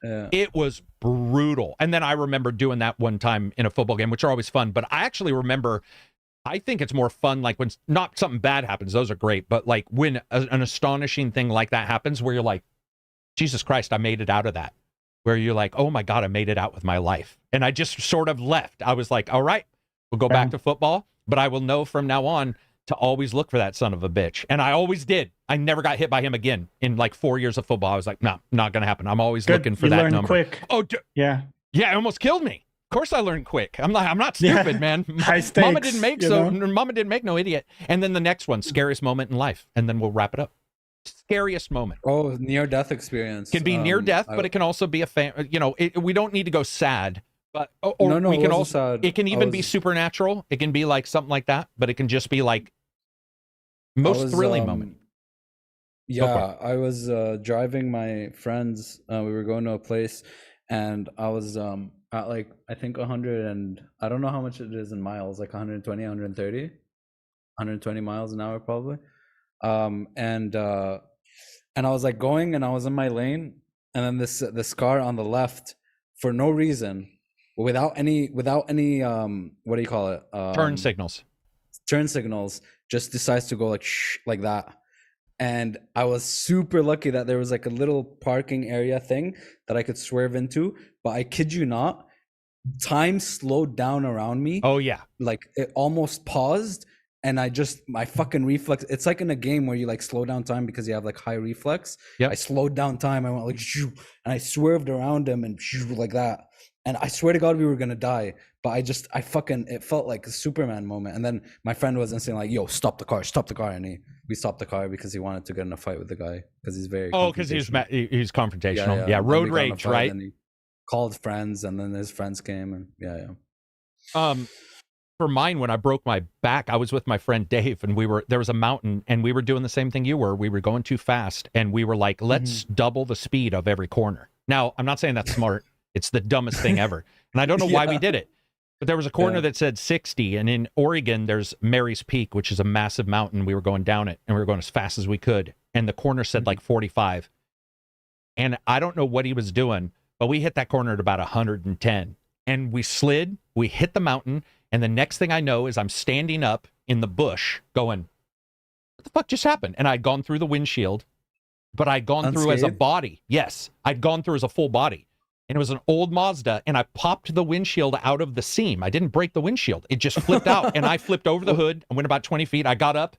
it was brutal. And then I remember doing that one time in a football game, which are always fun. But I actually remember, I think it's more fun like when not something bad happens. Those are great. But like when an astonishing thing like that happens where you're like, Jesus Christ, I made it out of that. Where you're like, oh my God, I made it out with my life. And I just sort of left. I was like, all right, we'll go back to football. But I will know from now on to always look for that son of a bitch. And I always did. I never got hit by him again in like 4 years of football. I was like, no, not going to happen. I'm always looking for that number. Quick. Oh, yeah. Yeah, it almost killed me. Of course I learned quick. I'm not stupid, man. High stakes, Mama didn't make no idiot. And then the next one, scariest moment in life. And then we'll wrap it up. Scariest moment. Oh, near-death experience. Can be near death, but it can also be we don't need to go sad. But we can also sad. It can even be supernatural. It can be like something like that, but it can just be like most thrilling moment. Yeah, I was driving my friends. We were going to a place, and I was at like I think 100 and I don't know how much it is in miles, like 120, 130, 120 miles an hour probably. And I was like going, and I was in my lane, and then this car on the left, for no reason, without any what do you call it? Turn signals, just decides to go like shh, like that. And I was super lucky that there was like a little parking area thing that I could swerve into, but I kid you not, time slowed down around me. Oh yeah, like it almost paused. And my fucking reflex, it's like in a game where you like slow down time because you have like high reflex. Yep. I slowed down time. I went like, shoo, and I swerved around him and shoo, like that. And I swear to God, we were going to die. But it felt like a Superman moment. And then my friend was instantly like, yo, stop the car. And we stopped the car because he wanted to get in a fight with the guy because he's very because he's confrontational. Yeah, road rage, right? And he called friends, and then his friends came, and For mine, when I broke my back, I was with my friend Dave, and there was a mountain, and we were doing the same thing you were. We were going too fast, and we were like, let's double the speed of every corner. Now, I'm not saying that's smart. It's the dumbest thing ever. And I don't know why we did it. But there was a corner that said 60, and in Oregon, there's Mary's Peak, which is a massive mountain. We were going down it, and we were going as fast as we could. And the corner said like 45. And I don't know what he was doing, but we hit that corner at about 110. And we slid, we hit the mountain, and the next thing I know is I'm standing up in the bush going, what the fuck just happened? And I'd gone through the windshield, but I'd gone through as a Unscathed? body. Yes, I'd gone through as a full body. And it was an old Mazda, and I popped the windshield out of the seam. I didn't break the windshield. It just flipped out, and I flipped over the hood and went about 20 feet. I got up,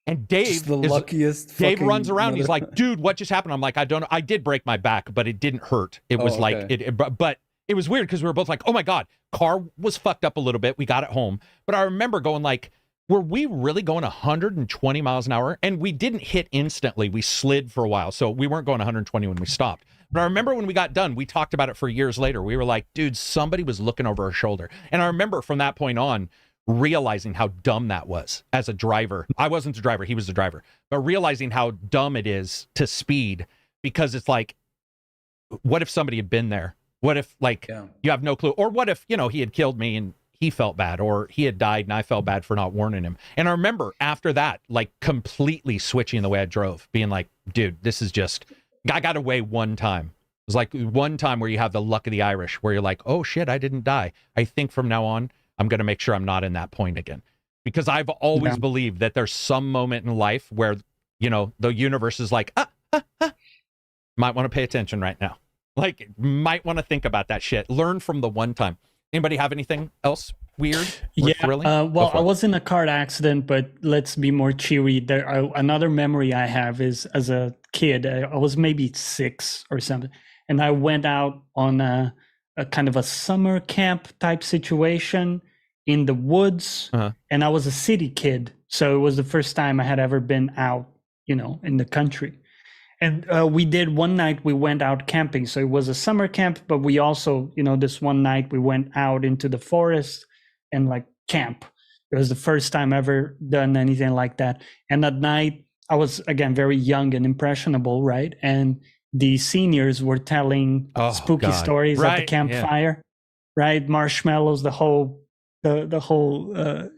and Just the luckiest. Dave fucking runs around. He's mother- like, dude, what just happened? I'm like, I don't know. I did break my back, but it didn't hurt. It was like, okay. but it was weird because we were both like, oh my God, car was fucked up a little bit. We got it home. But I remember going like, were we really going 120 miles an hour? And we didn't hit instantly. We slid for a while. So we weren't going 120 when we stopped. But I remember when we got done, we talked about it for years later. We were like, dude, somebody was looking over our shoulder. And I remember from that point on, realizing how dumb that was as a driver. I wasn't the driver, he was the driver. But realizing how dumb it is to speed, because it's like, what if somebody had been there? What if, like, you have no clue? Or what if, you know, he had killed me and he felt bad, or he had died and I felt bad for not warning him. And I remember after that, like, completely switching the way I drove, being like, dude, this is just, I got away one time. It was like one time where you have the luck of the Irish, where you're like, oh shit, I didn't die. I think from now on, I'm going to make sure I'm not in that point again. Because I've always believed that there's some moment in life where, you know, the universe is like, might want to pay attention right now. Like, might want to think about that shit. Learn from the one time. Anybody have anything else weird? Yeah. Thrilling? Well, I was in a car accident, but let's be more cheery. Another memory I have is as a kid, I was maybe 6 or something, and I went out on a kind of a summer camp type situation in the woods, and I was a city kid, so it was the first time I had ever been out, you know, in the country. And we did one night, we went out camping. So it was a summer camp, but we also, you know, this one night we went out into the forest and like camp. It was the first time ever done anything like that. And at night, I was, again, very young and impressionable, right? And the seniors were telling spooky stories at the campfire, right? Marshmallows, the whole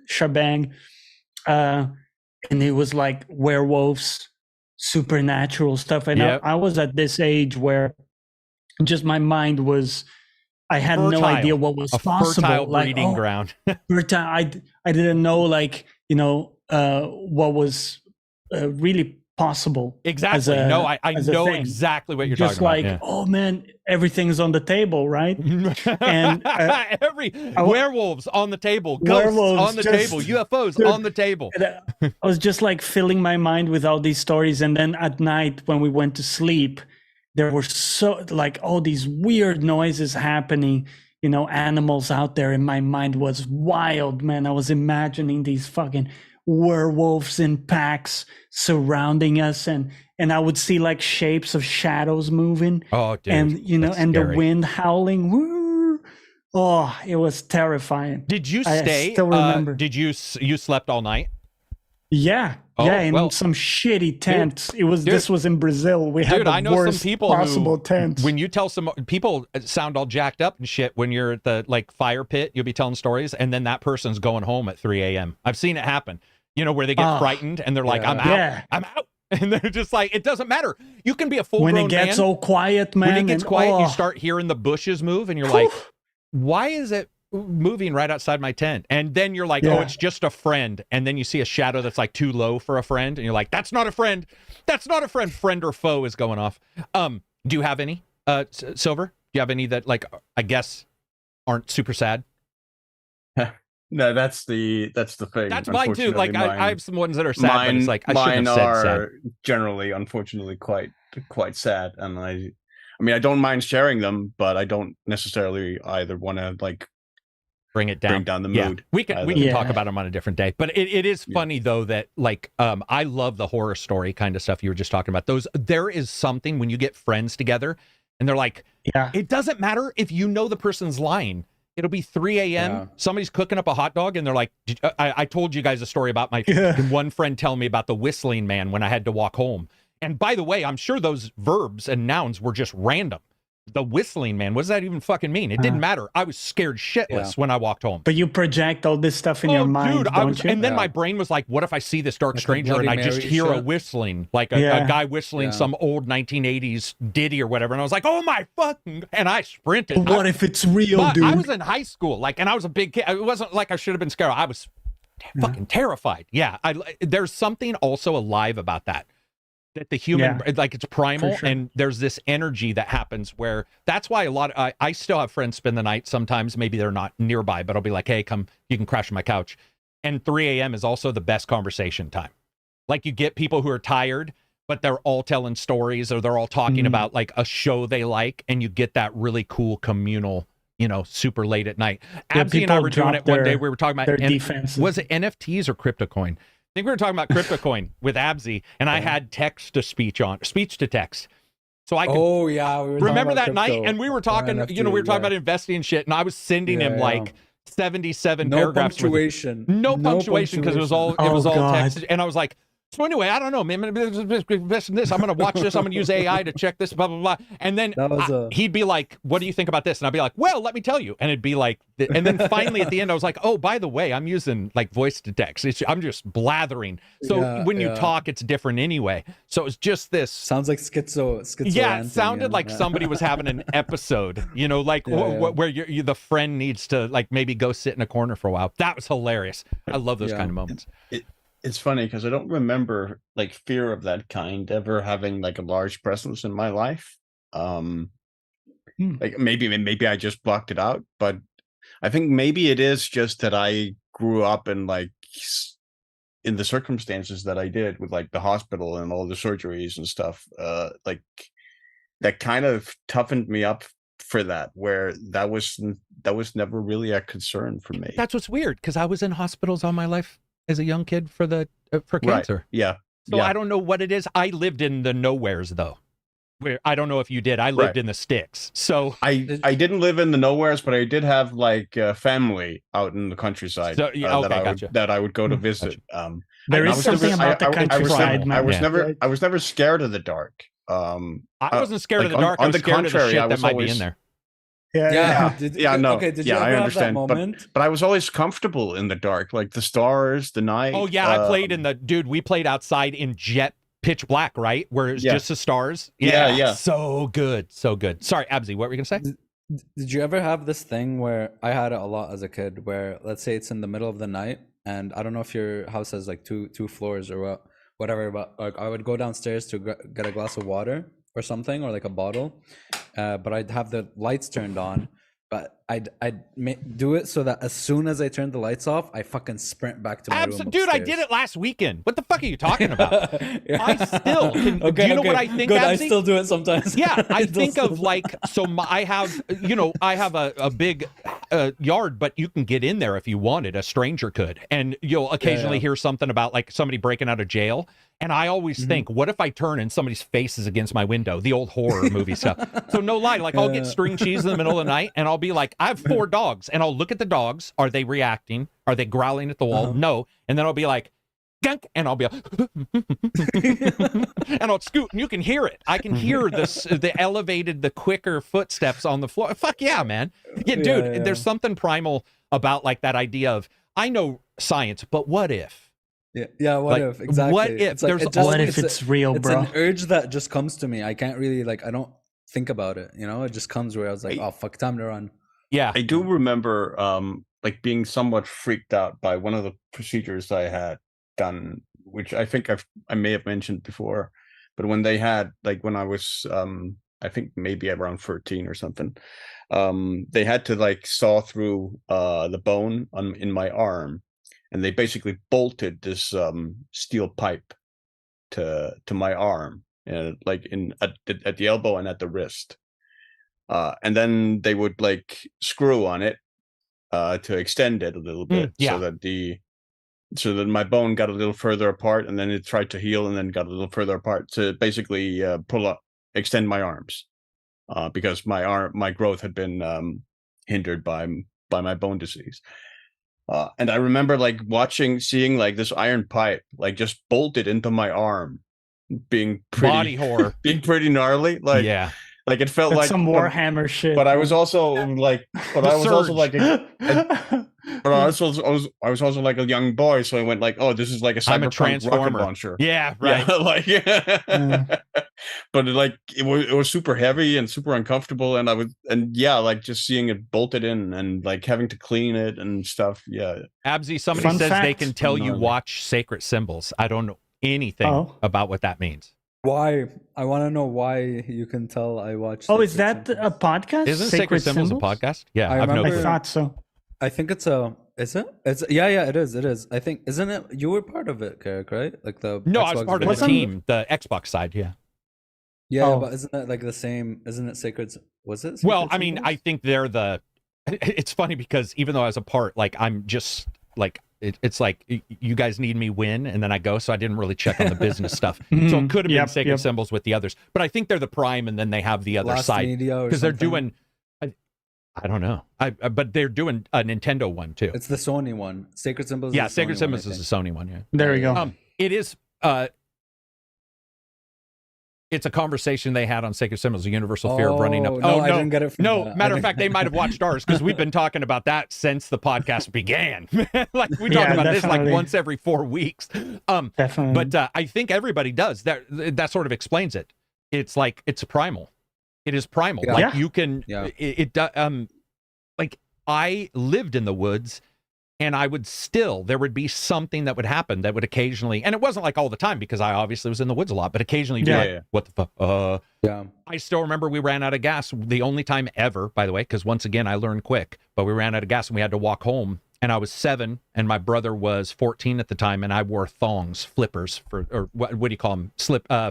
shebang. And it was like werewolves, supernatural stuff. And I was at this age where just my mind was, I had no idea what was possible. Fertile breeding ground. I didn't know, like, you know, what was really possible. Exactly. I know exactly what you're just talking about. Just like, oh man, everything's on the table, right? And werewolves on the table, ghosts on the table, UFOs on the table. I was just like filling my mind with all these stories. And then at night when we went to sleep, there were so like all these weird noises happening, you know, animals out there, and my mind was wild, man. I was imagining these fucking werewolves in packs surrounding us, and I would see like shapes of shadows moving. Oh, dude, and you know, and scary. The wind howling. Woo! Oh, it was terrifying. Did you stay? I still remember. Did you slept all night? Yeah. In some shitty tent. This was in Brazil. We had the worst possible tent. When you tell some people sound all jacked up and shit when you're at the like fire pit, you'll be telling stories, and then that person's going home at 3 a.m. I've seen it happen. You know, where they get frightened and they're like, I'm out. I'm out. And they're just like, it doesn't matter. You can be a full-grown man. When it gets all quiet, man. When it gets quiet, you start hearing the bushes move, and you're like, why is it moving right outside my tent? And then you're like, oh, it's just a friend. And then you see a shadow that's like too low for a friend, and you're like, that's not a friend. That's not a friend. Friend or foe is going off. Do you have any, Silver? Do you have any that, like, I guess aren't super sad? No, that's the thing. That's mine too. Like I have some ones that are sad, but it's like I shouldn't have said sad. Generally, unfortunately, quite sad, and I mean, I don't mind sharing them, but I don't necessarily either want to like bring down the mood. We can talk about them on a different day. But it is funny though that like I love the horror story kind of stuff you were just talking about. There is something when you get friends together and they're like, it doesn't matter if you know the person's lying. It'll be 3 a.m. Yeah. Somebody's cooking up a hot dog, and they're like, I told you guys a story about my one friend telling me about the whistling man when I had to walk home. And by the way, I'm sure those verbs and nouns were just random. The whistling man, what does that even fucking mean? It didn't matter. I was scared shitless when I walked home. But you project all this stuff in your mind, don't you? And then my brain was like, what if I see this dark stranger and I just hear a whistling, like a guy whistling some old 1980s ditty or whatever. And I was like, oh my fucking, and I sprinted. What if it's real, dude? I was in high school, like, and I was a big kid. It wasn't like I should have been scared. I was fucking terrified. Yeah, there's something also alive about that the human like it's primal, sure. and there's this energy that happens where that's why I still have friends spend the night sometimes. Maybe they're not nearby, but I'll be like, hey, come, you can crash on my couch. And 3 a.m. is also the best conversation time. Like you get people who are tired, but they're all telling stories, or they're all talking about like a show they like, and you get that really cool communal, super late at night. Abzi and I were doing it one day. We were talking about defenses. Was it NFTs or CryptoCoin? I think we were talking about CryptoCoin with Abzi, and I had text to speech to text. So I could we were remember that crypto, night, and we were talking, NFT, we were talking about investing and shit, and I was sending him like 77 paragraphs. No punctuation, because it was all text, and I was like, so anyway, I don't know, man. Invest in this. I'm going to watch this. I'm going to use AI to check this, blah, blah, blah. And then he'd be like, what do you think about this? And I'd be like, well, let me tell you. And it'd be like, and then finally at the end, I was like, oh, by the way, I'm using like voice to text. I'm just blathering. So when you talk, it's different anyway. So it's just this. Sounds like schizo. Yeah, it sounded like somebody was having an episode, where the friend needs to like maybe go sit in a corner for a while. That was hilarious. I love those kind of moments. It's funny because I don't remember like fear of that kind ever having like a large presence in my life. Like maybe I just blocked it out, but I think maybe it is just that I grew up in like in the circumstances that I did with like the hospital and all the surgeries and stuff. Like that kind of toughened me up for that, where that was never really a concern for me. That's what's weird, because I was in hospitals all my life as a young kid for cancer. Right. Yeah. So I don't know what it is. I lived in the nowheres though. Where I don't know if you did. I lived in the sticks. So I didn't live in the nowheres, but I did have like family out in the countryside that I would go to visit. Gotcha. There is something about the countryside. I was never scared of the dark. I wasn't scared of the dark. I was scared of the shit that might be in there. Yeah. Did you ever I understand. Have that moment? But I was always comfortable in the dark, like the stars, the night. Oh yeah, I played we played outside in jet pitch black, right? Where it's just the stars. Yeah. So good. Sorry, Abzi, what were you gonna say? Did you ever have this thing where I had it a lot as a kid, where let's say it's in the middle of the night, and I don't know if your house has like two floors or whatever, but like I would go downstairs to get a glass of water or something, or like a bottle, but I'd have the lights turned on, but I'd do it so that as soon as I turned the lights off, I fucking sprint back to my room upstairs. Dude, I did it last weekend. What the fuck are you talking about? I still can. Do you know what I think? Good, Abzi? I still do it sometimes. Yeah, I think of like, I have a big yard, but you can get in there if you wanted. A stranger could, and you'll occasionally hear something about like somebody breaking out of jail. And I always think, what if I turn and somebody's face is against my window? The old horror movie stuff. So no lie, like I'll get string cheese in the middle of the night, and I'll be like, I have 4 dogs, and I'll look at the dogs. Are they reacting? Are they growling at the wall? No. And then I'll be like, gunk, and I'll be like, and I'll scoot, and you can hear it. I can hear the quicker footsteps on the floor. Fuck yeah, man. Yeah, dude, there's something primal about like that idea of, I know science, but what if? Yeah. What if? Exactly. What if? What if it's real, bro? It's an urge that just comes to me. I can't really I don't think about it. It just comes where I was like, oh fuck, time to run. Yeah. I do remember like being somewhat freaked out by one of the procedures I had done, which I think I may have mentioned before, but when they had like when I was I think maybe around 13 or something, they had to like saw through the bone in my arm. And they basically bolted this steel pipe to my arm, like at the elbow and at the wrist, and then they would like screw on it to extend it a little bit, so that my bone got a little further apart, and then it tried to heal, and then got a little further apart to basically extend my arms, because my growth had been hindered by my bone disease. And I remember like seeing like this iron pipe like just bolted into my arm, being pretty body horror, being pretty gnarly. Like, yeah, Like it felt That's like some Warhammer shit. But I was also like, but I was also like, but I was also like a young boy, so I went like, oh, this is like a I'm a Cyberpunk rocket transformer. launcher. Yeah, right. Yeah, like, but like it was super heavy and super uncomfortable, and like just seeing it bolted in and like having to clean it and stuff. Yeah, Abzy, somebody Fun says they fact. can tell you Gnarly. watch sacred symbols. I don't know anything about what that means. Why? I want to know why you can tell I watch. Oh, is Sacred that a Symbols. podcast? Isn't Sacred Symbols a podcast? Yeah, I I've no remember- I clue. thought so. I think it's a. Is it? It's yeah, it is. It is. I think isn't it? You were part of it, Karak, right? Like the No, Xbox I was part of the Wasn't- team, the Xbox side, yeah. Yeah, Oh. but isn't that like the same? Isn't it Sacred? Was it? Well, Sacred I mean, Symbols? I think they're the. It's funny because even though I was a part, like I'm just like it's like you guys need me win, and then I go, so I didn't really check on the business stuff. So it could have been Yep, Sacred yep. Symbols with the others, but I think they're the prime, and then they have the other Last side Media or because they're something? doing. I don't know. But they're doing a Nintendo one too. It's the Sony one. Sacred Symbols. Yeah, is the Sacred Sony Symbols one, I is think. the Sony one. Yeah. There we go. It is. It's a conversation they had on Sacred Symbols, the universal fear of running up. Oh, no, I didn't get it from No, that. matter of fact, they might have watched ours because we've been talking about that since the podcast began. Like we talk Yeah, about this like definitely. once every 4 weeks. Definitely. But I think everybody does. That sort of explains it. It's like it's primal. It is primal. Yeah. Like Yeah. you can. Yeah. Like I lived in the woods. And I would there would be something that would happen that would occasionally, and it wasn't like all the time because I obviously was in the woods a lot, but occasionally you'd be Yeah. like, Yeah. what the fuck? Yeah. I still remember we ran out of gas the only time ever, by the way, because once again, I learned quick, but we ran out of gas and we had to walk home. And I was 7 and my brother was 14 at the time. And I wore thongs, flippers or what do you call them?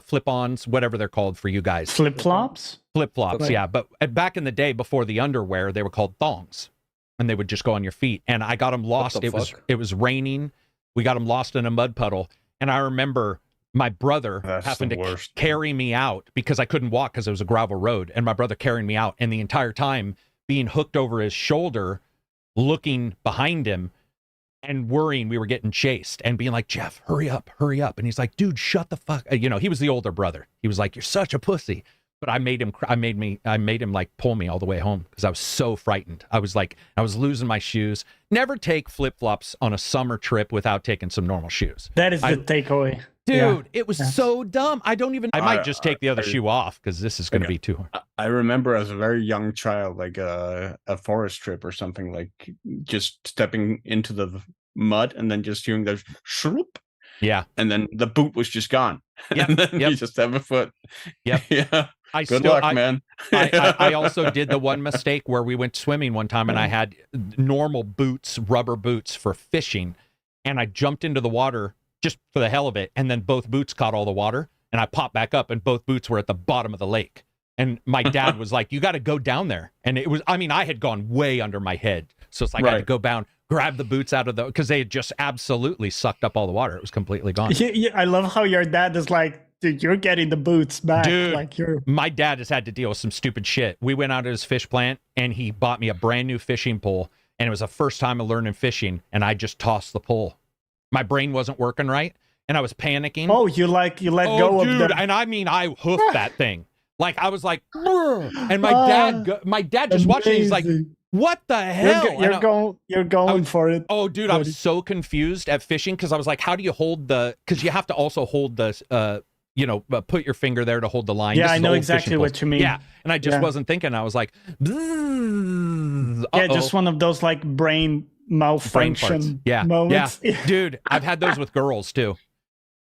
Flip-ons, whatever they're called for you guys. Flip-flops? Flip-flops, Like- yeah. But back in the day before the underwear, they were called thongs. And they would just go on your feet. And I got them lost. the fuck? It was raining. We got them lost in a mud puddle. And I remember my brother That's having the to worst. carry me out because I couldn't walk because it was a gravel road. And my brother carrying me out. And the entire time being hooked over his shoulder, looking behind him and worrying we were getting chased and being like, Jeff, hurry up, hurry up. And he's like, dude, shut the fuck. You know, he was the older brother. He was like, you're such a pussy. But I made him like pull me all the way home because I was so frightened. I was losing my shoes. Never take flip-flops on a summer trip without taking some normal shoes. That is the takeaway. Dude, Yeah. it was Yeah. so dumb. I might just take the other shoe off because this is going to be too hard. I remember as a very young child, like a forest trip or something, like just stepping into the mud and then just hearing the shroop, Yeah. and then the boot was just gone. Yep, And then yep. you just have a foot. Yep. Yeah. I Good still, luck, man. I also did the one mistake where we went swimming one time and I had normal boots, rubber boots for fishing. And I jumped into the water just for the hell of it. And then both boots caught all the water and I popped back up and both boots were at the bottom of the lake. And my dad was like, you got to go down there. And it was, I mean, I had gone way under my head. So it's like I had to Right. go down, grab the boots out of the, because they had just absolutely sucked up all the water. It was completely gone. Yeah, I love how your dad is like, dude, you're getting the boots back. Dude. Like you're. My dad has had to deal with some stupid shit. We went out to his fish plant and he bought me a brand new fishing pole. And it was the first time of learning fishing. And I just tossed the pole. My brain wasn't working right. And I was panicking. Oh, you let go dude. of the. And I mean, I hoofed that thing. Like I was like, "Brr." And my dad just watched it. He's like, Amazing. what the hell? And I- You're going for it. Oh, dude, I was so confused at fishing because I was like, how do you hold the? Because you have to also hold the, put your finger there to hold the line. Yeah, This I is know old exactly fishing what poles. you mean. Yeah, and I just Yeah. wasn't thinking. I was like, Yeah, just one of those like brain malfunction farts. Yeah, moments. yeah, dude. I've had those with girls too,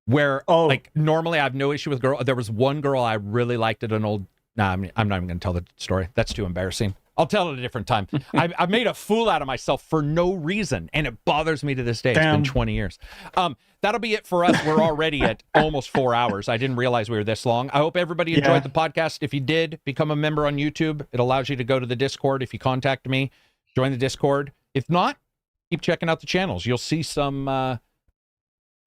where Oh. like normally I have no issue with girl. There was one girl I really liked at an old. Nah, I'm not even going to tell the story. That's too embarrassing. I'll tell it a different time. I made a fool out of myself for no reason, and it bothers me to this day. It's Damn. been 20 years. That'll be it for us. We're already at almost 4 hours. I didn't realize we were this long. I hope everybody enjoyed Yeah. the podcast. If you did, become a member on YouTube. It allows you to go to the Discord. If you contact me, join the Discord. If not, keep checking out the channels. You'll see some,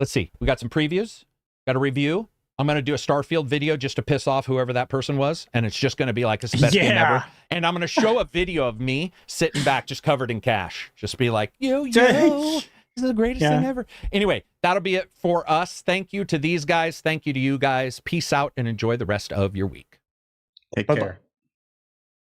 let's see. We got some previews, got a review. I'm going to do a Starfield video just to piss off whoever that person was. And it's just going to be like, it's the best game Yeah. ever. And I'm going to show a video of me sitting back, just covered in cash. Just be like, yo, this is the greatest Yeah. thing ever. Anyway, that'll be it for us. Thank you to these guys. Thank you to you guys. Peace out and enjoy the rest of your week. Take Bye-bye. care.